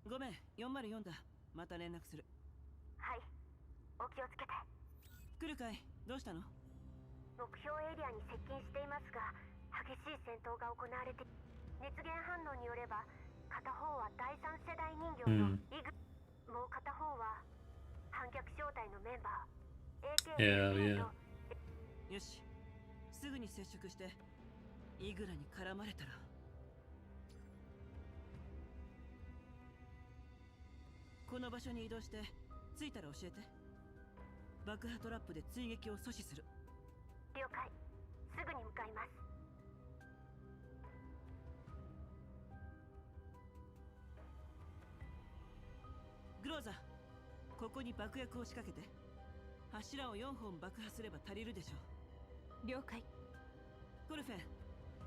ごめん、404だ。また連絡する。はい、お気をつけて。来るかい？どうしたの？目標エリアに接近していますが、激しい戦闘が行われて、熱源反応によれば、片方は第三世代人形のイグ、もう片方は反逆正体のメンバー AK と。よし、すぐに接触してイグラに絡まれたら。この場所に移動して着いたら教えて。爆破トラップで追撃を阻止する。了解、すぐに向かいます。グローザ、ここに爆薬を仕掛けて。柱を4本爆破すれば足りるでしょう。了解。コルフェン、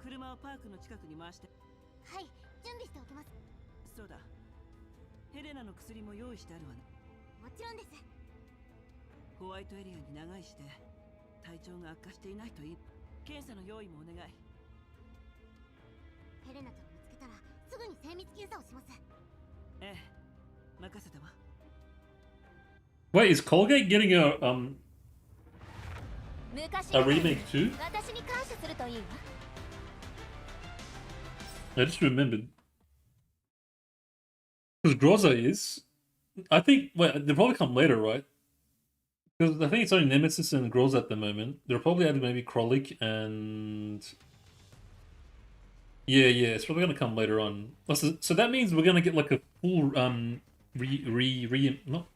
車をパークの近くに回して。はい、準備しておきます。そうだ、ヘレナの薬も用意してあるわね。もちろんです。ホワイトエリアに長居して体調が悪化していないといい。検査の用意もお願い。ヘレナちゃんを見つけたらすぐに精密検査をします。ええ、任せたわ。 Wait, is Colgate getting a remake too? 私に感謝するといいわ。I just remembered. Because Groza is. I think. Wait, they'll probably come later, right? Because I think it's only Nemesis and Groza at the moment. They'll probably add maybe Krolik and Yeah, it's probably gonna come later on. So that means we're gonna get like a full not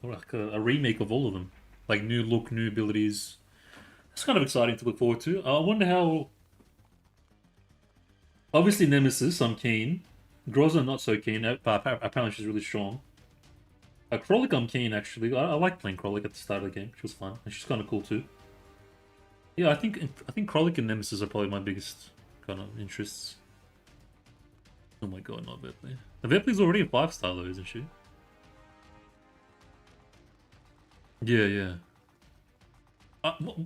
like a remake of all of them, like new look, new abilities. It's kind of exciting to look forward to. I wonder how. Obviously, Nemesis, I'm keen. Groza, not so keen. But apparently, she's really strong. Krollik, I'm keen actually. I like playing Krollik at the start of the game. She was fun, and she's kind of cool too. Yeah, I think Krollik and Nemesis are probably my biggest kind of interests. Oh my god, not Vepley. Vepley's already a 5-star though, isn't she? Yeah.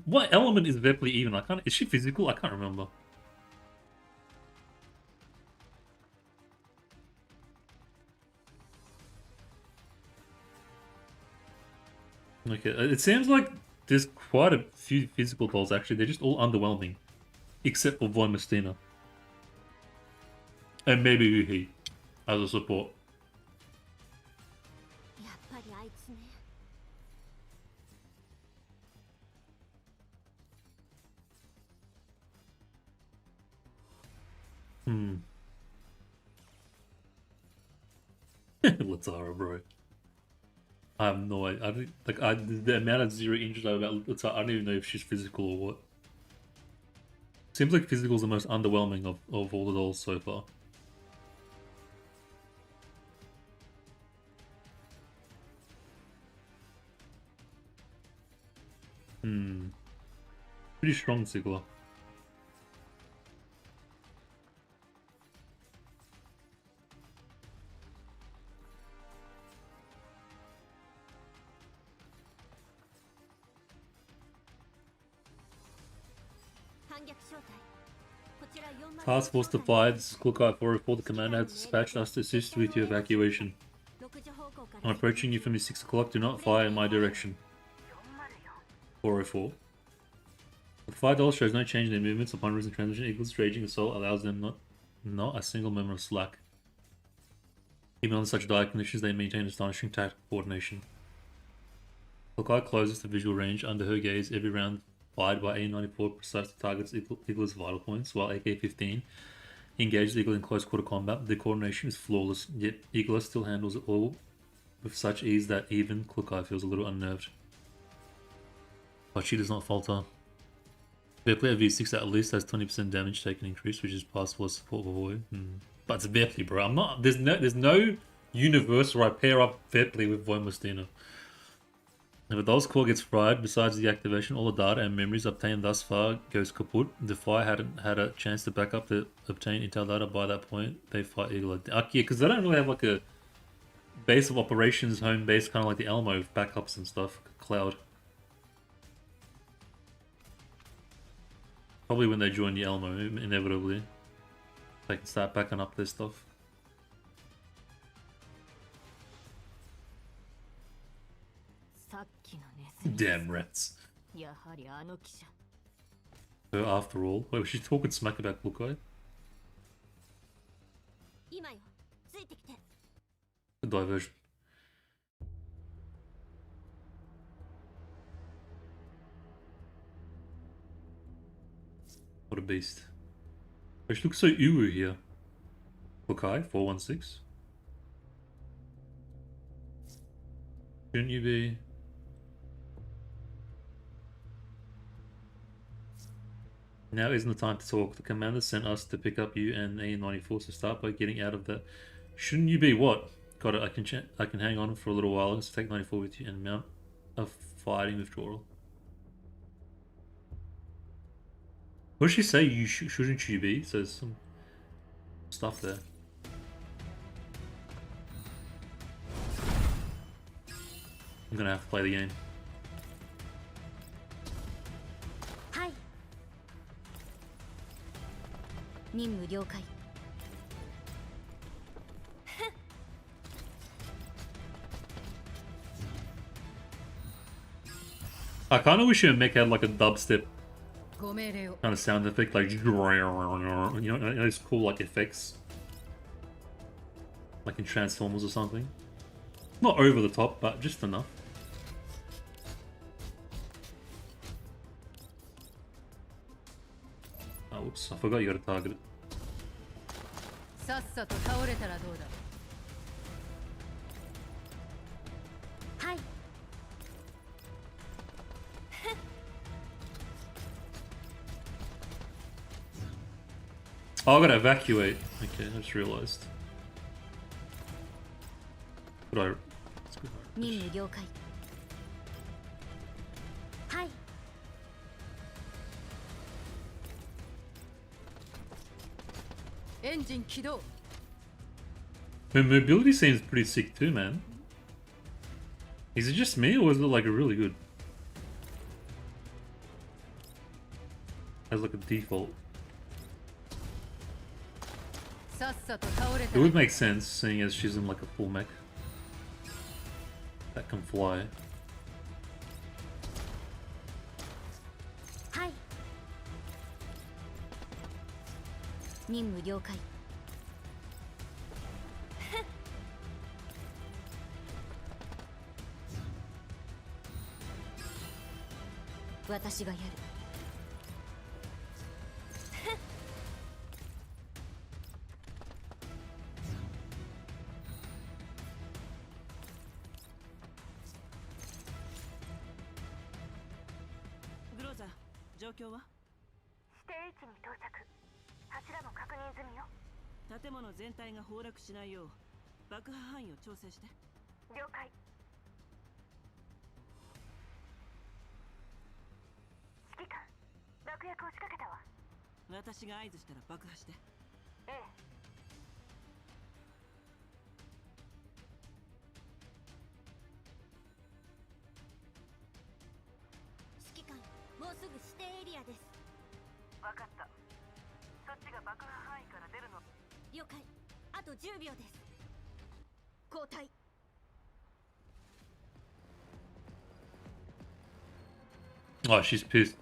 What element is Vepley even? Is she physical? I can't remember. Okay, it seems like there's quite a few physical dolls actually. They're just all underwhelming, except for Voymastina and maybe Teehee as a support. やっぱりあいつね。 Latara, bro. I have no idea. The amount of zero interest I have about Latara, I don't even know if she's physical or what. Seems like physical is the most underwhelming of all the dolls so far. Pretty strong Sigla. Task Force defied. Clockai 404, the commander has dispatched us to assist with your evacuation. I'm approaching you from 6 o'clock. Do not fire in my direction. 404. The $5 shows no change in their movements upon recent transition equals raging assault allows them not a single moment of slack. Even under such dire conditions, they maintain astonishing tactical coordination. Clockai closes the visual range. Under her gaze, every round fired by A94 precisely targets Eagle's vital points, while AK-15 engages Eagle in close quarter combat. The coordination is flawless, yet Eagle still handles it all with such ease that even Clockai feels a little unnerved. But she does not falter. Vepley at V6 at least has 20% damage taken increase, which is passable as support for Void. But it's Vepley, bro. There's no universe where I pair up Vepley with Voymastina. If a doll's core gets fried, besides the activation, all the data and memories obtained thus far goes kaput. DEFY hadn't had a chance to back up the obtained intel data by that point. They fight Eagle. Yeah, because they don't really have like a base of operations, home base, kind of like the Elmo with backups and stuff. Cloud. Probably when they join the Elmo, inevitably. They can start backing up their stuff. Damn rats. So after all, wait, was she talking smack about Clockai? A diversion. What a beast. Oh, she looks so uwu here. Clockai, 416. Shouldn't you be? Now isn't the time to talk. The commander sent us to pick up you and A94, so start by getting out of that. Shouldn't you be what? Got it. I can hang on for a little while. Let's take 94 with you and mount a fighting withdrawal. What does she say? Shouldn't you be? Says some stuff there. I'm gonna have to play the game. I kind of wish your mech had like a dubstep kind of sound effect, like you know, those cool like effects, like in Transformers or something. Not over the top, but just enough. Oh, whoops! I forgot you got to target it. さっさと倒れたらどうだ。はい。 Oh, I gotta evacuate. Okay, I just realized. But I... Let's go. 任務了解。はい。エンジン起動。 Her mobility seems pretty sick too, man. Is it just me, or is it like really good? As like a default. さっさと倒れ It たら would make sense, seeing as she's in like a full mech that can fly. はい。任務了解。私がやる。グローザー、状況は？指定位置に到着。柱も確認済みよ。建物全体が崩落しないよう爆破範囲を調整して。了解。指揮官、爆薬を仕掛けたわ。私が合図したら爆破して。ええ。指揮官、もうすぐ指定エリアです。わかった。そっちが爆破範囲から出るの。了解。あと10秒です。交代。 Oh, she's pissed.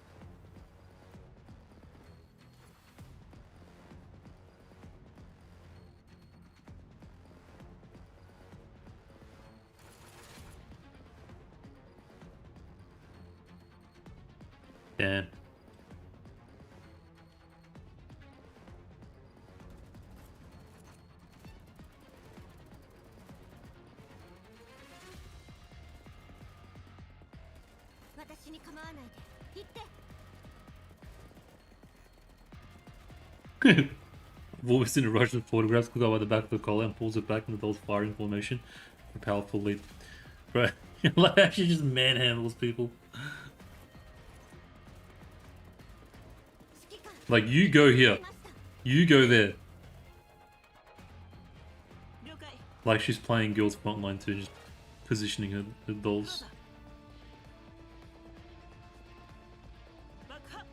Damn. 私に構わないで。行って。 Voiced in a rush of photographs, could go by the back of the collar and pulls it back into those firing formation for powerful leap. Right. Like actually just manhandles people. 指揮官。 Like you go here. 来ました。 You go there. 了解。 Like she's playing Girls Frontline too, just positioning her dolls. 爆破。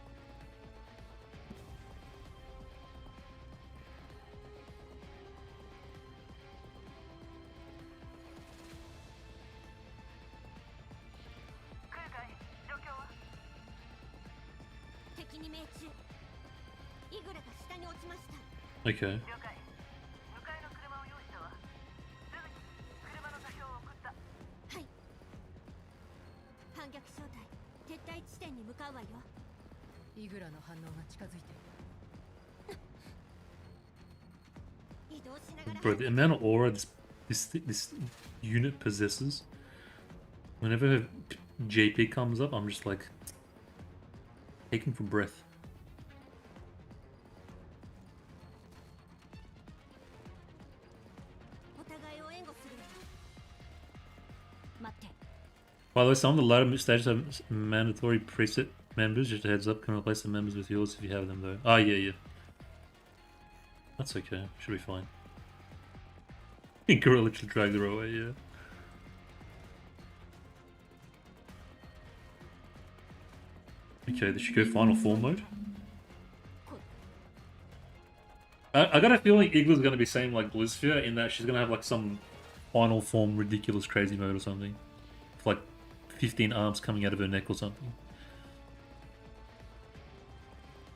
空海、状況は？敵に命中。イグラが下に落ちました。 Okay. 了解。迎えの車を用意したわ。すぐに車の座標を送った。はい。反逆小隊、撤退地点に向かうわよ。イグラの反応が近づいている。移動しながら。 Bro, the amount of aura this unit possesses. Whenever her JP comes up, I'm just like taking for breath. お互いを援護する。待って。 By the way, some of the latter stages have mandatory preset members. Just a heads up, can replace the members with yours if you have them though. Oh yeah, yeah. That's okay. Should be fine. Gorilla literally dragged her away, yeah. Okay, did she go final form mode? I got a feeling Igla's gonna be same like Blizzsphere in that she's gonna have like some final form ridiculous crazy mode or something. With, like 15 arms coming out of her neck or something.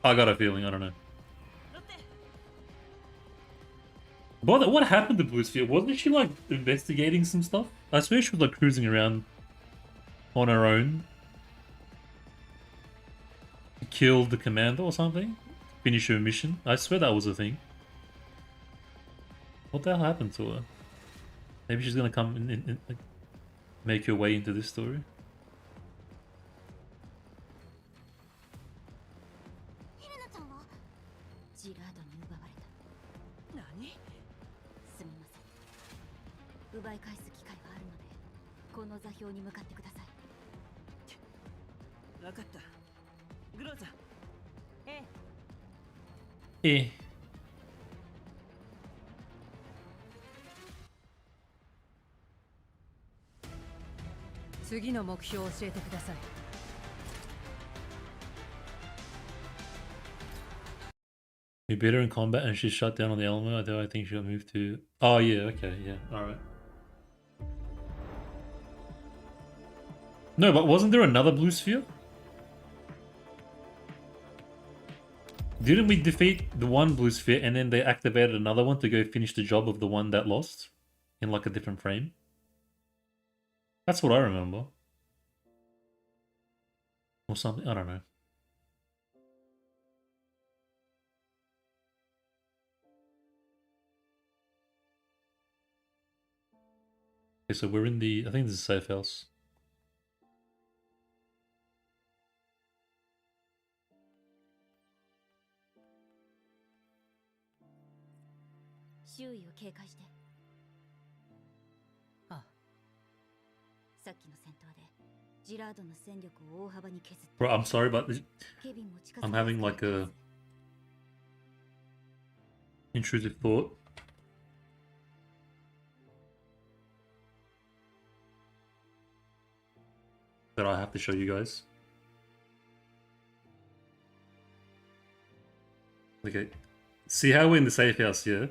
I got a feeling, I don't know. 乗って。 But what happened to Blizzsphere? Wasn't she like investigating some stuff? I swear she was like cruising around on her own. Killed the commander or something? Finish her mission? I swear that was a thing. What the hell happened to her? Maybe she's gonna come in like, make her way into this story. ヘレナちゃんはジラードに奪われた。何？すみません。奪い返す機会があるので、この座標に向かってください。分かった。グローザ。えええ。次の目標を教えてください。We beat her in combat and she's shut down on the element, although I think she'll move to... Oh yeah, okay, yeah, alright. No, but wasn't there another blue sphere? Didn't we defeat the one blue sphere and then they activated another one to go finish the job of the one that lost? In like a different frame? That's what I remember. Or something, I don't know. Okay, so we're in the... I think this is a safe house. Bro, I'm sorry, but I'm having like a intrusive thought. That I have to show you guys. Okay. See how we're in the safe house here?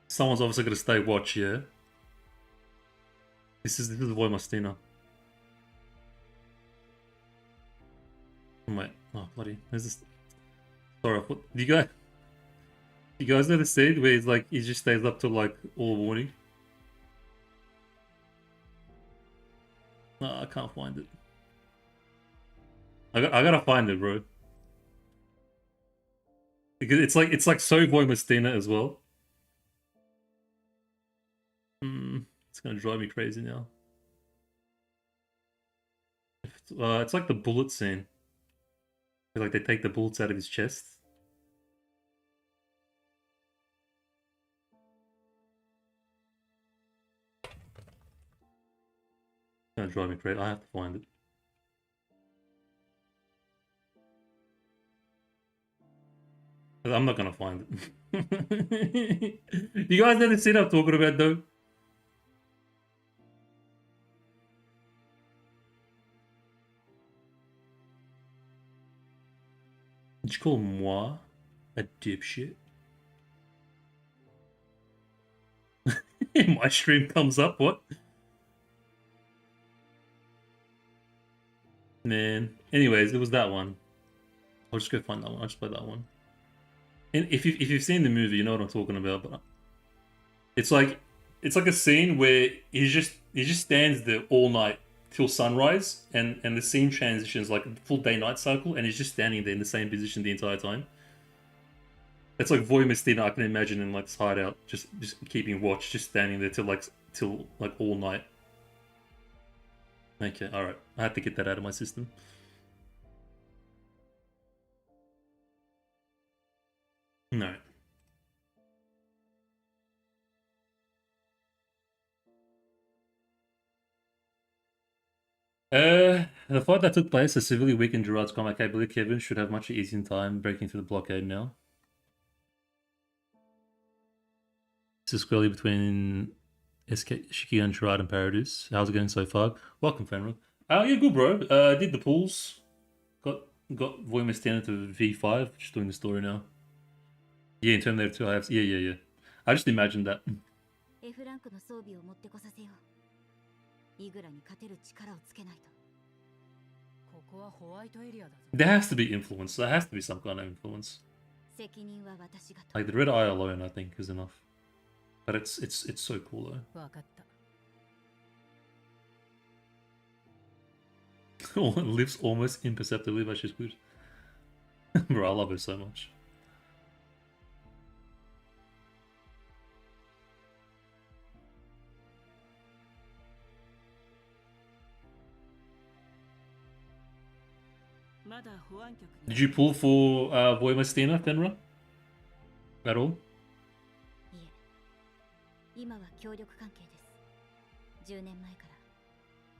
Someone's obviously gonna stay watch here. This is Voymastina. Oh wait, oh bloody, where's this? Sorry, do you guys know the scene where he's like, he just stays up till like all morning? No, I can't find it. I gotta find it, bro. Because it's like so Voymastina as well. It's gonna drive me crazy now. It's like the bullet scene. Like they take the bullets out of his chest. It's gonna drive me crazy. I have to find it. I'm not gonna find it. You guys know the scene I'm talking about though? Did you call moi a dipshit? My stream comes up, what? Man. Anyways, it was that one. I'll just go find that one. I'll just play that one. And if you've seen the movie, you know what I'm talking about, but it's like a scene where he just stands there all night till sunrise, and the scene transitions like a full day-night cycle, and he's just standing there in the same position the entire time. It's like Voymastina, I can imagine in like this hideout, just keeping watch, just standing there till like all night. Okay, alright. I had to get that out of my system. No. The fight that took place has severely weakened Gerard's combat capability. Kevin should have much easier time breaking through the blockade now. This is squarely between SK, Shiki and Gerard and Paradis. How's it going so far? Welcome, Fenrir. Yeah, good, bro. Did the pools. Got Voymastina to V5, just doing the story now. Yeah, in Terminator 2, I have... Yeah. I just imagined that. There has to be influence. There has to be some kind of influence. Like the red eye alone, I think, is enough. But it's so cool though. Lives almost imperceptibly, but she's good. Bro, I love her so much. まだ保安局 Did you pull for Voymastina, Fenra? At all? いえ、今は協力関係です。10年前から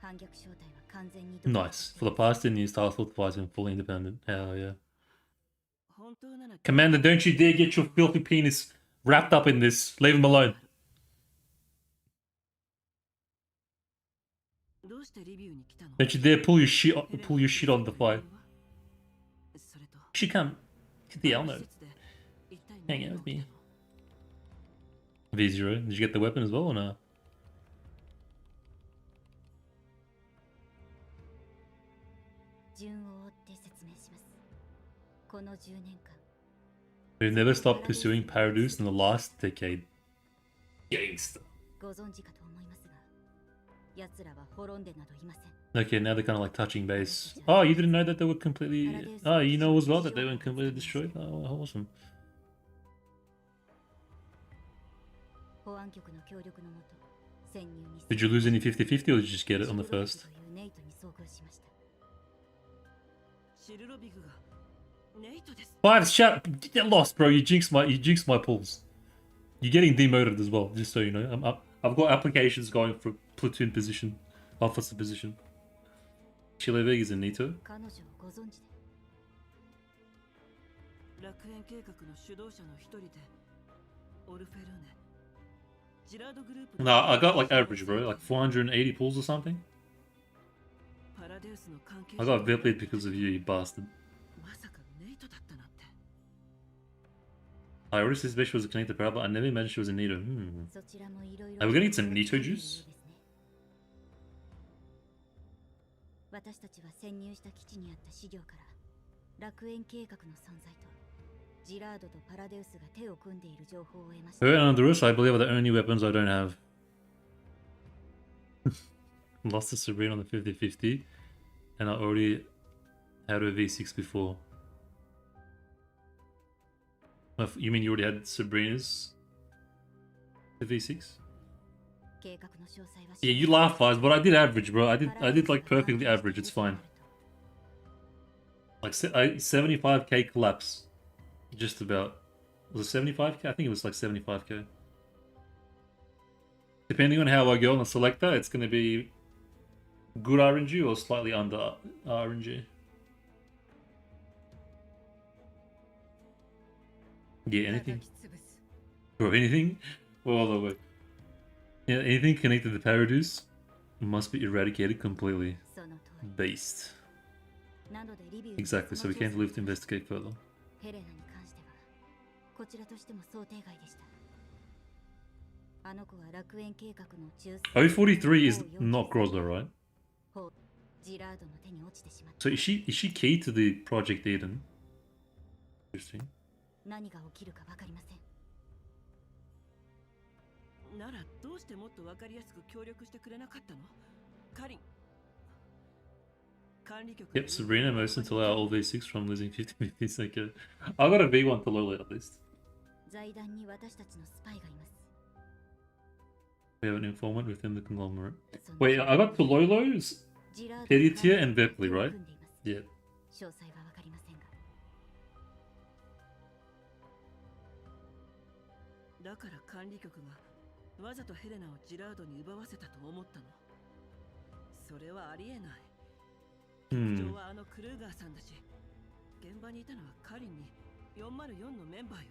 反逆正体は完全に Nice. For the past 10 years, Task Force has been fully independent. Hell yeah. 本当なら Commander, don't you dare get your filthy penis wrapped up in this. Leave him alone. どうしてリビューに来たの Don't you dare pull your shit on DEFY. それと She can't hit the L 施 note. 設で一体 Hang 何 out が with 起き me. たの V0, did you get the weapon as well or no? 順を追って説明します。この10年間、 We've never stopped pursuing Paradise in the last decade. Gangsta. ご存知かと思いますが、奴らは滅んでなどいません。 Okay, now they're kind of like touching base. Oh, you didn't know that they were completely... Oh, you know as well that they were completely destroyed? Oh, awesome. 保安局の協力のもと、潜入に Did you lose any 50-50 or did you just get it on the first? というネイトに遭遇しました。シルロビグがネイトです。 Five, shut up. Get lost, bro. You jinxed my pulls. You're getting demoted as well, just so you know. I've got applications going for platoon position, officer position. Chilevig is in Nito. 彼女をご存知で、楽園計画の主導者の一人でオルフェルーネジラードグループ Nah, I got like average, bro. Like 480 pulls or something. パラデウスの関係 I got VIP'd because of you, you bastard. まさかネイトだったなんて I already suspected she was connected to Parabol. I never imagined she was a Nito. そちらもいろいろ Are we gonna need some Nito juice? 私たちは潜入した基地にあった資料から楽園計画の存在とジラードとパラデウスが手を組んでいる情報を得ました。 Her and the rest, I believe, are the only weapons I don't have. Lost to Sabrina on the 50-50, and I already had her V6 before. You mean you already had Sabrina's V6? 計画の詳細は Yeah, you laugh, guys, but I did average, bro. I did like perfectly average. It's fine. Like 75k collapse, just about. Was it 75k? I think it was like 75k. Depending on how I go on the selector, it's going to be good RNG or slightly under RNG. Yeah, anything. Bro, anything? Well, the way. Yeah, anything connected to Paradise must be eradicated completely. その通り Based. なのでリビュー Exactly, so we can't leave to investigate further. ヘレナに関してはこちらとしても想定外でした。あの子は楽園計画の中枢 043 is not Grozler, right? ジラードの手に落ちてしまっ So is she key to the Project Eden? Interesting. 何が起きるかわかりません。ならどうしてもっと分かりやすく協力してくれなかったのカリン管理局 Yep, Sabrina most until our all V6 from losing 50-50. Okay. I got a V1 to Lola at least. 財団に私たちのスパイがいます。 We have an informant within the conglomerate. その Wait, I got Tololo's ジラード Petty と tier and Berkeley, 手を right? 組んでいます。 Yeah. 詳細はわかりませんが。だから管理局がわざとヘレナをジラードに奪わせたと思ったのそれはありえない局長はあのクルーガーさんだし現場にいたのはカリンに404のメンバーよ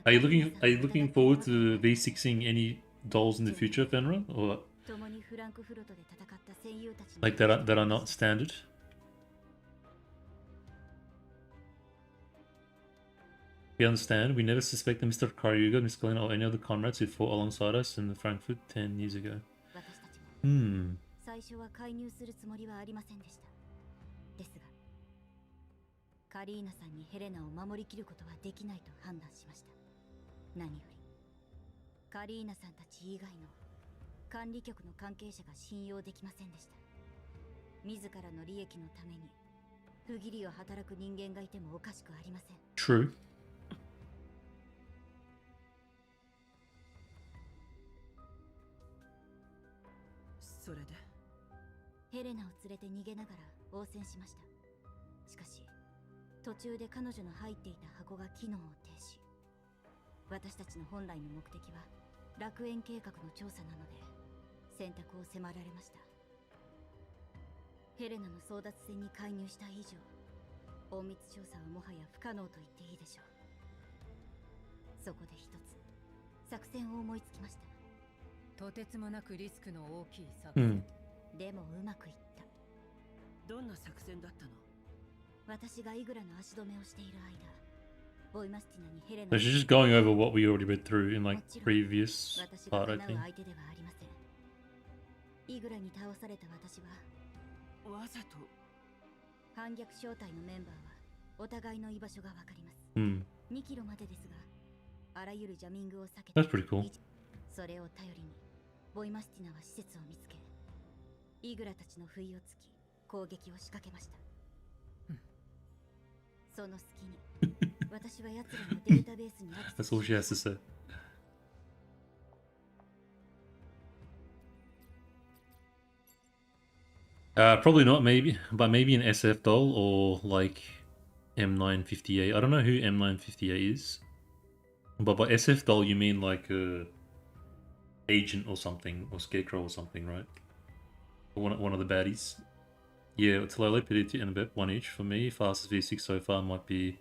Are you looking forward to V6ing any dolls in the future, Fenra? Or like that are not standard? We understand. We never suspected Mr. Karyuga, Miss Glenn, or any other comrades who fought alongside us in Frankfurt 10 years ago. 最初は介入するつもりはありませんでした。ですが、カリーナさんにヘレナを守りきることはできないと判断しました。何より、カリーナさんたち以外の管理局の関係者が信用できませんでした。自らの利益のために不義理を働く人間がいてもおかしくありません。True. それでヘレナを連れて逃げながら応戦しました。しかし途中で彼女の入っていた箱が機能を停止。私たちの本来の目的は楽園計画の調査なので選択を迫られました。ヘレナの争奪戦に介入した以上、隠密調査はもはや不可能と言っていいでしょう。そこで一つ作戦を思いつきました。とてつもなくリスクの大きい作戦、でもうまくいった。どんな作戦だったの？私がイグラの足止めをしている間、ボイマスティナにヘレナ So she's just going over what we already read through in like previous 私が part, I 叶う think. 相手ではありません。イグラに倒された私はわざと反逆正体のメンバーはお互いの居場所がわかります。Hmm. 2キロまでですが、あらゆるジャミングを避け That's pretty cool. それを頼りにボイマスティナは施設を見つけ、イグラたちの不意をつき攻撃を仕掛けました。その隙に私は奴らのデータベースにアクセ That's ス all she has to say. Probably not, maybe, but maybe an SF doll or like M958. I don't know who M958 is, but by SF doll you mean like a agent or something, or scarecrow or something, right? Or one of the baddies. Yeah, Talele, Pidity, and a bit, one each for me. Fastest V6 so far might be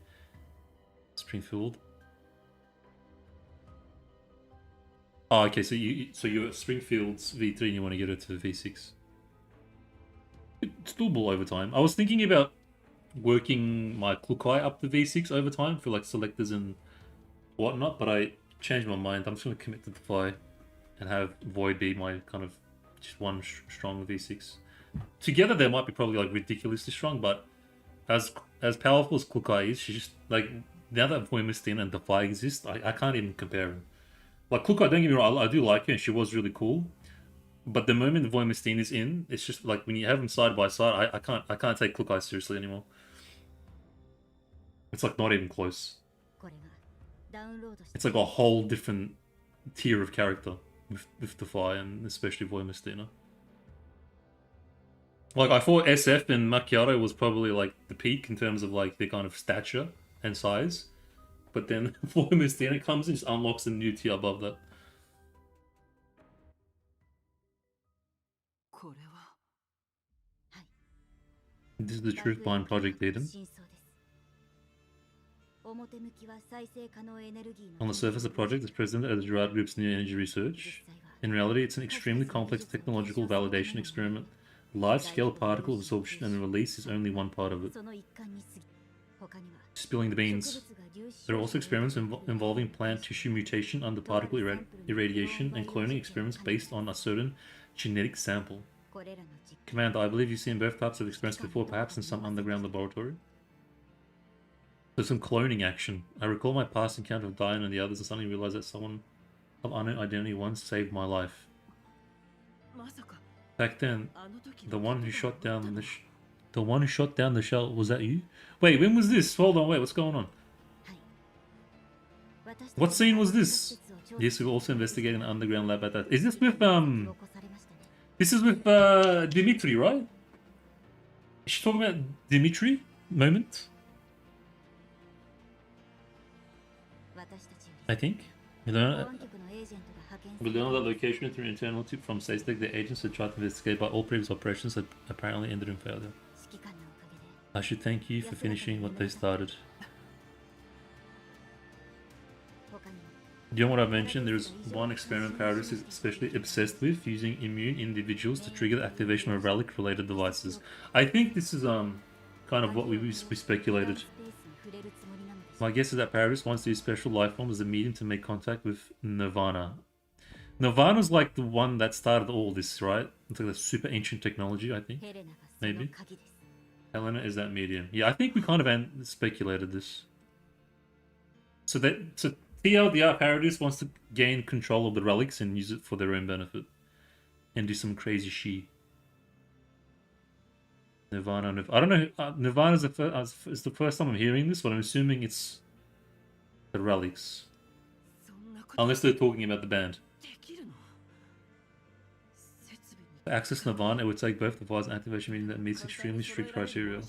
Springfield. Oh, okay, so you're at Springfield's V3 and you want to get it to V6. It's doable over time. I was thinking about working my Klukai up to V6 over time for like selectors and whatnot, but I changed my mind. I'm just going to commit to DEFY and have Void be my kind of just one strong V6. Together they might be probably like ridiculously strong, but as powerful as Klukai is, she's just like, now that Voymastina and DEFY exist, I can't even compare them. Like Klukai, don't get me wrong, I do like her and she was really cool. But the moment the Voymastina is in, it's just like when you have them side by side, I can't take Klukai seriously anymore. It's like not even close. It's like a whole different tier of character with DEFY and especially Voymastina. Like I thought SF and Macchiato was probably like the peak in terms of like their kind of stature and size. But then Voymastina comes and just unlocks a new tier above that. これは This is the truth behind Project Eden. On the surface, the project is presented as Gerard Group's new energy research. In reality, it's an extremely complex technological validation experiment. Large-scale particle absorption and release is only one part of it. Spilling the beans. There are also experiments involving plant tissue mutation under particle irradiation and cloning experiments based on a certain genetic sample. Commander, I believe you've seen both types of experiments before, perhaps in some underground laboratory. There's some cloning action. I recall my past encounter with Diane and the others and suddenly realized that someone of unknown identity once saved my life. Back then, the one who shot down the shell, was that you? Wait, when was this? Hold on, wait, what's going on? What scene was this? Yes, we were also investigating an underground lab at that. Is this with this is with Dimitri, right? Is she talking about Dimitri moment? I think. We learned that location through internal tip from SASTEC. The agents had tried to investigate, but all previous operations had apparently ended in failure. I should thank you for finishing what they started. Do you know what I mentioned? There is one experiment Paradis is especially obsessed with, using immune individuals to trigger the activation of relic-related devices. I think this is kind of what we speculated. My guess is that Paradis wants to use special life form as a medium to make contact with Nirvana. Nirvana's like the one that started all this, right? It's like a super ancient technology, I think. Maybe. Helena is that medium. Yeah, I think we kind of speculated this. So TLDR Paradis wants to gain control of the relics and use it for their own benefit. And do some crazy shit. Nirvana. I don't know. Nirvana's is the first time I'm hearing this, but I'm assuming it's the relics. Unless they're talking about the band. To access Nirvana, it would take both devices and activation, meaning that meets extremely strict criteria.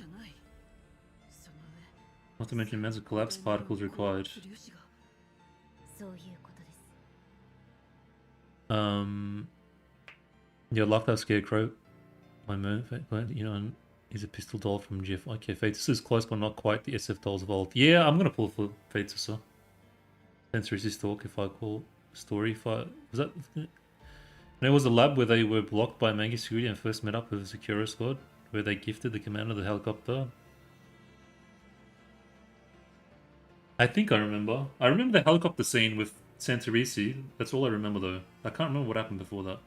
Not to mention massive collapse particles required. そういうことです。 Yeah, love that scarecrow. My moon, you know, and he's a pistol doll from GF. Okay, Phaetus is close, but not quite the SF dolls of old. Yeah, I'm gonna pull for Phaetus. Sensory Stalk, if I call story. If I was that. There was a lab where they were blocked by Mangi security and first met up with the Secura squad, where they gifted the commander of the helicopter. I think I remember. I remember the helicopter scene with Santorisi. That's all I remember though. I can't remember what happened before that.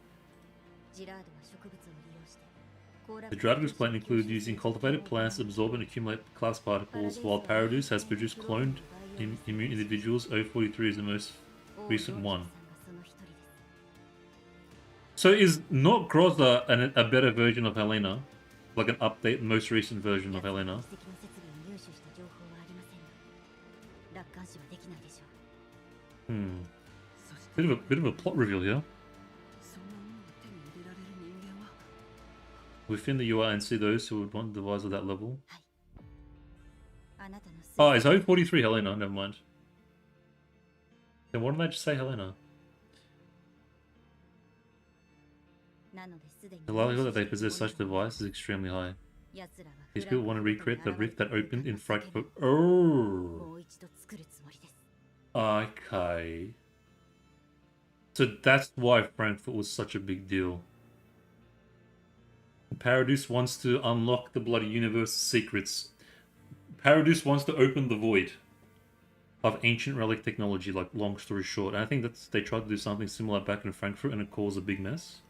The Dragon's plan included using cultivated plants to absorb and accumulate collapse particles, while Paradise has produced cloned immune individuals. 043 is the most recent one. So is not Groza a better version of Helena? Like an update, most recent version of Helena? Bit of a plot reveal here. Within the UI and see those who would want the device of that level. Oh, it's 043 Helena, never mind. Then why didn't I just say Helena? The likelihood that they possess such device is extremely high. These people want to recreate the rift that opened in Frankfurt. Oh! Okay. So that's why Frankfurt was such a big deal. Paradise wants to unlock the bloody universe's secrets. Paradise wants to open the void of ancient relic technology, like, long story short. And I think they tried to do something similar back in Frankfurt and it caused a big mess.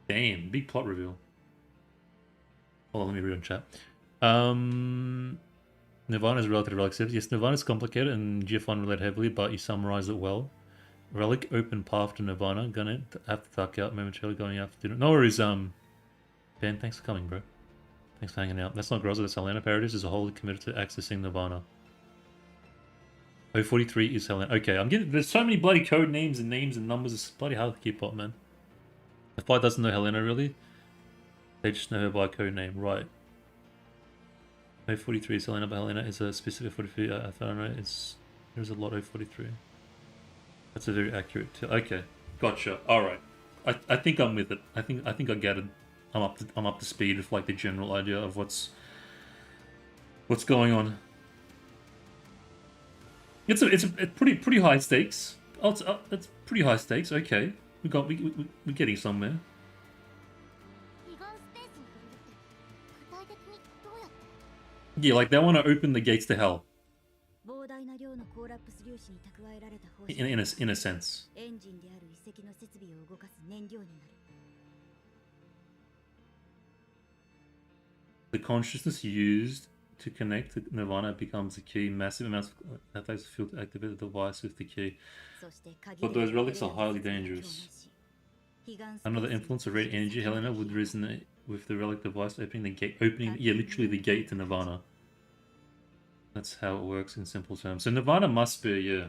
Damn, big plot reveal. Hold on, let me read on chat. Nirvana is relative to relic. Yes, Nirvana is complicated and GF1 relate heavily, but you summarize it well. Relic open path to Nirvana. Gonna have to tuck out momentarily going after dinner. No worries, Ben, thanks for coming, bro. Thanks for hanging out. That's not Groza, that's Helena. Paradise is wholly committed to accessing Nirvana. 043 is Helena. Okay, I'm getting there's so many bloody code names and numbers, it's bloody hard to keep up, man. The fight doesn't know Helena really. They just know her by code name, right. 043 is Helena, but Helena is a specific 43. I don't know, there's a lot of 043. That's a very accurate okay, gotcha. Alright. I think I'm with it. I think I get it. I'm up to speed with like the general idea of what's going on. It's pretty high stakes. Oh, it's pretty high stakes. Okay, we're getting somewhere. Yeah, like they want to open the gates to hell. In a sense. The consciousness used to connect to Nirvana becomes the key. Massive amounts of attacks field to activate the device with the key. But those relics are highly dangerous. Under the influence of red energy, Helena would resonate with the relic device, opening, yeah, literally the gate to Nirvana. That's how it works in simple terms. So Nirvana must be, yeah,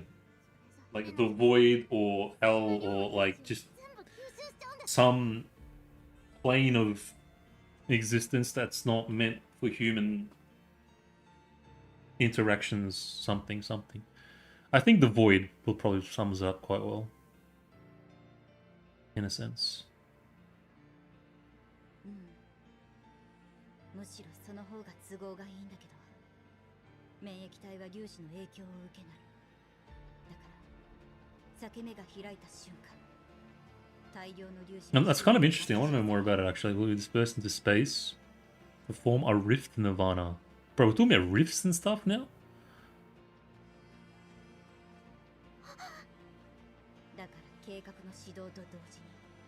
like the void or hell or like just some plane of existence that's not meant for human interactions, something. I think the void will probably sums up quite well, in a sense. That's kind of interesting. I want to know more about it actually. Will we disperse into space to form a rift Nirvana? Bro, we're talking about rifts and stuff now?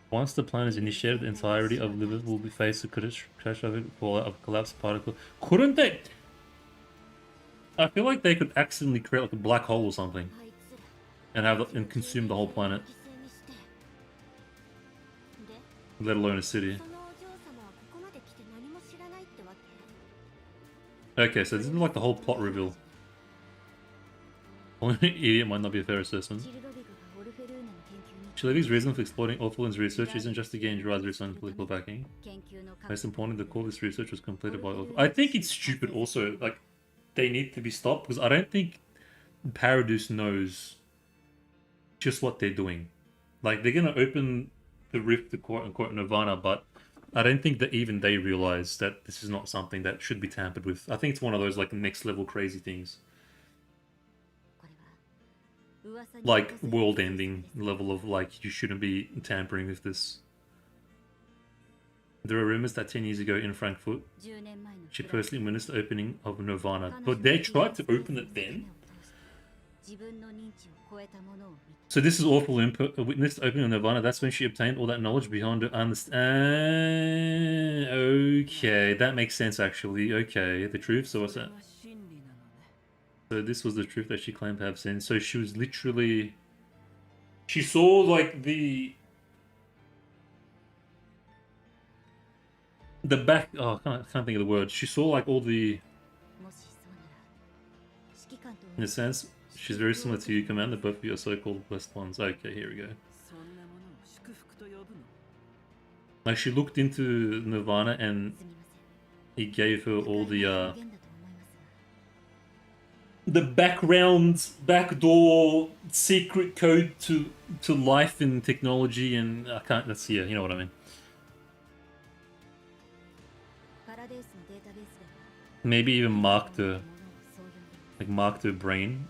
Once the plan is initiated, the entirety of Liver will be faced with crash of it, fallout of collapsed particle. Couldn't they? I feel like they could accidentally create like a black hole or something, and consume the whole planet, let alone a city. Okay, so this is like the whole plot reveal. Only an idiot might not be a fair assessment. Chilevi's reason for exploiting Orphelin's research isn't just to gain Jiraiya's research and political backing. 研究の核 Most importantly, the core of this research was completed by Orphelin. I think it's stupid also. Like, they need to be stopped because I don't think Paradise knows just what they're doing. Like, they're gonna open the rift to quote-unquote Nirvana, but I don't think that even they realize that this is not something that should be tampered with. I think it's one of those, like, next-level crazy things. これは噂に Like, world-ending level of, like, you shouldn't be tampering with this. There are rumors that 10 years ago in Frankfurt, 10年前の she personally witnessed the opening of Nirvana. But they tried to open it then? 自分の認知を超えたものを見た So this is awful input. Witnessed the opening of Nirvana. That's when she obtained all that knowledge beyond her understand. Okay, that makes sense actually. Okay, the truth. So what's that? これは真理なのね So this was the truth that she claimed to have seen. So she was literally... She saw like the back... Oh, I can't think of the word. She saw like all the... もしそうなら指揮官と In a sense, she's very similar to you, Commander. Both of you are so-called blessed ones. Okay, here we go. そんなものを祝福と呼ぶの Like she looked into Nirvana and すみません he gave her all the 表現だと思いますが the backdoor secret code to life and technology and I can't. That's yeah, you know what I mean. パラデイスのデータベースでは Maybe even marked もの her をそう呼んでいます like marked her brain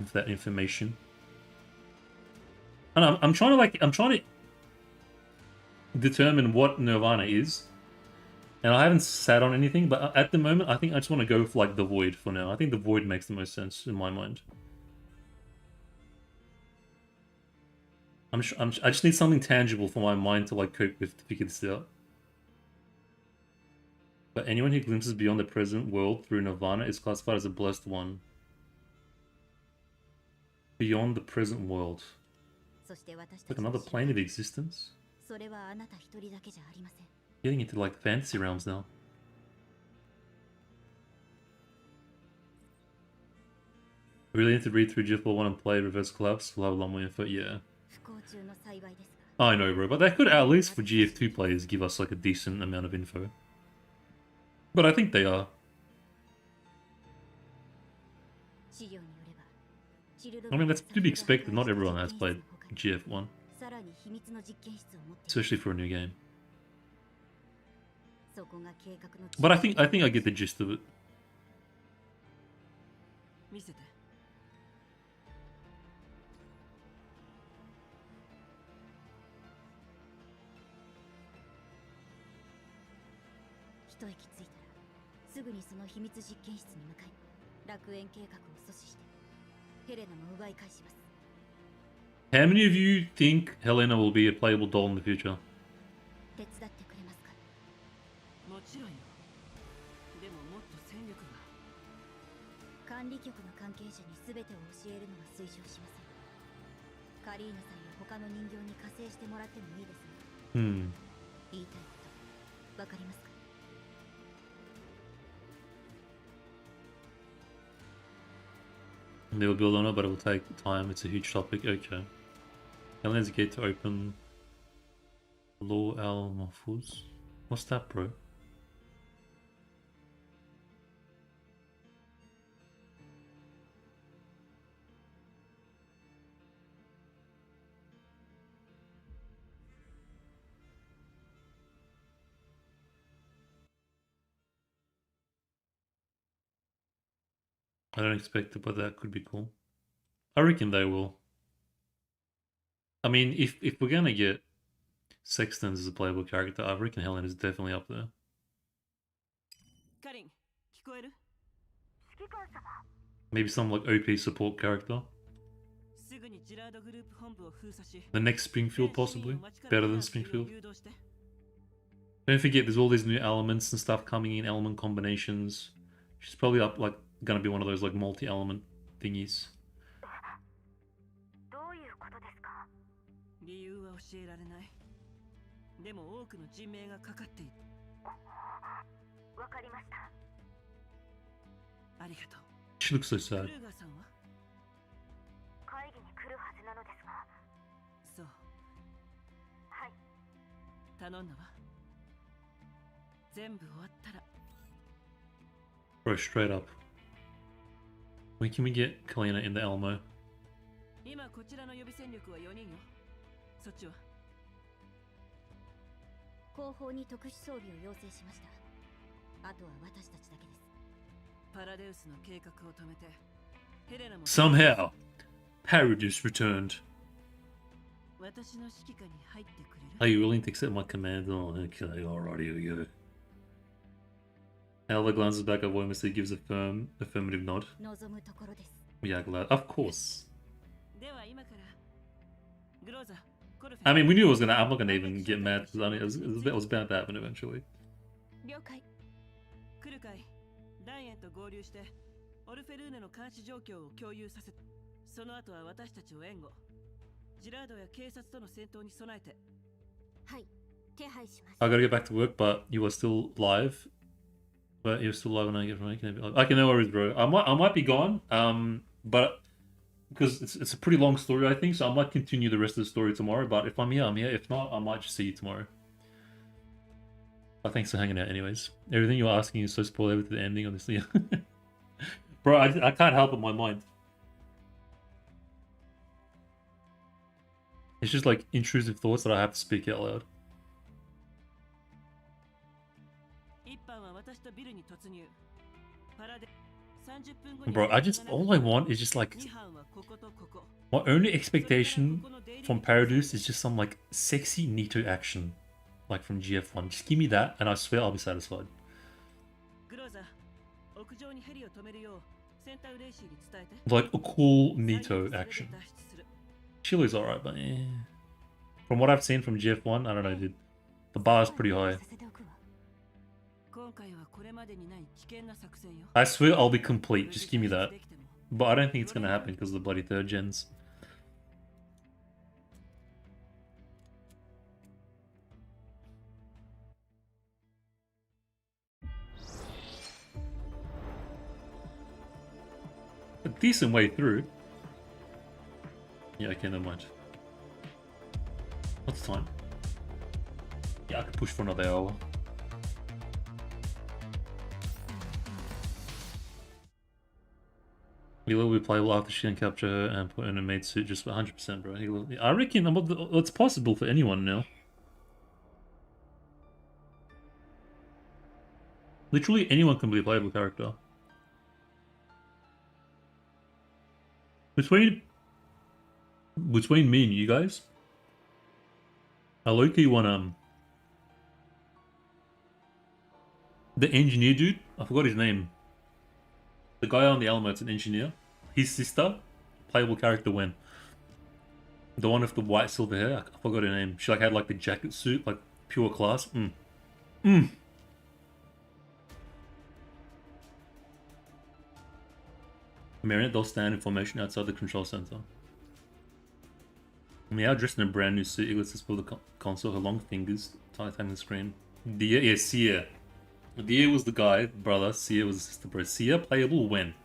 with that information. And I'm trying to determine what Nirvana is. And I haven't sat on anything, but at the moment, I think I just want to go for like the Void for now. I think the Void makes the most sense in my mind. I just need something tangible for my mind to like cope with to figure this out. But anyone who glimpses beyond the present world through Nirvana is classified as a blessed one. Beyond the present world. そして私 Like たち another の知ら plane な of い existence? それはあなた一人だけじゃありません Getting into like fantasy realms now. I really need to read through GF1 and play Reverse Collapse. We'll have a lot more info. Yeah. 不幸中の幸いですが I know, bro, but they could at least for GF2 players give us like a decent amount of info. But I think they are. 資料によればチルド I mean, that's to be expected. Not everyone has played GF1, さらに秘密の実験室を持っている especially for a new game. そこが計画の But I think I get the gist of it. 見せて 一息ついたらすぐにその秘密実験室に向かい楽園計画を阻止してヘレナも奪い返します How many of you think Helena will be a playable doll in the future? 手伝ってくれますかもちろんよでももっと戦力が管理局の関係者に全てを教えるのは推奨しませんカリーナさんや他の人形に加勢してもらってもいいですが 言いたいことわかりますか They will build on it, but it will take time. It's a huge topic. Okay. Helena's gate to open. Law Al Mahfuz. What's that, bro? I don't expect it, but that could be cool. I reckon they will. I mean, if we're gonna get Sextons as a playable character, I reckon Helen is definitely up there. カリン聞こえる 指揮官様 Maybe some like OP support character. すぐにジラードグループ本部を封鎖し The next Springfield, possibly. Better than Springfield. 誘導して Don't forget, there's all these new elements and stuff coming in, element combinations. She's probably up like gonna be one of those like multi-element thingies. どういうことですか理由は教えられないでも多くの人命がかかっているわかりましたありがとう She looks so ク sad. ルーガーさんは会議に来るはずなのですがそう。はい。頼んだわ。全部終わったら。 Bro, straight up. When can we get Kalina in the Elmo? 今こちらの予備戦力は4人よ。そっちは？後方に特殊装備を要請しました。あとは私たちだけです。パラデウスの計画を止めて、ヘレナも Somehow, Paradis returned. 私の指揮下に入ってくれる？ Are you willing to accept my command? Oh, okay, alright, here we go. Ella glances back at Voymastina, gives a firm affirmative nod. 望むところです。Yaga loud. Of course. では今から、グローザ、コルフェ。 I mean, we knew it was gonna. I'm not gonna even get mad because I mean, it was bound to happen eventually. 了解。来るかい。ダイエンと合流して、オルフェルーネの監視状況を共有させ、その後は私たちを援護。ジラードや警察との戦闘に備えて。はい、手配します。 I gotta get back to work, but you are still live. But you're still live when I get from. I can no worries, bro. I might be gone. But because it's a pretty long story, I think, so I might continue the rest of the story tomorrow. But if I'm here, I'm here. If not, I might just see you tomorrow. But thanks for hanging out, anyways. Everything you're asking is so spoiler to the ending, honestly. Bro, I can't help it. My mind. It's just like intrusive thoughts that I have to speak out loud. 一班は私とビルに突入。パラデ。30分後 Bro, all I want is just like, 2班はこことここ。 my only expectation from Paradis is just some like sexy Nito action, like from GF1. Just give me that, and I swear I'll be satisfied. グローザ、屋上にヘリを止めるようセンターレイシーに伝えて。 Like a cool Nito action. 脱出する。 Chili's alright, but eh. From what I've seen from GF1, I don't know, dude. The bar is pretty high. 今回はこれまでにない危険な作戦よ。 I swear I'll be complete. Just give me that. But I don't think it's gonna happen because of the bloody third gens. A decent way through. Yeah, okay, never mind. What's the time? Yeah, I could push for another hour. He will be playable after she can capture her and put in a maid suit just 100%, bro. I reckon it's possible for anyone now. Literally anyone can be a playable character. Between me and you guys, I low-key want the engineer dude. I forgot his name. The guy on the Elmo, it's an engineer. His sister, playable character when? The one with the white silver hair, I forgot her name. She like had like the jacket suit, like pure class. Marionette, they'll stand in formation outside the control center. Meow dressed in a brand new suit, eager to explore the console, her long fingers tapping the screen. Dia, yeah, Sia. Dia was the guy, brother. Sia was the sister, bro. Sia playable when?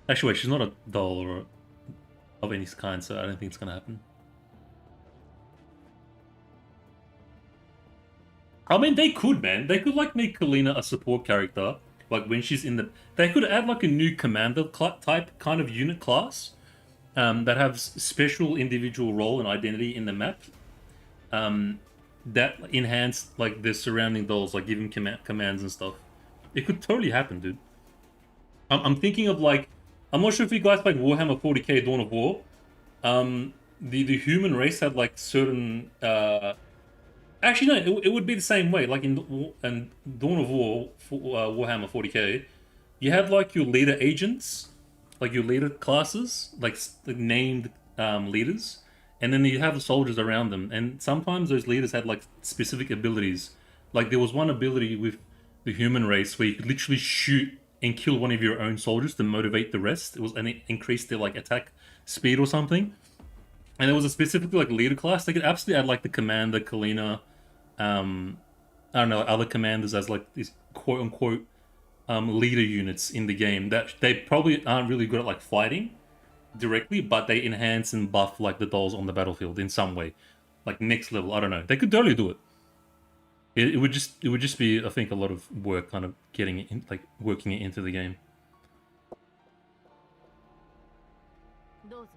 Actually, wait, she's not a doll or of any kind, so I don't think it's gonna happen. I mean, they could, man. They could like make Kalina a support character, like when she's in the. They could add like a new commander type kind of unit class, that have special individual role and identity in the map. That enhance like the surrounding dolls, like giving commands and stuff. It could totally happen, dude. I'm thinking of like, I'm not sure if you guys like Warhammer 40k Dawn of War. The human race had like certain. Actually, no, it would be the same way. Like in Dawn of War, Warhammer 40k, you have like your leader agents, like your leader classes, like the named leaders. And then you have the soldiers around them, and sometimes those leaders had like specific abilities. Like there was one ability with the human race where you could literally shoot and kill one of your own soldiers to motivate the rest. And it increased their like attack speed or something. And there was a specific like leader class. They could absolutely add like the commander, Kalina, I don't know, other commanders as like these quote unquote leader units in the game that they probably aren't really good at like fighting. directly, but they enhance and buff like the dolls on the battlefield in some way, like next level. I don't know. They could totally do it. It would just be, I think, a lot of work, kind of getting it in, like working it into the game. どうぞ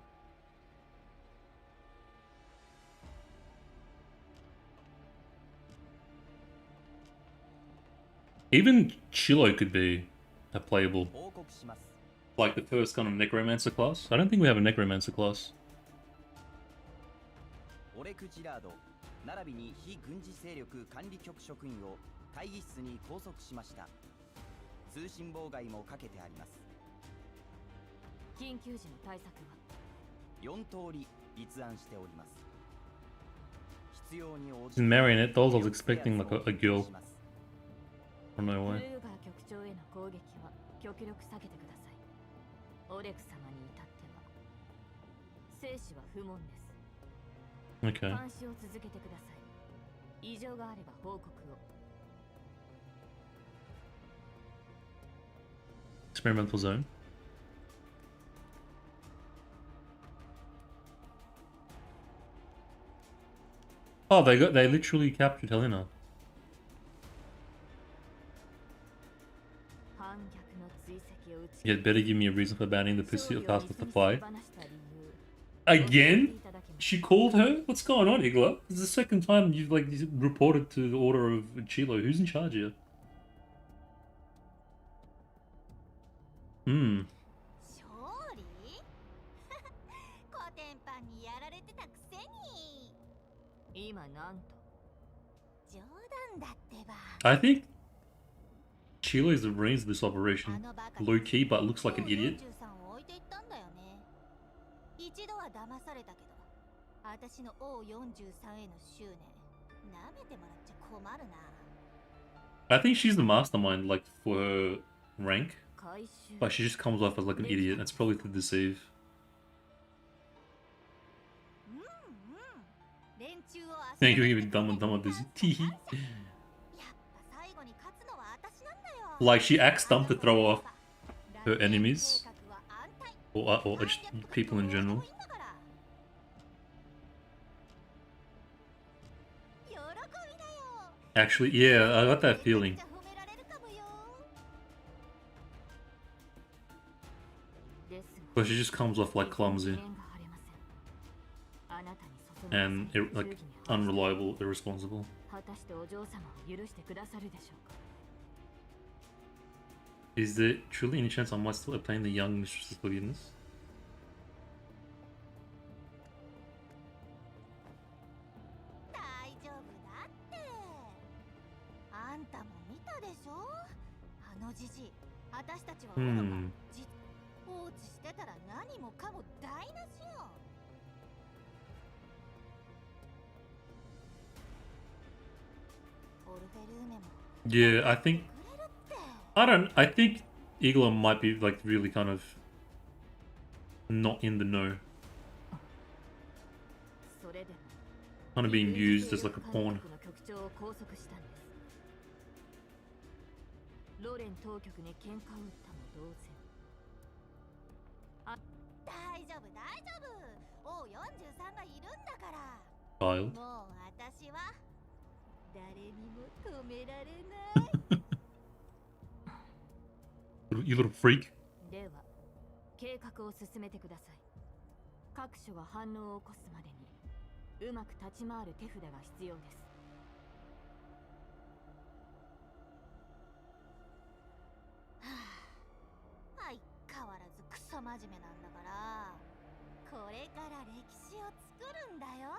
Even Chilo could be a playable, 報告します。 like the first kind of necromancer class. I don't think we have a necromancer class. オレクジラード並びに非軍事勢力管理局職員を会議室に拘束しました。通信妨害もかけてあります。緊急時の対策は4通り立案しております。必要に応じ In Marionette dolls, I was expecting like a girl. I don't know クル why. ーガー局長への攻撃は極力避けてください。オレク様に至っては生死は不問です。 Okay. 監視を続けてください。異常があれば報告を。 Experimental zone. Oh, they literally captured Helena. 反逆の追跡を打ち You had better give me a reason for banning the pursuit of fast with the fly. 話した理由 Again? She called her? What's going on, Igla? This is the second time you've like reported to the order of Chilo. Who's in charge here? Hmm. 勝利コテンパンにやられてたくせに今なんと冗談だってば I think Chilo is the brains of this operation. Low key, but looks like an idiot. 43を置いていったんだよね一度は騙されたけど私の O43 への執念舐めてもらっちゃ困るな I think she's the mastermind, like, for her rank. 回収 But she just comes off as like an idiot. That's probably to deceive. うんうん連中を Thank you for giving dumb and dumber this Teehee. やっぱ最後に勝つのは私なんだよ Like, she acts dumb to throw off her enemies. Or just people in general. Actually, yeah, I got that feeling. But she just comes off like clumsy. And, like, unreliable, irresponsible. 果たしてお嬢様を許してくださるでしょうか Is there truly any chance I might still obtain the young mistress's forgiveness? 大丈夫だってあんたも見たでしょあのじじい私たちは愚か放置してたら何もかも台無しよ Yeah, I think... I think Igla might be, like, really kind of... not in the know. Kind of being used as, like, a pawn. ロレン当局に喧嘩を打ったも同然大丈夫大丈夫 O43 がいるんだから Child. もう私は誰にも止められない You little freak. では計画を進めてください各所が反応を起こすまでにうまく立ち回る手札が必要です相変わらずクソ真面目なんだからこれから歴史を作るんだよ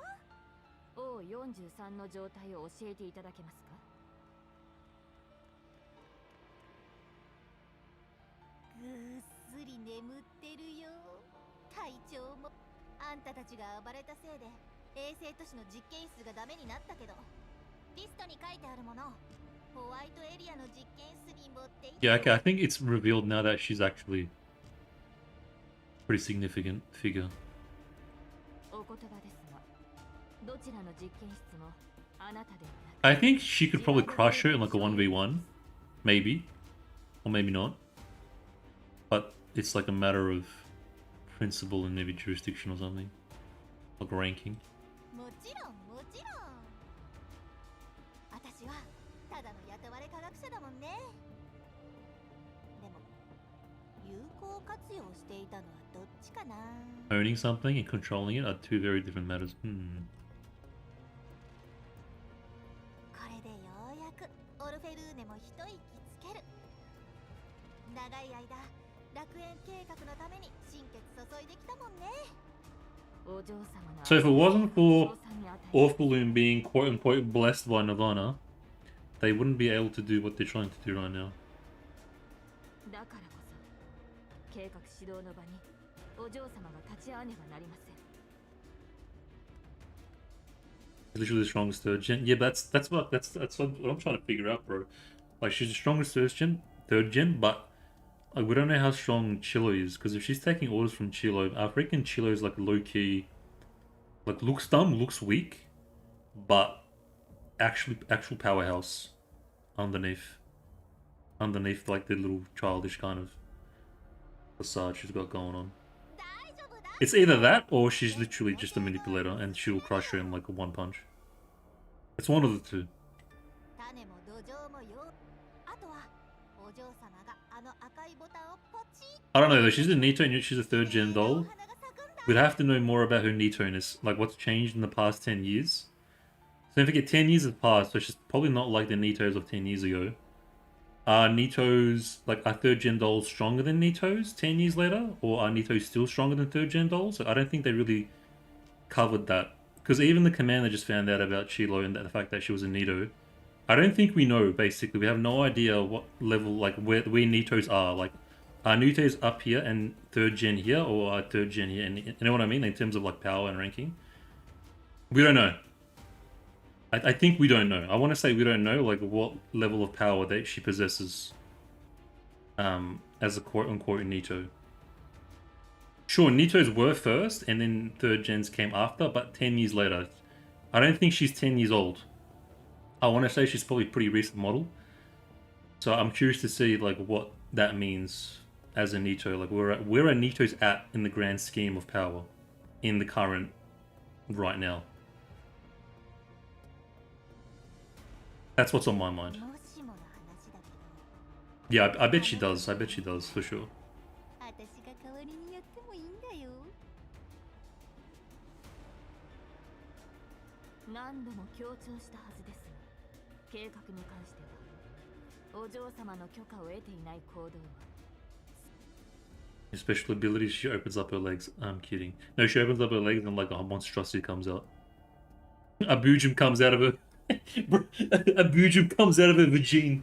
O43 の状態を教えていただけますかぐっすり眠ってるよ隊長もあんたたちが暴れたせいで衛星都市の実験室がダメになったけどリストに書いてあるものホワイトエリアの実験室に持っていって Yeah, okay, I think it's revealed now that she's actually a pretty significant figure. お言葉ですがどちらの実験室もあなたではなく I think she could probably crush her in like a 1v1. Maybe. Or maybe not. But it's like a matter of principal and maybe jurisdiction or something. Like ranking. もちろんもちろん。私はただの雇われ科学者だもんね。でも有効活用していたのはどっちかな。Owning something and controlling it are two very different matters. Hmm. これでようやくオルフェルーネも一息つける。長い間楽園計画のために心血注いできたもんね。 So if it wasn't for Orphalum being quote unquote blessed by Nirvana, they wouldn't be able to do what they're trying to do right now. だからこそ計画指導の場にお嬢様が立ち会わねばなりません。 Literally the strongest third gen. Yeah, that's what I'm trying to figure out, bro. Like she's the strongest third gen, but like we don't know how strong Chilo is, because if she's taking orders from Chilo, I reckon Chilo's like low key, like looks dumb, looks weak, but actual powerhouse underneath like the little childish kind of facade she's got going on. It's either that or she's literally just a manipulator and she'll crush her in like a one punch. It's one of the two. I don't know though, she's a Nito and she's a third gen doll. We'd have to know more about her Nito-ness, like what's changed in the past 10 years. So don't forget, 10 years have passed, so she's probably not like the Nitos of 10 years ago. Are Nitos, like, are third gen dolls stronger than Nitos 10 years later? Or are Nitos still stronger than third gen dolls? I don't think they really covered that. Because even the commander just found out about Chilo and the fact that she was a Nito. I don't think we know, basically. We have no idea what level, like, where Nitos are. Like, are Nitos up here and third gen here? Or are third gen here? And you know what I mean? In terms of, like, power and ranking. We don't know. I think we don't know. I want to say we don't know, like, what level of power that she possesses as a quote-unquote Nito. Sure, Nitos were first, and then third gens came after, but 10 years later. I don't think she's 10 years old. I want to say she's probably a pretty recent model. So I'm curious to see, like, what that means as a Nito. Like, where are Nitos at in the grand scheme of power in the current right now? That's what's on my mind. Yeah, I bet she does. I bet she does, for sure. 何度も強調したはずですが、計画に関してはお嬢様の許可を得ていない行動は Her special abilities, she opens up her legs. I'm kidding. No, she opens up her legs and like a monstrosity comes out. A Bujum comes out of her. A Bujum comes out of her vagina.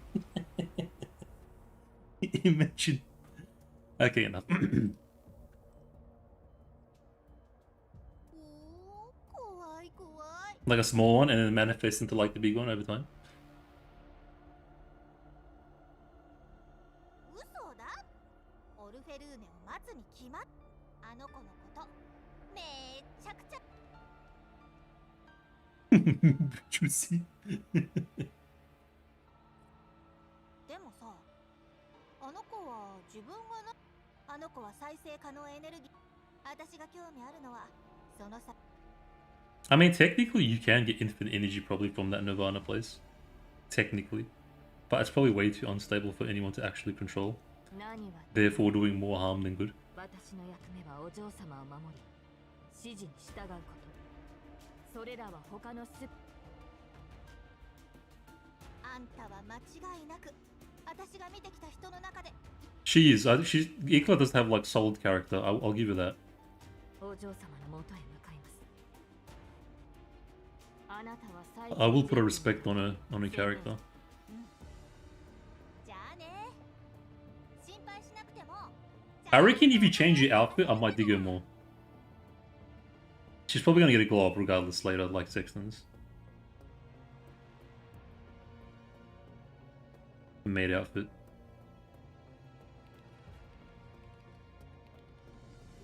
Imagine. Okay, enough. Like a small one and then manifests into like the big one over time. Juicy. でもさ、あの子は自分がな、あの子は再生可能エネルギー。私が興味あるのはそのさ。I mean, technically, you can get infinite energy probably from that Nirvana place. Technically. But it's probably way too unstable for anyone to actually control. Therefore, doing more harm than good. 私の役目はお嬢様を守り、指示に従うこと。それらは他のす。あんたは間違いなく、私が見てきた人の中で。She is. Ikla does have like solid character. I'll give her that. お嬢様の元へ向かいます。あなたは最後。 I will put a respect on her character. じゃあね。心配しなくても。I reckon if you change your outfit, I might dig her more. She's probably gonna get a glow up regardless later, like Sexton's. A maid outfit.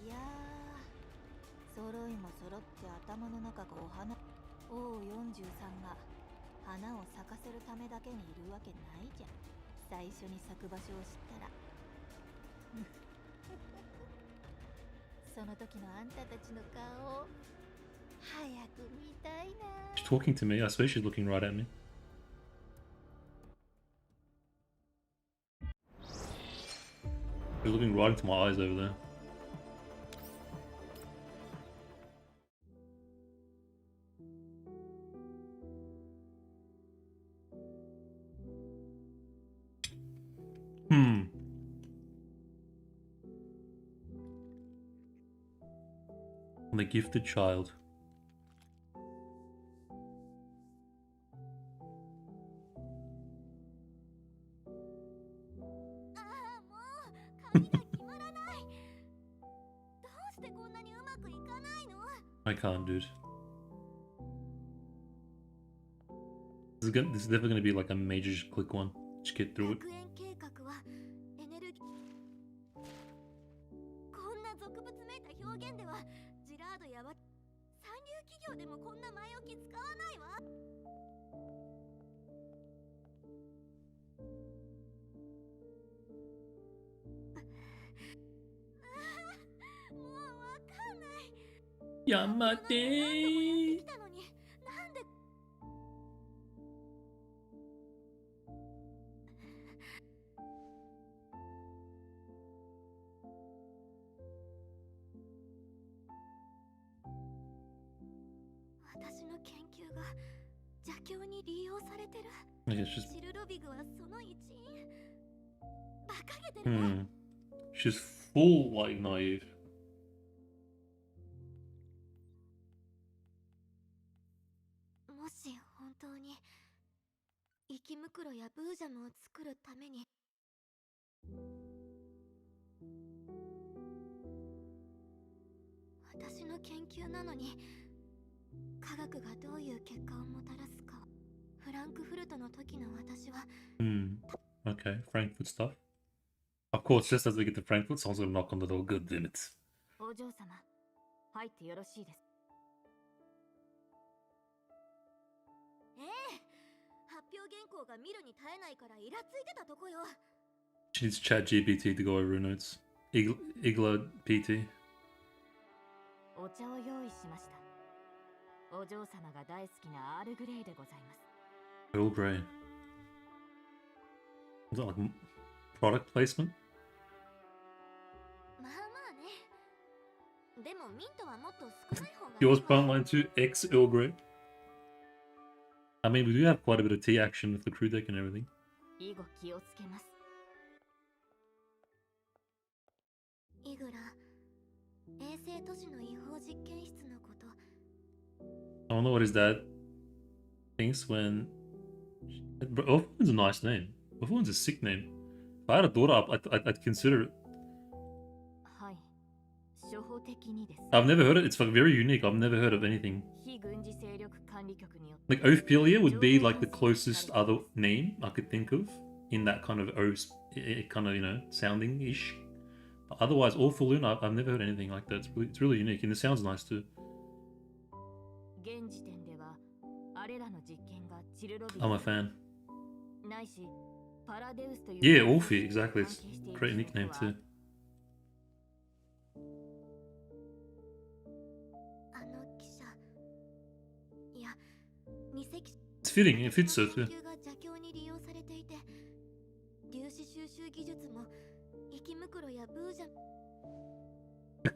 いやー、揃いも揃って頭の中がお花。王43が花を咲かせるためだけにいるわけないじゃん。最初に咲く場所を知ったら。その時のあんたたちの顔早く見たいな。 She's talking to me. I swear she's looking right at me. She's looking right into my eyes over there. I'm the gifted child. ああ、もう髪が決まらない。どうしてこんなにうまくいかないの？ I can't, dude. This is definitely gonna be like a major just click one. Just get through it. 100円計画はエネルギー。こんな俗物めいた表現ではジラードや三流企業でもこんな前置き使わないわ。もうわかんない。やまてー。来たのになんで。私の研究が邪教に利用されてる。 Like it's just シルロビグはその一員。馬鹿げてるわ。she's full like naive. もし本当に生き袋やブージャムを作るために私の研究なのに科学がどういう結果をもたらすかフランクフルトの時の私は Okay, Frankfurt stuff. Of course, just as we get to Frankfurt, someone's gonna knock on the door. Good damn it. お嬢様、入ってよろしいです。ええ、発表原稿が見るに耐えないからイラついてたとこよ。 She needs ChatGPT to go over her notes. Igla PT. お茶を用意しました。お嬢様が大好きなアールグレイでございます。Earl Grey. Is that like product placement? まあまあね。でもミントはもっと少ない方がいい Yours わ。 Frontline 2 X Earl Grey. I mean, we do have quite a bit of tea action with the crew deck and everything. 以後気をつけます。イグラ、衛星都市の違法実験室のこと。 I don't know what his dad thinks when. Orphan's a nice name. Orphan's a sick name. If I had a daughter, I'd consider it. はい。初歩的にです。 I've never heard it. It's like very unique. I've never heard of anything. 非軍事勢力管理局によって Like Oathpelia would be like the closest other name I could think of in that kind of Oath, kind of, you know, sounding ish. Otherwise, Awful Loon, I've never heard anything like that. It's really unique and it sounds nice too. 現時点ではあれらの実験がチルロビ I'm a fan. ないしパラデウスという Yeah, Orphe, exactly. It's a great nickname too. あの記者、いや、偽記者 It's fitting. It fits so 研 too. 究が邪教に利用されていて、粒子収集技術も生き袋やブージャム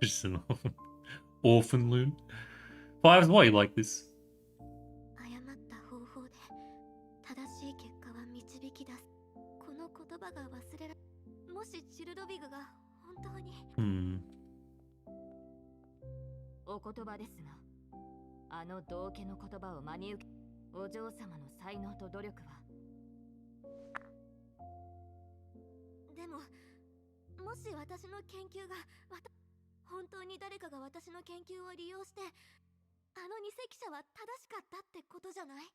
Just an orphan loon. Fives, why you like this? 誤った方法で正しい結果は導き出す。この言葉が忘れられ、もしチルドビグが本当に お言葉ですが、あの道家の言葉を真に受け、お嬢様の才能と努力は。でも、もし私の研究が本当に誰かが私の研究を利用してあの偽記者は正しかったってことじゃない？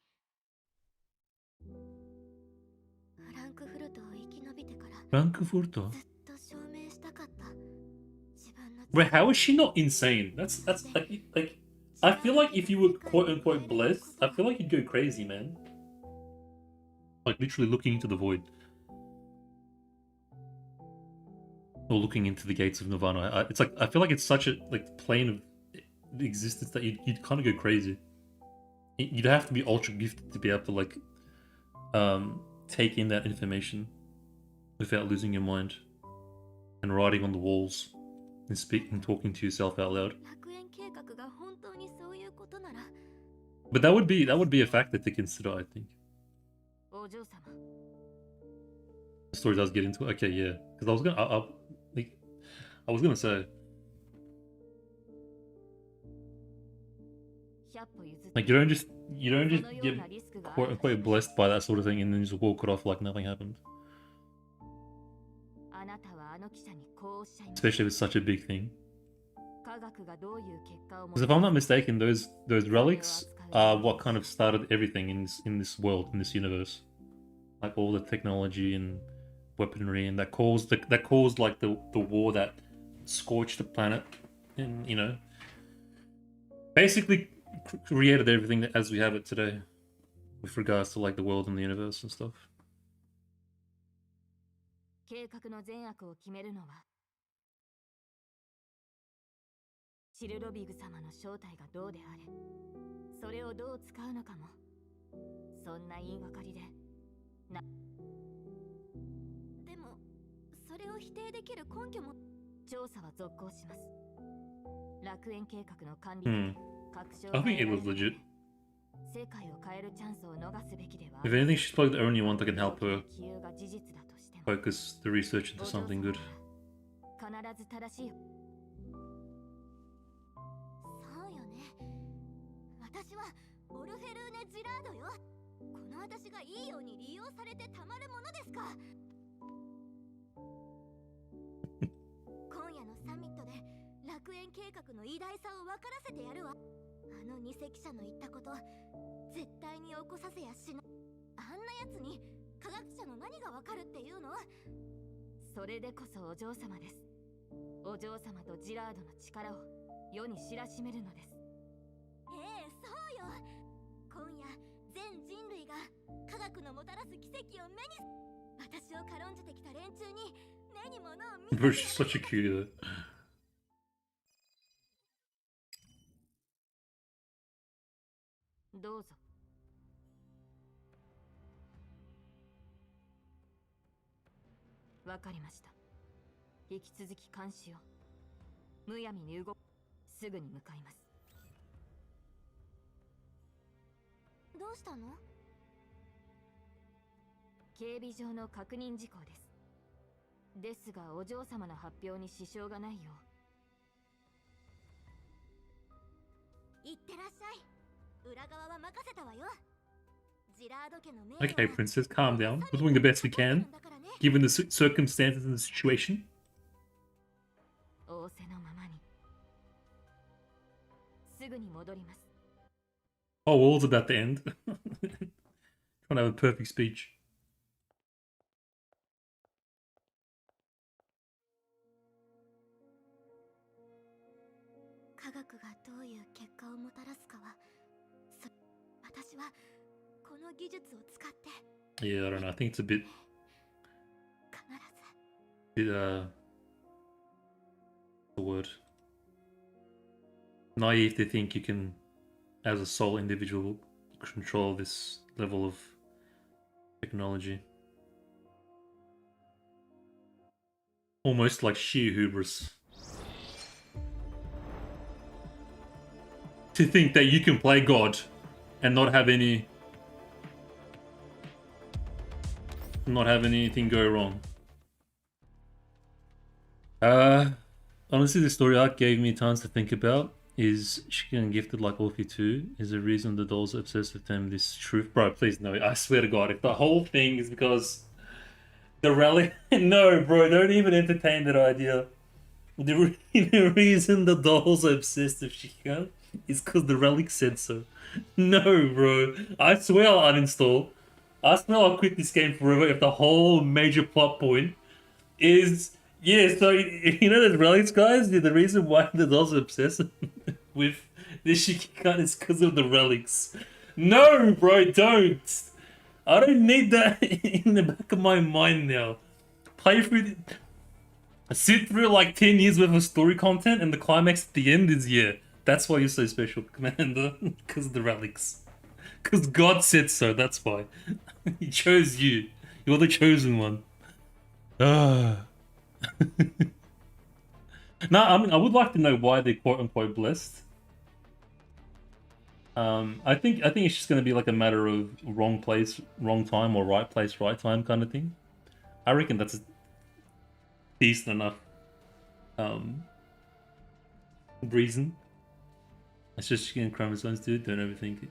フランクフルトを生き延びてから Frankfurt? ずっと証明したかった自分の Wait, how is she not insane? That's like I feel like if you were quote unquote blessed, I feel like you'd go crazy, man. Like literally looking into the void. or looking into the gates of Nirvana. It's like I feel like it's such a like plane of existence that you'd kind of go crazy. You'd have to be ultra gifted to be able to like take in that information without losing your mind and writing on the walls and speaking, talking to yourself out loud. 楽園計画が本当にそういうことなら、 But that would be a factor to consider, I think. お嬢様、 The story does get into it. Okay, yeah. Because I was gonna say 100歩譲って like you don't just get quote unquote blessed by that sort of thing and then just walk it off like nothing happened. あなたはあの記者にこうおっしゃいます。 Especially with such a big thing. 科学がどういう結果を Because if I'm not mistaken, those relics are what kind of started everything in this world, in this universe. Like all the technology and weaponry, and that caused like the war that scorched the planet, and you know, basically created everything as we have it today, with regards to like the world and the universe and stuff. 計画の善悪を決めるのはシルロビグ様の正体がどうであれ、それをどう使うのかも、そんな言いがかりでな。でもそれを否定できる根拠も。調査は続行します。楽園計画の管理、 確証 I think it was legit. 世界を変えるチャンスを逃すべきでは。 If anything, she's probably the only one that can help her 杞憂が事実だとしても focus the research into something good. 必ず正しい。そうよね。私はオルフェルーネ・ジラードよ。この私がいいように利用されてたまるものですか。今夜のサミットで楽園計画の偉大さを分からせてやるわ。あの偽記者の言ったこと絶対に起こさせやしない。あんなやつに科学者の何が分かるっていうの。それでこそお嬢様です。お嬢様とジラードの力を世に知らしめるのです。ええ、そうよ。今夜全人類が科学のもたらす奇跡を目に、私を軽んじてきた連中に目に物を見 Bro, she's such a cutie. どうぞ。わかりました。引き続き監視を。むやみに動く。すぐに向かいます。どうしたの？警備上の確認事項です。ですがお嬢様の発表に支障がないよう。いってらっしゃい。裏側は任せたわよ。ジラード家の命 Okay, princess, calm down. We're doing the best we can, given the circumstances and the situation. 仰せのままに。すぐに戻ります。 Oh, all's about to end. Trying to have a perfect speech. 科学がどういう結果をもたらすかは、私はこの技術を使って。 Yeah, I don't know. I think it's a bit, 必ず。 the word, naive to think you can, as a sole individual, control this level of technology. Almost like sheer hubris. To think that you can play God and not have anything go wrong. Honestly, the story arc gave me tons to think about. Is she getting gifted like Orphe 2? Is the reason the dolls are obsessed with them this truth? Bro, please no. I swear to God, if the whole thing is because the relic... No, bro, don't even entertain that idea. The reason the dolls are obsessed with Shika is because the relic said so. No, bro. I swear I'll uninstall. I swear I'll quit this game forever if the whole major plot point is... Yeah, so you know those relics, guys? The reason why the dolls are obsessed with this Shikikan is because of the relics. No, bro, don't! I don't need that in the back of my mind now. Play through I sit through like 10 years worth of story content and the climax at the end is, yeah, that's why you're so special, Commander. Because of the relics. Because God said so, that's why. He chose you. You're the chosen one. Ah. No, I mean, I would like to know why they're quote-unquote blessed. I think it's just going to be like a matter of wrong place, wrong time, or right place, right time kind of thing. I reckon that's a decent enough reason. It's just chicken chromosomes, dude. Don't overthink it.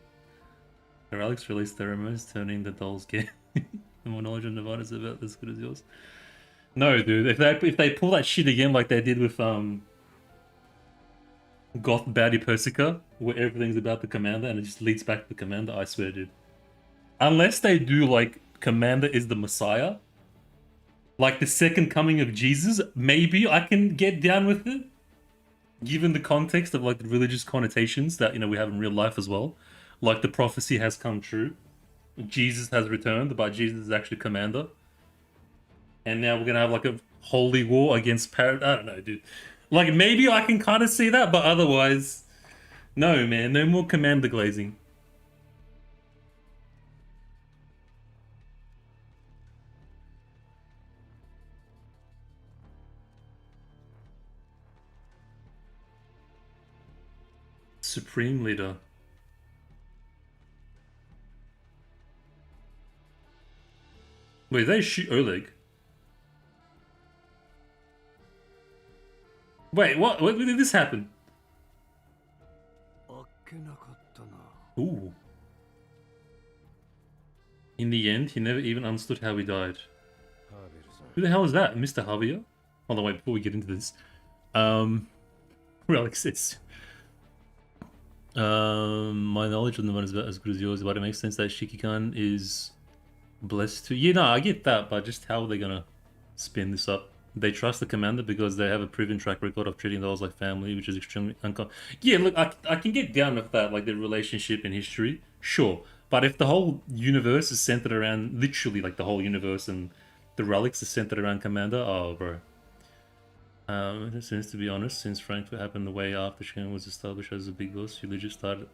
The relics released their remotes, turning the doll's game. The more knowledge of Nevada is about as good as yours. No, dude. If they pull that shit again like they did with Goth Baddie Persica, where everything's about the commander and it just leads back to the commander, I swear, dude. Unless they do like Commander is the Messiah, like the second coming of Jesus, maybe I can get down with it. Given the context of like the religious connotations that, you know, we have in real life as well. Like the prophecy has come true. Jesus has returned, but Jesus is actually Commander. And now we're gonna have like a holy war against I don't know, dude. Like maybe I can kind of see that, but otherwise, no, man, no more Commander glazing. Supreme Leader. Wait, they shoot Oleg? Wait, what? When did this happen? Ooh. In the end, he never even understood how he died. Who the hell is that? Mr. Javier? Hold on, wait, before we get into this. Relic says... my knowledge of the one is about as good as yours, but it makes sense that Shikikan is blessed too. Yeah, no, I get that, but just how are they gonna spin this up? They trust the commander because they have a proven track record of treating those like family, which is extremely uncommon. Yeah, look, I can get down with that, like their relationship in history, sure. But if the whole universe is centered around, literally, like the whole universe and the relics is centered around commander, oh, bro. Since to be honest, since Frankfurt happened the way after Chicago was established as a big boss, he legit started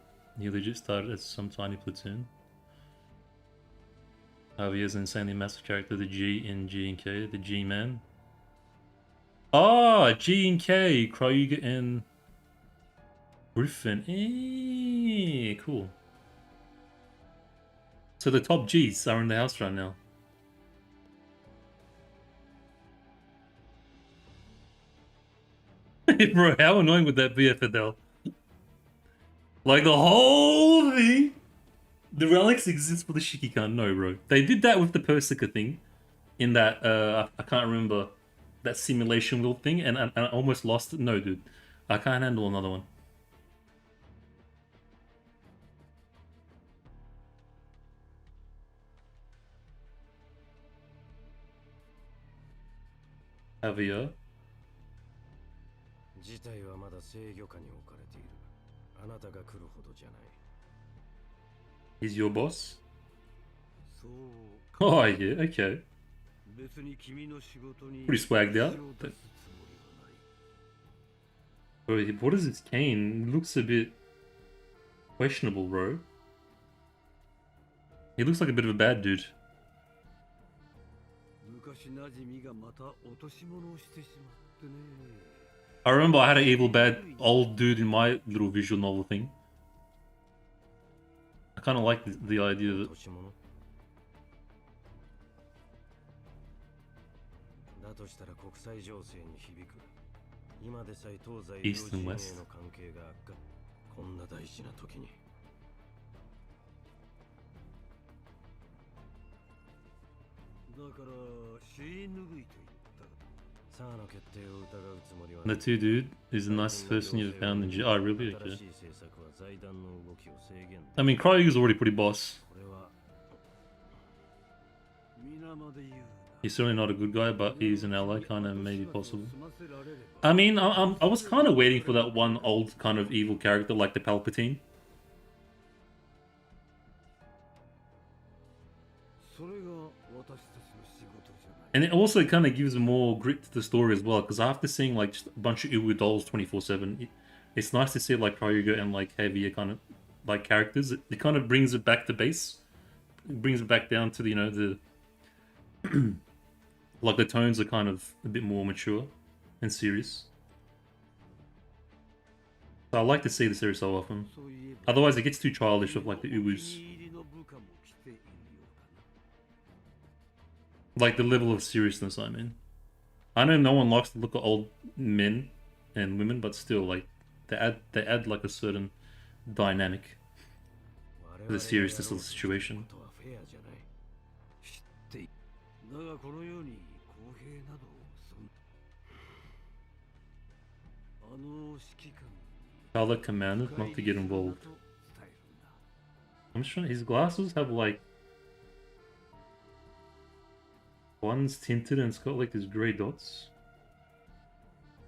as some tiny platoon. He is an insanely massive character, the G in G and K, the G-Man. Oh, G and K, Krieger and Griffin. Cool. So the top Gs are in the house right now. Bro, how annoying would that be if Adele? Like the whole thing? The relics exist for the Shikikan. No, bro. They did that with the Persica thing. In that, I can't remember. That simulation wheel thing. And I almost lost it. No, dude. I can't handle another one. Javier? He's your boss? Oh yeah, okay. Pretty swagged out. Bro, what is his cane? It looks a bit questionable, bro. He looks like a bit of a bad dude. I remember I had an evil bad old dude in my little visual novel thing. I kind of like the idea of it. East and West. The two dude is the nicest person you've found in G. Oh, really? Okay. I mean, Krieger's already pretty boss. He's certainly not a good guy, but he's an ally, kind of maybe possible. I mean, I was kind of waiting for that one old kind of evil character like the Palpatine. And it also kind of gives more grit to the story as well, because after seeing like just a bunch of Uwu dolls 24/7, it's nice to see like Ryuga and like heavier kind of like characters. It kind of brings it back to base. It brings it back down to the, you know, the like the tones are kind of a bit more mature and serious. So I like to see the series so often. Otherwise it gets too childish of like the Uwus. Like the level of seriousness, I mean. I know no one likes to look at old men and women, but still, like, they add like a certain dynamic to the seriousness of the situation. Color commanded not to get involved. I'm sure his glasses have like one's tinted and it's got like these grey dots.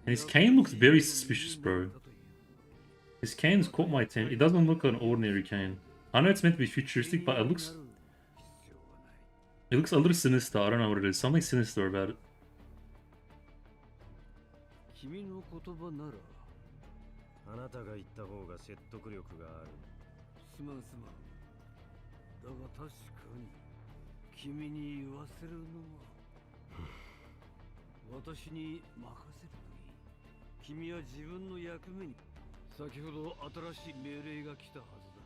And his cane looks very suspicious, bro. His cane's caught my attention. It doesn't look like an ordinary cane. I know it's meant to be futuristic, but it looks a little sinister. I don't know what it is. Something sinister about it. あなたが言った方が説得力がある。すまんすまん。だが確かに君に言わせるのは私に任せるといい。君は自分の役目に先ほど新しい命令が来たはず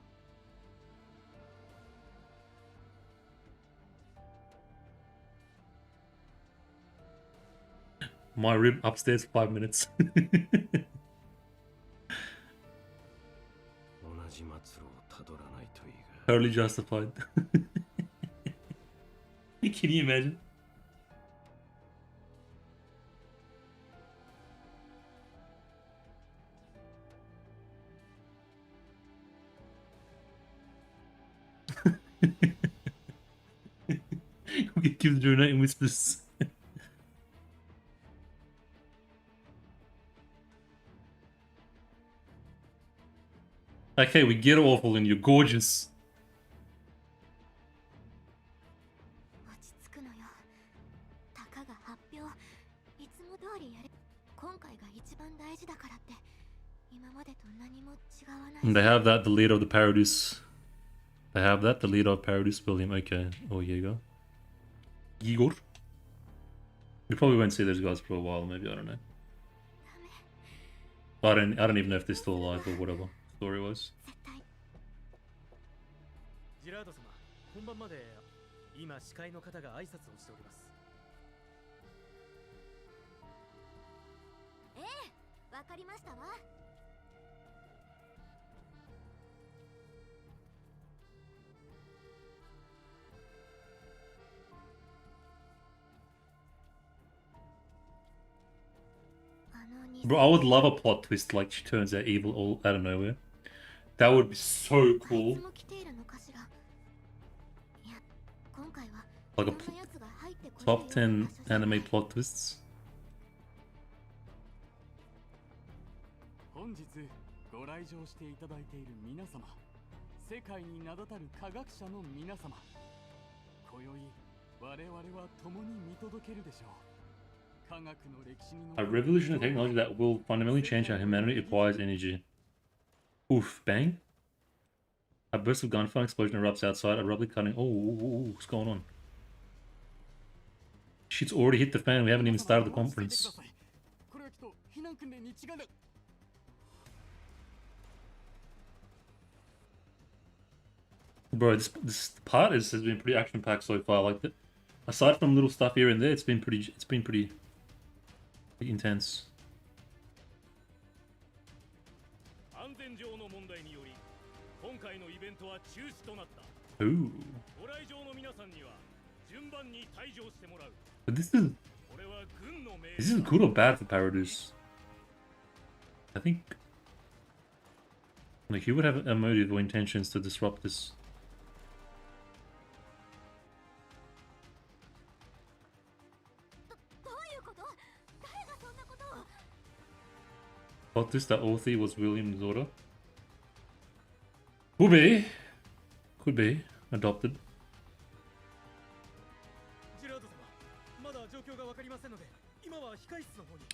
だ。My room upstairs 5 minutes. Totally justified. Can you imagine? We keep doing it in whispers. Okay, we get awful and you're gorgeous. And they have that, the leader of the Paradise. They have that, the leader of Paradise William. Okay. Oh, Yaga. Igor. We probably won't see those guys for a while, maybe, I don't know. I don't even know if they're still alive or whatever story was. ジラード様、本番まで今司会の方が挨拶をしております。ええ、わかりましたわ。Bro, I would love a plot twist like she turns out evil all out of nowhere. That would be so cool. Like a top 10 anime plot twists. 本日ご来場していただいている皆様、世界に名だたる科学者の皆様、今宵我々は共に見届けるでしょう。 A revolutionary technology that will fundamentally change how humanity acquires energy. Oof, bang. A burst of gunfire explosion erupts outside, abruptly cutting. Oh, what's going on? Shit's already hit the fan. We haven't even started the conference. Bro, this part has been pretty action-packed so far. Like, aside from little stuff here and there, it's been pretty intense. Ooh. But this is good or bad for Paradise? I think like he would have a motive or intentions to disrupt this. Plot twist that Orthe was William's daughter. Could be. Could be. Adopted.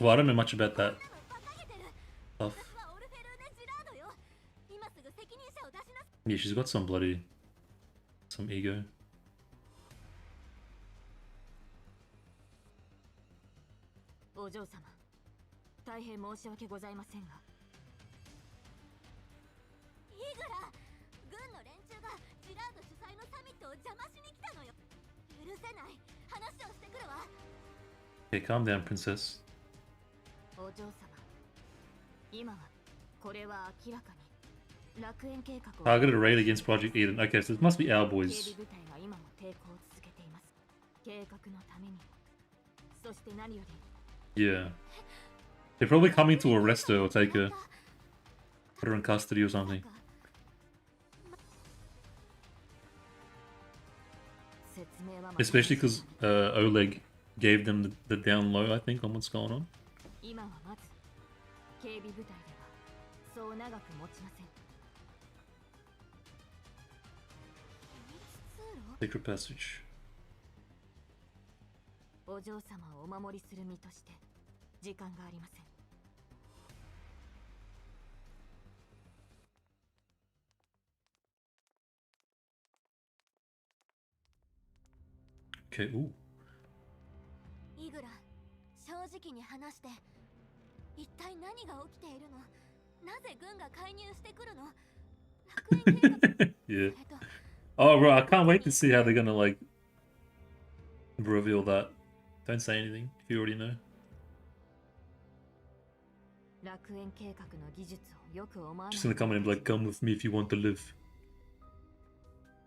Well, I don't know much about that stuff. Yeah, she's got some ego. お嬢様、大変申し訳ございませんが。イグラ、軍の連中がジラード主催のサミットを邪魔しに来たのよ。許せない。話をしてくるわ。Okay, calm down, princess. お嬢様、今はこれは明らかに楽園計画を Targeted raid against Project Eden. Okay, so it must be our 警 boys. 備部隊が今も抵抗を続けています。計画のために、そして何より Yeah. They're probably coming to arrest her or take her. Put her in custody or something. Especially because Oleg gave them the down low, I think, on what's going on. 今はまず警備部隊ではそう長く持ちません。 Secret passage. お嬢様をお守りする身として時間がありません。 Okay, ooh. イグラ、正直に話して。一体何が起きているの？なぜ軍が介入してくるの？楽園計画 Yeah. Oh, bro, I can't wait to see how they're gonna, like, reveal that. Don't say anything if you already know. 楽園計画の技術をよく思わない。 Just gonna come in and be like, come with me if you want to live.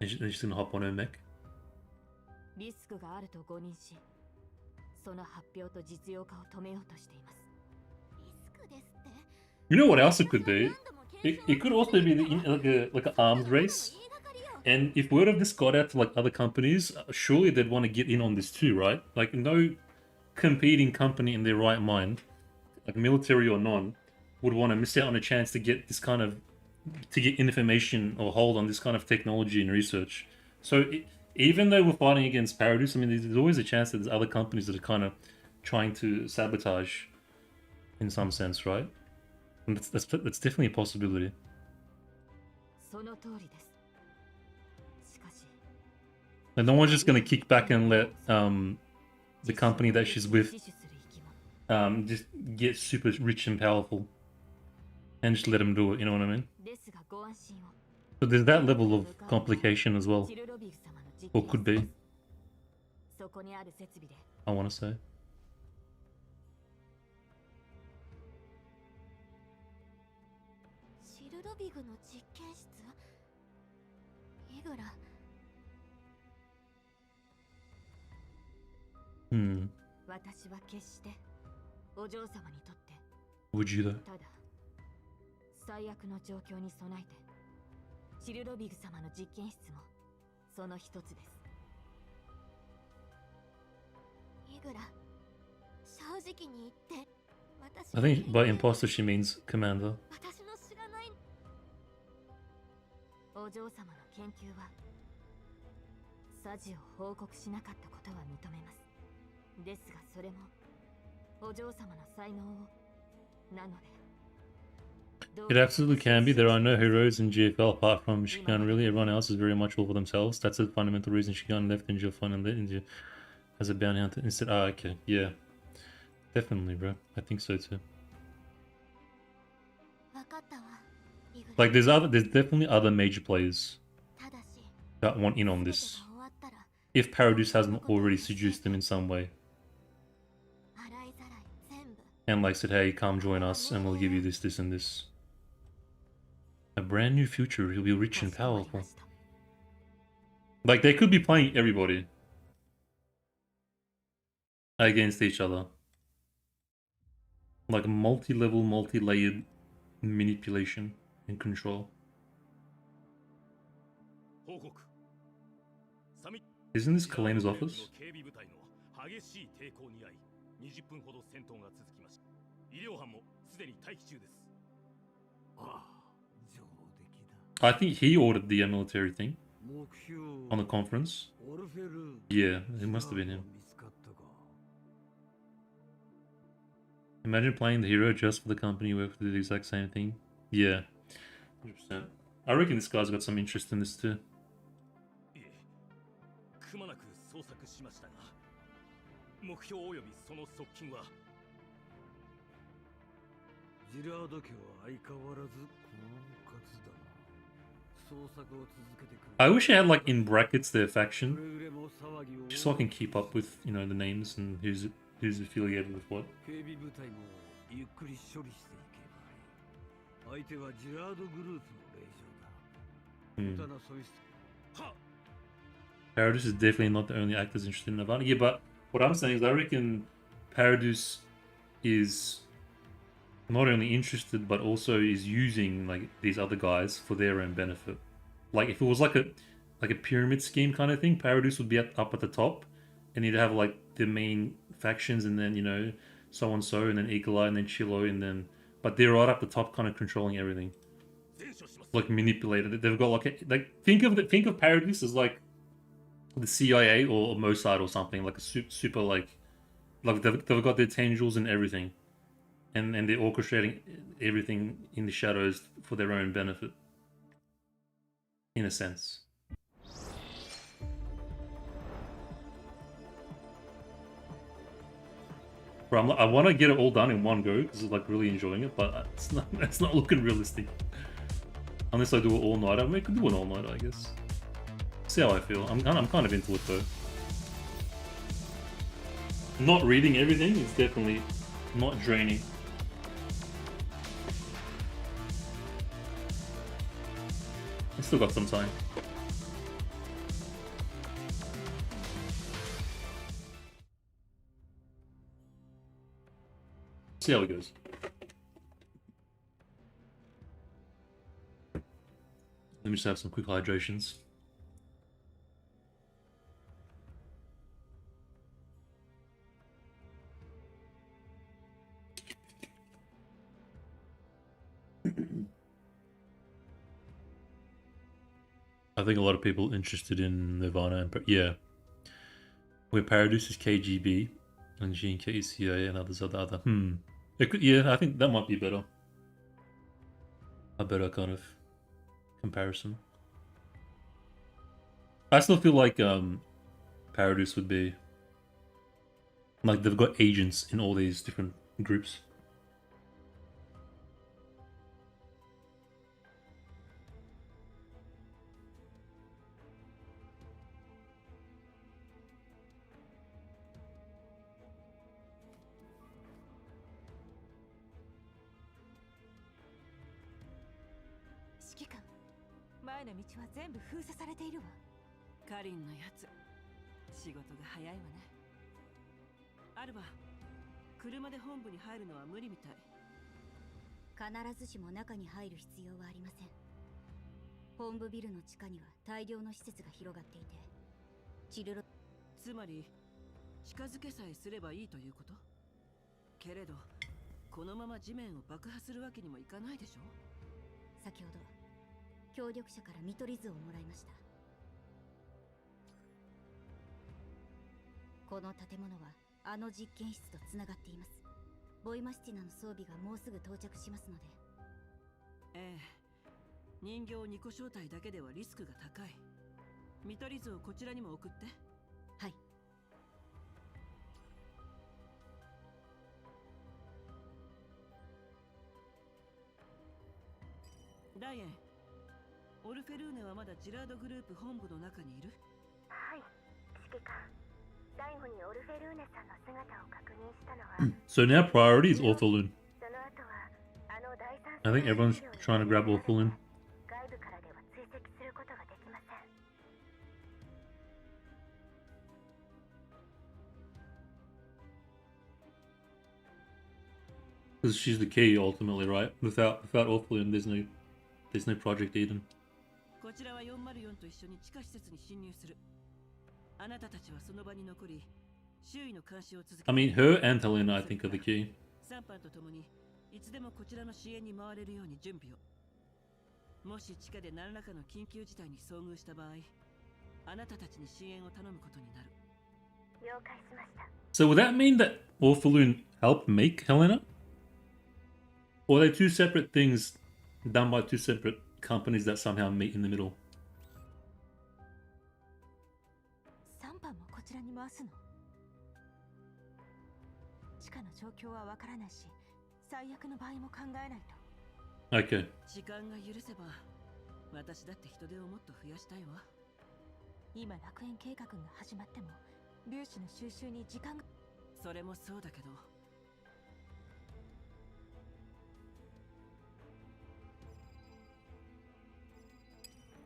And then she's gonna hop on her mech. リスクがあると誤認し、その発表と実用化を止めようとしています。 You know what else it could be? It could also be like an arms race. And if word of this got out to like other companies, surely they'd want to get in on this too, right? Like no competing company in their right mind, like military or non, would want to miss out on a chance to get this kind of to get information or hold on this kind of technology and research. So even though we're fighting against Paradise, I mean, there's always a chance that there's other companies that are kind of trying to sabotage in some sense, right? And that's definitely a possibility. その通りです。しかし、 And no one's just gonna kick back and let the company that she's with just get super rich and powerful and just let them do it, you know what I mean? ですがご安心を。 So there's that level of complication as well. チルロビグ様の実 Or could be, そこにある設備で I wanna say. チルロビグの実験室？イグラ。 Hmm. 私は決してお嬢様にとって Would you though? ただ最悪の状況に備えてチルロビグ様の実験室もその一つです。イグラ、正直に言って、私 I think by imposter she means commander. 私の知らない。お嬢様の研究はサジを報告しなかったことは認めます。ですがそれもお嬢様の才能をなので It absolutely can be. There are no heroes in GFL apart from Shikan, really. Everyone else is very much all for themselves. That's the fundamental reason Shikan left Ninja Fun and let Ninja as a bounty hunter instead. Ah, okay. Yeah. Definitely, bro. I think so too. わかったわ、イグラ。 Like, there's definitely other major players ただし、 that want in on this. 全てが終わったら If Paradise hasn't already seduced them in some way. 洗いざらい全部。 And like said, hey, come join us and we'll give you this, this, and this. A brand new future. You'll be rich and powerful. Like, they could be playing everybody against each other. Like multi-level, multi-layered manipulation and control. 報告。サミッ Isn't this Kalena's office? 警備部隊の激しい抵抗に遭い、20分ほど戦闘が続きました。医療班もすでに待機中です。ああ、上出来だ。 I think he ordered the military thing on the conference. Yeah, it must have been him. Imagine playing the hero just for the company where to do the exact same thing. Yeah, 100%. I reckon this guy's got some interest in this too. くまなく捜索しましたが、目標及びその側近はジラード家は相変わらず狡猾だな。捜索を続けてくる。I wish I had like in brackets their faction, just so I can keep up with, you know, the names and who's affiliated with what. 警備部隊もゆっくり処理していけばいい。相手はジラードグループの令嬢だ。無駄な損失。はっ。Paradis is definitely not the only actors interested in Nirvana. Yeah, but what I'm saying is I reckon Paradis is not only interested but also is using like these other guys for their own benefit. Like if it was like a pyramid scheme kind of thing, Paradis would be up at the top, and you'd have like the main factions, and then, you know, so and so, and then Eagle Eye, and then Chilo, and then, but they're right up the top, kind of controlling everything, like manipulated. They've got like think of Paradis as like the CIA or Mossad or something, like a super like they've got their tendrils and everything, and they're orchestrating everything in the shadows for their own benefit, in a sense. Bro, I want to get it all done in one go because I'm like really enjoying it, but it's not looking realistic. Unless I do it all night. I mean, I could do an all night, I guess. See how I feel. I'm kind of into it though. Not reading everything is definitely not draining. I still got some time. See how it goes. Let me just have some quick hydrations. I think a lot of people interested in Nirvana and yeah, where Paradis is KGB and G&K is CIA and others are the other. It could, yeah, I think that might be better. A better kind of comparison. I still feel like Paradis would be like they've got agents in all these different groups. Karin のやつ、仕事が早いわね。アルバ、車で本部に入るのは無理みたい。必ずしも中に入る必要はありません。本部ビルの地下には大量の施設が広がっていて、チルロ。つまり近づけさえすればいいということ？けれど、このまま地面を爆破するわけにもいかないでしょ？先ほど協力者から見取り図をもらいました。この建物はあの実験室とつながっています。ボイマスティナの装備がもうすぐ到着しますので。ええ、人形2個招待だけではリスクが高い。見取り図をこちらにも送って。はい。ダイエン、オルフェルーネはまだジラードグループ本部の中にいる？はい、指揮官。最後にオルフェルーネさんの姿を確認したのは。So now priority is Orphalun. I think everyone's trying to grab Orphalun. 外部からでは追跡することができません。Because she's the key ultimately, right? Without Orphalun, there's no Project Eden. こちらは404と一緒に地下施設に侵入する。あなたたちはその場に残り、周囲の監視を続け。I mean, her and Helena, I think, are the key. 3班とともにいつでもこちらの支援に回れるように準備を。もし地下で何らかの緊急事態に遭遇した場合、あなたたちに支援を頼むことになる。了解しました。So would that mean that Orphalun helped make Helena? Or they're two separate things done by two separate companies that somehow meet in the middle. 3班もこちらに回すの。地下の状況はわからないし、最悪の場合も考えないと。Okay. 時間が許せば、私だって人手をもっと増やしたいわ。今楽園計画が始まっても、粒子の収集に時間が。それもそうだけど。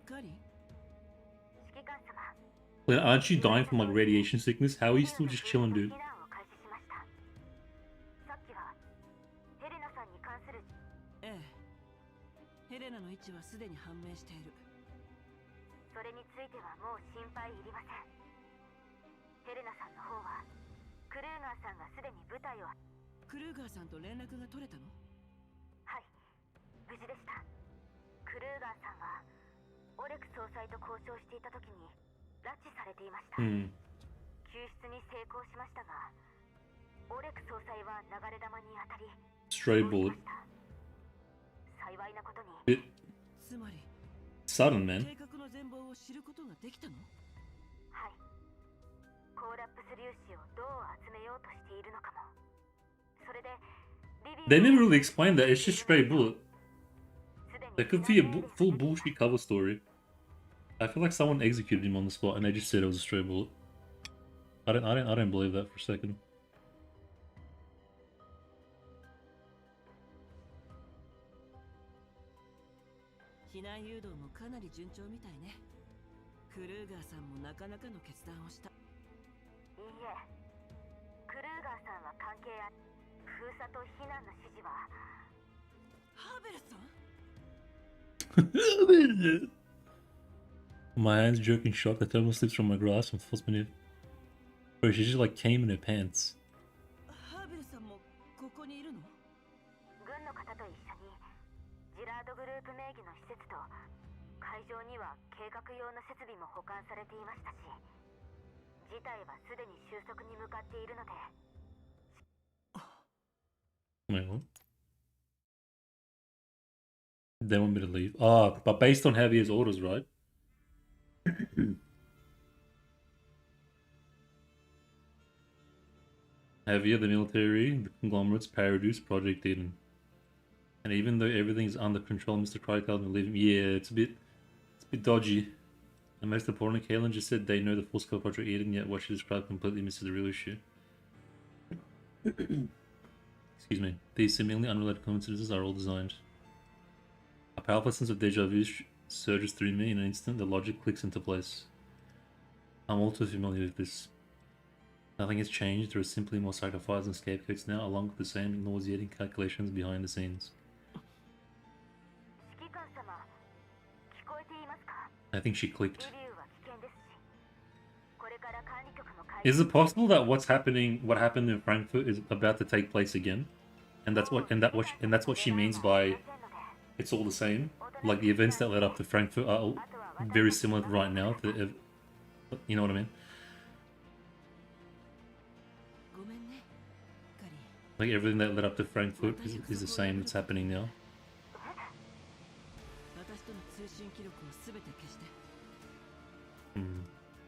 カリン？ 指揮官様、 Well, aren't you dying from like radiation sickness? How are you still just chilling, dude? 避難を開始しました。さっきはヘレナさんに関する。ええ。ヘレナの位置はすでに判明している。それについてはもう心配いりません。ヘレナさんの方はクルーガーさんがすでに部隊を。クルーガーさんと連絡が取れたの？はい、無事でした。クルーガーさんはオレク総裁と交渉していた時に拉致されていました。救出に成功しましたが、オレク総裁は流れ弾に当たり Stray bullet. 幸いなことに。 Bit つまり sudden, man. 計画の全貌を知ることができたの？はい。コーラップス粒子をどう集めようとしているのかも。それで They never really explained that. It's just stray bullet. That could be a full bullshit cover story. I feel like someone executed him on the spot and they just said it was a stray bullet. I don't believe that for a second. 避難誘導もかなり順調みたいね。クルーガーさんもなかなかの決断をした。いいえ、クルーガーさんは関係あり、封鎖と避難の指示は。ハーベルさん？ My hands jerk in shock. The thermal slips from my grasp and falls beneath. Bro, she just like came in her pants. ハーベルさんもここにいるの？軍の方と一緒にジラードグループ名義の施設と会場には計画用の設備も保管されていましたし、事態はすでに収束に向かっているので。 Wait, what? They want me to leave. Ah, but based on Javier's orders, right? Javier, the military, the conglomerates, Paradox, Project Eden. And even though everything's under control, Mr. Cry tells me to leave him. Yeah, it's a bit dodgy. And most importantly, Kaelin just said they know the full scope of Project Eden, yet what she described completely misses the real issue. Excuse me. These seemingly unrelated coincidences are all designed. A powerful sense of deja vu surges through me in an instant. The logic clicks into place. I'm all too familiar with this. Nothing has changed. There are simply more sacrifices and scapegoats now, along with the same nauseating calculations behind the scenes. 指揮官様、聞こえていますか？ I think she clicked. リビューは危険ですし、これから管理局も開 Is it possible that what happened in Frankfurt is about to take place again, and that's what she means by it's all the same? Like the events that led up to Frankfurt are all very similar right now. You know what I mean? ごめんね、カリン。 Like everything that led up to Frankfurt is the same that's happening now. 私との通信記録をすべて消して。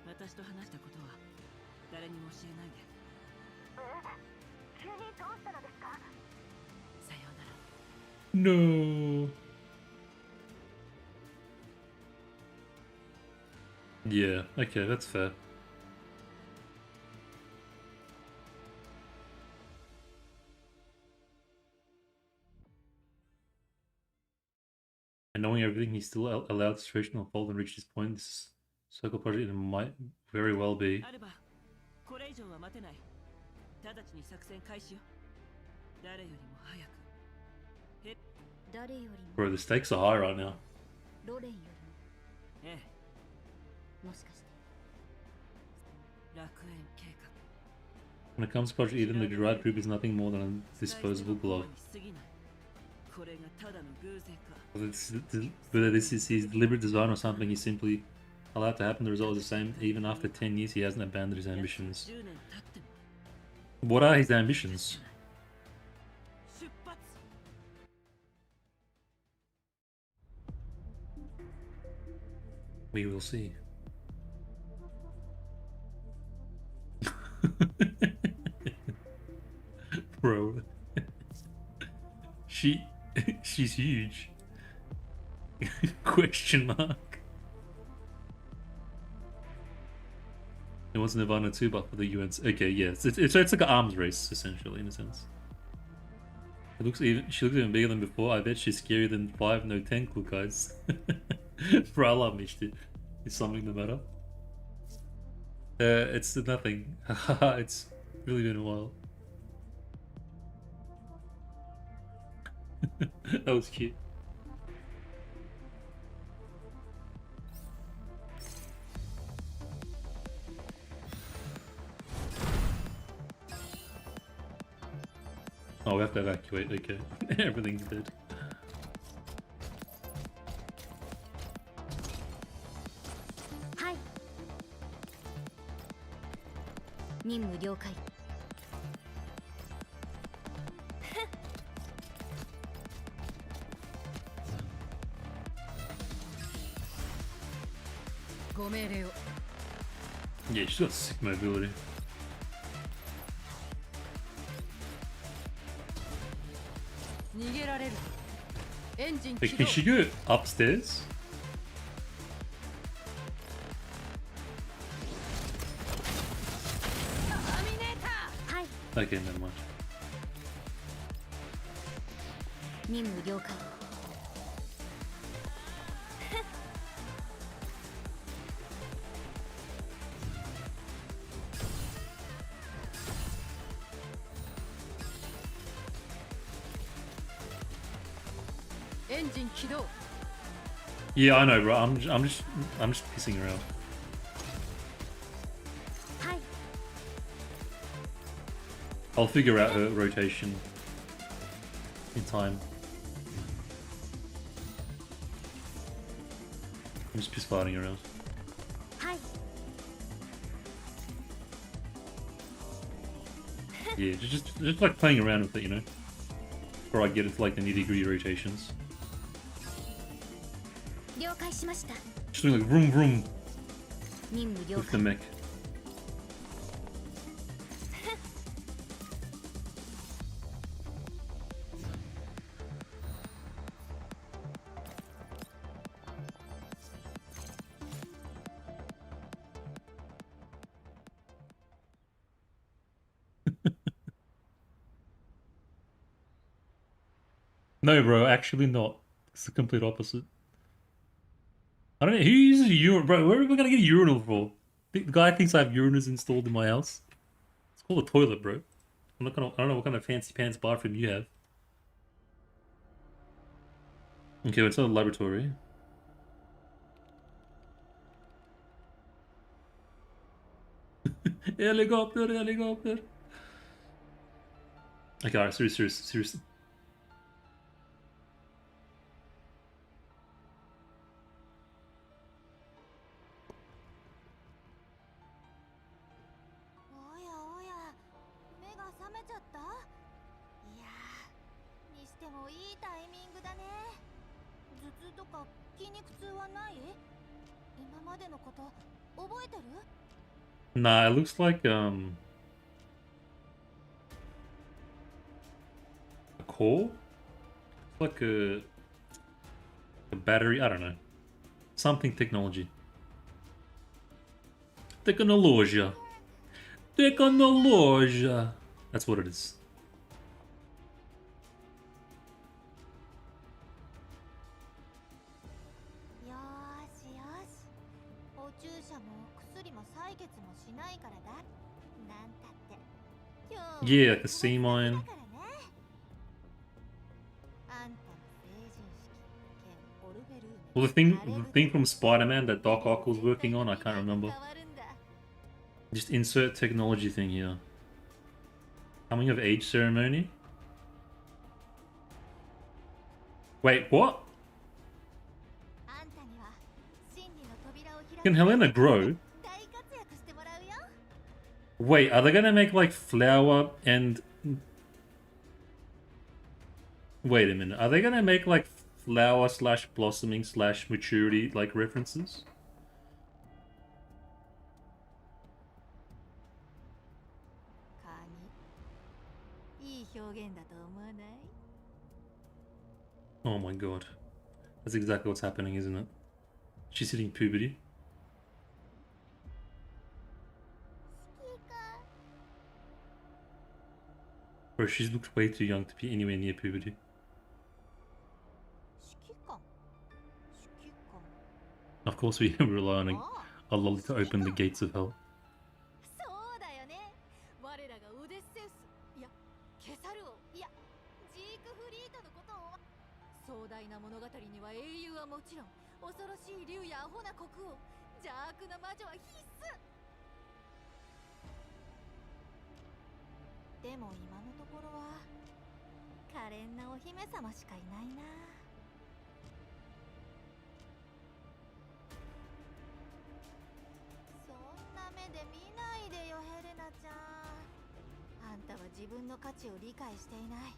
私と話したことは誰にも教えないで。急にどうしたのですか？さようなら。 No. Yeah, okay, that's fair. And knowing everything, he's still allowed the situation to unfold and reach this point. This circle project might very well be. アルバ、これ以上は待てない。直ちに作戦開始よ。誰よりも早く。誰よりも Bro, the stakes are high right now. ロレンよりええ、も、もしかして楽園計画。 When it comes to Project Eden, the Gerard group is nothing more than a disposable glove. これがただの偶然か。 Whether this is his deliberate design or something he's simply allowed to happen, the result is the same. Even after 10 years, he hasn't abandoned his ambitions. 10年経っても What are his ambitions? 出発。We will see. Bro. She's huge. Question mark. It was Nirvana 2, but for the UN's. Okay, yes. It's like an arms race, essentially, in a sense. She looks even bigger than before. I bet she's scarier than 5, no 10 cool guys. Bro, I love Mishti. Is something the matter? It's nothing. It's really been a while. That was cute. Oh, we have to evacuate. Okay. Everything's dead. Hi. 任務了解。ご命令を。Yeah, she's got sick mobility. 逃げられる。エンジン Wait, 起 can 動。 she go upstairs? Okay, never mind. 任務了解。エンジン起動。 Yeah, I know, bro. I'm just pissing around. はい。 I'll figure out her rotation in time. I'm just piss farting around. はい。 Yeah, just like playing around with it, you know. Before I get into like the nitty-gritty rotations. 了解しました。 Just doing like vroom vroom 任務了 with the 解。 mech. No, bro, actually not. It's the complete opposite. I don't know, who uses a urinal? Bro, where are we gonna get a urinal for? The guy thinks I have urinals installed in my house. It's called a toilet, bro. I don't know what kind of fancy pants bathroom you have. Okay, well, it's not a laboratory. Helicopter, helicopter. Okay, alright, seriously. Nah, it looks like a core? Like a battery, I don't know. Something technology. Technologia. Technologia. That's what it is. Yeah, like a sea mine. Well, the thing from Spider-Man that Doc Ock was working on, I can't remember. Just insert technology thing here. Coming of age ceremony. Wait, what? Can Helena grow? Wait, are they gonna make like flower and... Wait a minute, are they gonna make like flower slash blossoming slash maturity like references? Oh my god. That's exactly what's happening, isn't it? She's hitting puberty. Bro, she's looked way too young to be anywhere near puberty. Of course we rely on a lolly to open the gates of hell. そうだよね。我らがオデッセウス、いや、ケサル王、いや、ジークフリートのことを。壮大な物語には英雄はもちろん、恐ろしい竜やアホな国王、邪悪な魔女は必須。でも今のところは可憐なお姫様しかいないな。そんな目で見ないでよ、ヘレナちゃん。あんたは自分の価値を理解していない。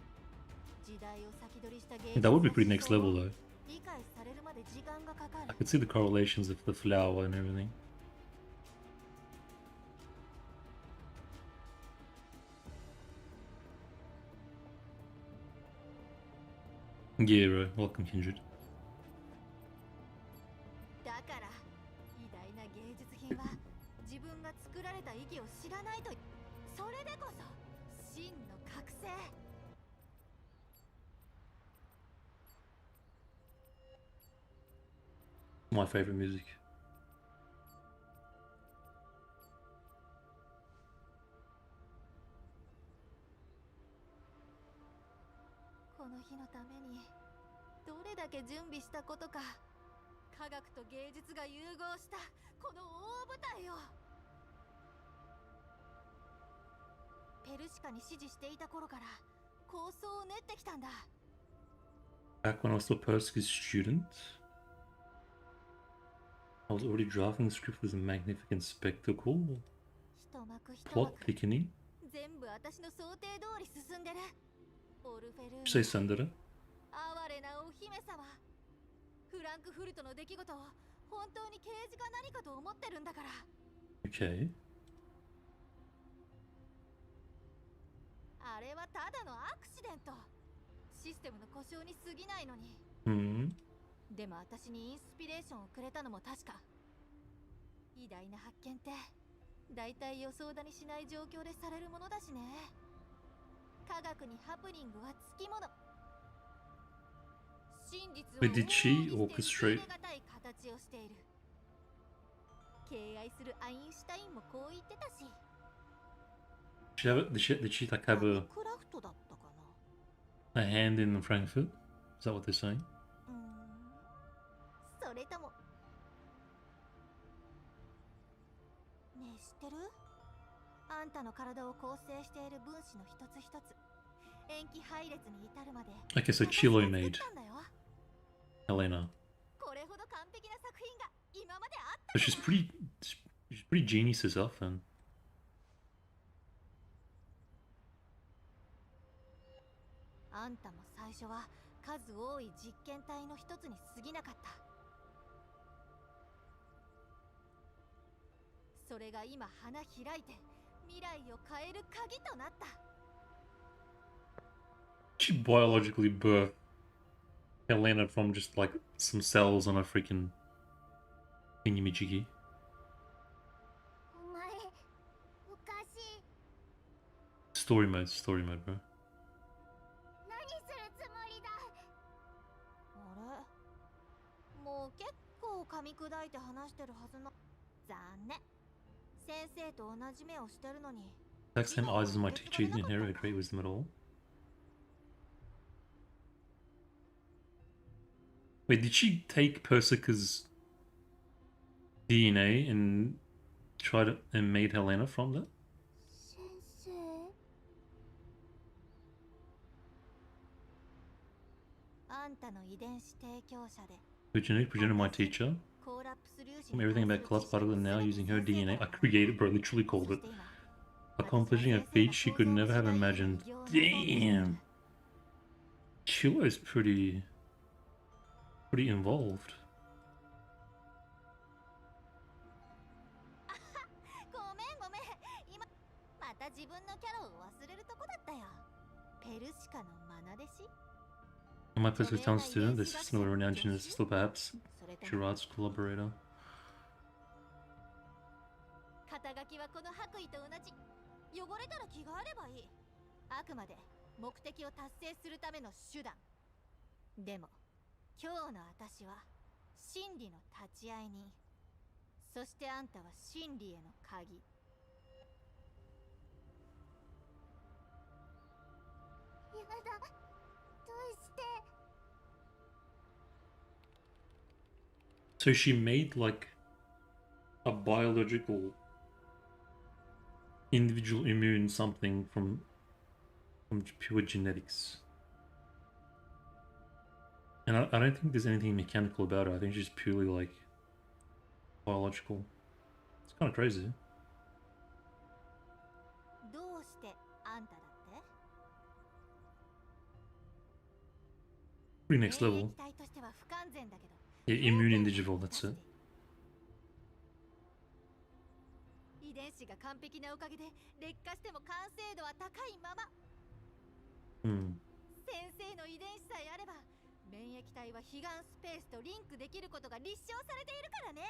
時代を先取りした芸術 That would be pretty next level though. 理解されるまで時間がかかる。 I could see the correlations of the flower and everything. Yeah, bro. Welcome, Kindred. だから偉大な芸術品は自分が作られた意義を知らないと。それでこそ真の覚醒。 My favorite music. この日のためにどれだけ準備したことか。科学と芸術が融合したこの大舞台を。ペルシカに指示していた頃から構想を練ってきたんだ。 Back when I was still Persica's student, I was already drafting the script with a magnificent spectacle. 一幕一 Plot 幕 thickening. 全部私の想定通り進んでる。オルフェルー Say Sandra. 哀れなお姫様。フランクフルトの出来事を本当に刑事か何かと思ってるんだから。 Okay. あれはただのアクシデント。システムの故障に過ぎないのに。Hmm. でも私にインスピレーションをくれたのも確か。偉大な発見ってだいたい予想だにしない状況でされるものだしね。科学にハプニングはつきもの。真実を Wait, did she 往々にして orchestrate? 受け入れがたい形をしている。敬愛するアインシュタインもこう言ってたし。 Did she like have クラフトだったかな。 a hand in Frankfurt? Is that what they're saying? それともねえ知ってる？あんたの体を構成している分子の一つ一つ塩基配列に至るままで Okay, so Chilo made Helena. これほど完璧な作品が今まであった But she's pretty genius herself then. あんたも最初は数多い実験体の一つに過ぎなかった。それが今花開いて未来を変える鍵となった。 She biologically birthed Helena from just like some cells on a freaking thingy-majiggy. お前おかしい。 Story mode, bro. 何するつもりだ。あれもう結構噛み砕いて話してるはずの。残念。先生と同じ目をしてるのに。 Exact same eyes as my teacher, you didn't inherit great wisdom at all. Wait, did she take Persica's DNA and try to and made Helena from that? 先生。あんたの遺伝子提供者で。 Who genetically presented my teacher? From everything about collapsed particle and now using her DNA, I created, bro, literally called it. Accomplishing a feat she could never have imagined. Damn! Chilo is pretty involved. ごめんごめん。今また自分のキャラを忘れるとこだったよ。ペルシカの愛弟子。My place with town student, this is another renowned geneticist, or perhaps Gerard's collaborator. 肩書きはこの白衣と同じ。汚れたら気があればいい。あくまで目的を達成するための手段。でも今日の私は真理の立ち会い人。そしてあんたは真理への鍵。やだ。どうして？ So she made like a biological individual immune something from pure genetics. And I don't think there's anything mechanical about her. I think she's purely like biological. It's kind of crazy. どうしてあんただって？ Pretty next level. 体としては不完全だけど。Yeah, immune individual, that's it. 遺伝子が完璧なおかげで劣化しても完成度は高いまま。先生の遺伝子さえあれば免疫体は彼岸スペースとリンクできることが立証されているからね。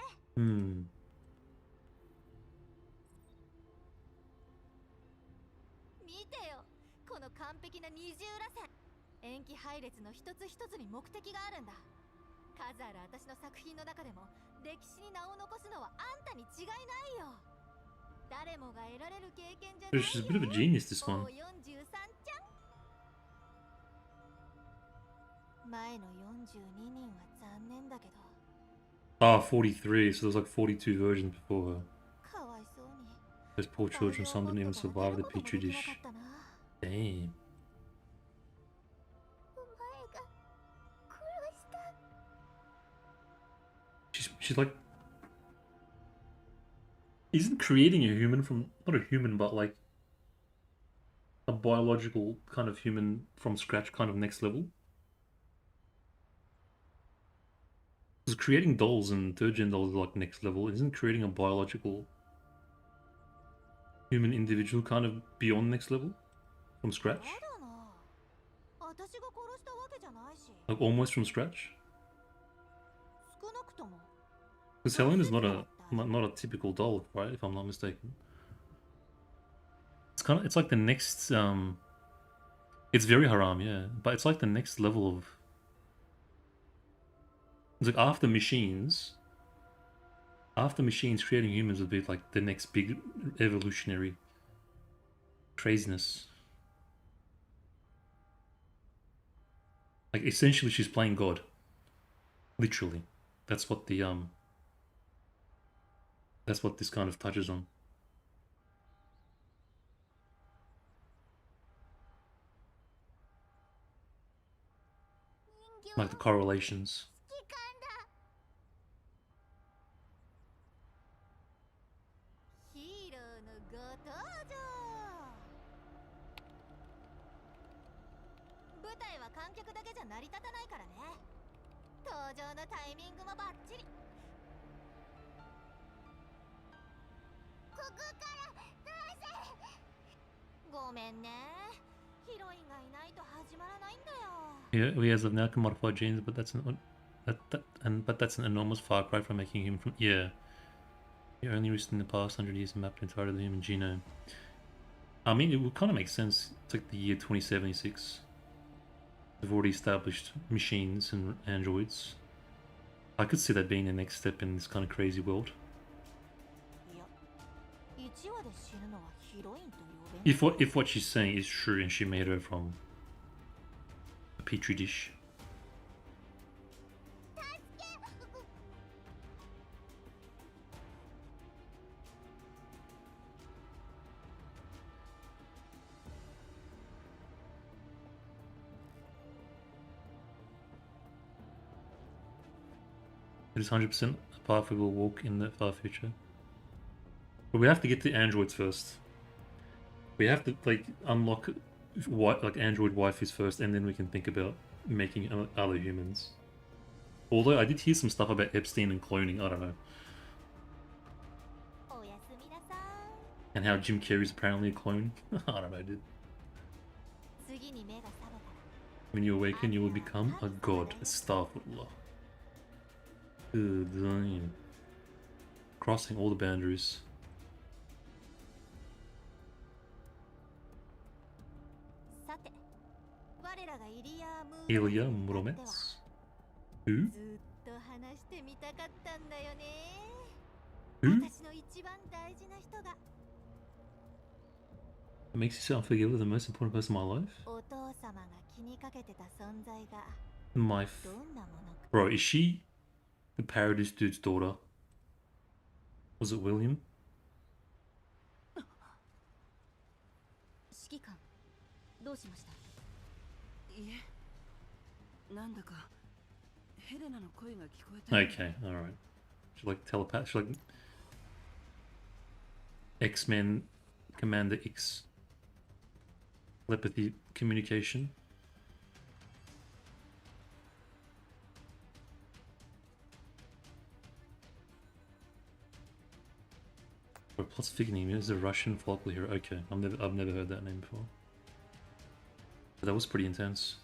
見てよ、この完璧な二重らせん。塩基配列の一つ一つに目的があるんだ。数ある私の作品の中でも歴史に名を残すのはあんたに違いないよ。誰もが得られる経験じゃないよ。She's a bit of a genius, this one. 前の42人は残念だけど。Ah, 43, so there's like 42 versions before her. かわいそうに。 Those poor children, some didn't even survive the petri dish. Damn. お前が殺した。She's like... Isn't creating a human from... Not a human, but like... a biological kind of human from scratch kind of next level? Because creating dolls and third-gen dolls is like next level. Isn't creating a biological human individual kind of beyond next level? From scratch? Like almost from scratch? Because Helen is not a typical doll, right? If I'm not mistaken. It's like the next it's very haram, yeah. But it's like the next level of... It's like after machines creating humans would be like the next big evolutionary craziness. Like essentially she's playing God. Literally. That's what the that's what this kind of touches on. Like the correlations. 成り立たないからね。登場のタイミングもバッチリ。ここからどうせ。ごめんね。ヒロインがいないと始まらないんだよ。Yeah, we as of now can modify genes, but that's an enormous far cry from making him from... Yeah. You only reached in the past 100 years and mapped entirely the human genome. I mean, it would kind of make sense. It's like the year 2076. They've already established machines and androids. I could see that being the next step in this kind of crazy world. If what she's saying is true and she made her from a petri dish. It is 100% a path we will walk in the far future. But we have to get to androids first. We have to like unlock like android waifus first, and then we can think about making other humans. Although I did hear some stuff about Epstein and cloning, I don't know. And how Jim Carrey's apparently a clone. I don't know, dude. When you awaken, you will become a god. Astaghfirullah. Good design. Crossing all the boundaries. Ilya Muromets? Who? Who? It makes you so unforgivable, the most important person in my life? Bro, is she the Paradise dude's daughter? Was it William? 指揮官、どうしました？いえ、なんだかヘレナの声が聞こえた。 Okay, alright. She's like telepath, she's like X-Men Commander X. Telepathy communication. Plus Figning is a Russian folklore hero. Okay, I've never heard that name before. But that was pretty intense.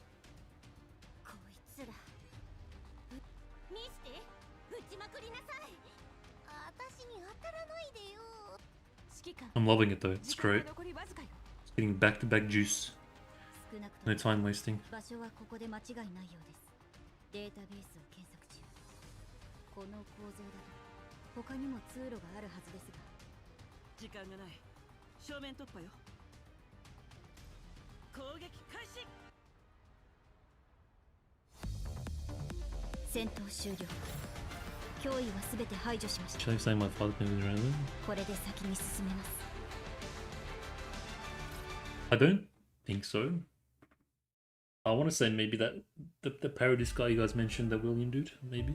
I'm loving it though, it's great. It's getting back-to-back juice. No time wasting. 時間がない。正面突破よ。攻撃開始。戦闘終了。脅威はすべて排除しました。Shall I say my father can be around? これで先に進めます。I don't think so. I want to say maybe that the Paradise guy you guys mentioned, that William dude, maybe.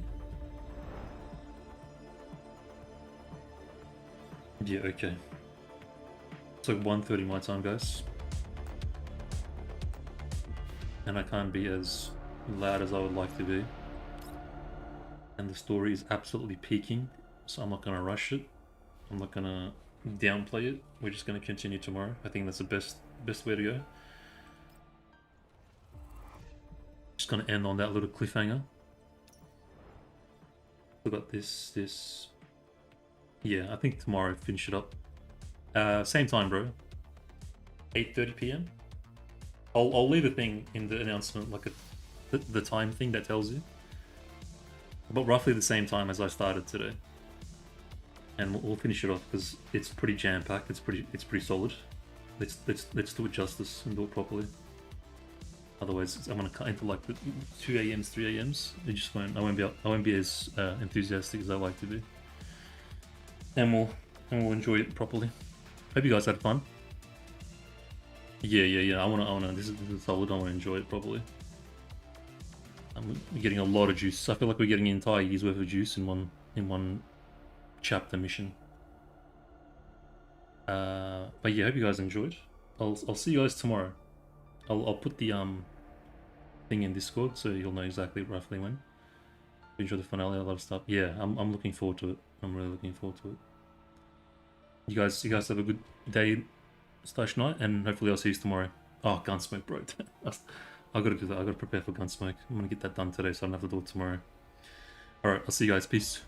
Yeah, okay. It's like 1:30 my time, guys. And I can't be as loud as I would like to be. And the story is absolutely peaking, so I'm not going to rush it. I'm not going to downplay it. We're just going to continue tomorrow. I think that's the best way to go. Just going to end on that little cliffhanger. We got this. Yeah, I think tomorrow finish it up. Same time, bro. 8:30 p.m. I'll leave a thing in the announcement, like the time thing that tells you. But roughly the same time as I started today. And we'll finish it off because it's pretty jam-packed. It's pretty solid. Let's do it justice and do it properly. Otherwise, I'm gonna cut into like the 2 a.m.s, 3 a.m.s. I just won't. I won't be as enthusiastic as I like to be. And we'll enjoy it properly. Hope you guys had fun. Yeah. I wanna. This is solid. I wanna enjoy it properly. I'm getting a lot of juice. I feel like we're getting an entire year's worth of juice in one chapter mission. But yeah, hope you guys enjoyed. I'll see you guys tomorrow. I'll put the thing in Discord so you'll know exactly roughly when. Enjoy the finale, a lot of stuff. Yeah, I'm looking forward to it. I'm really looking forward to it. You guys have a good day / night, and hopefully I'll see you tomorrow. Oh, Gunsmoke, bro. I gotta do that. I gotta prepare for Gunsmoke. I'm gonna get that done today so I don't have to do it tomorrow. Alright, I'll see you guys. Peace.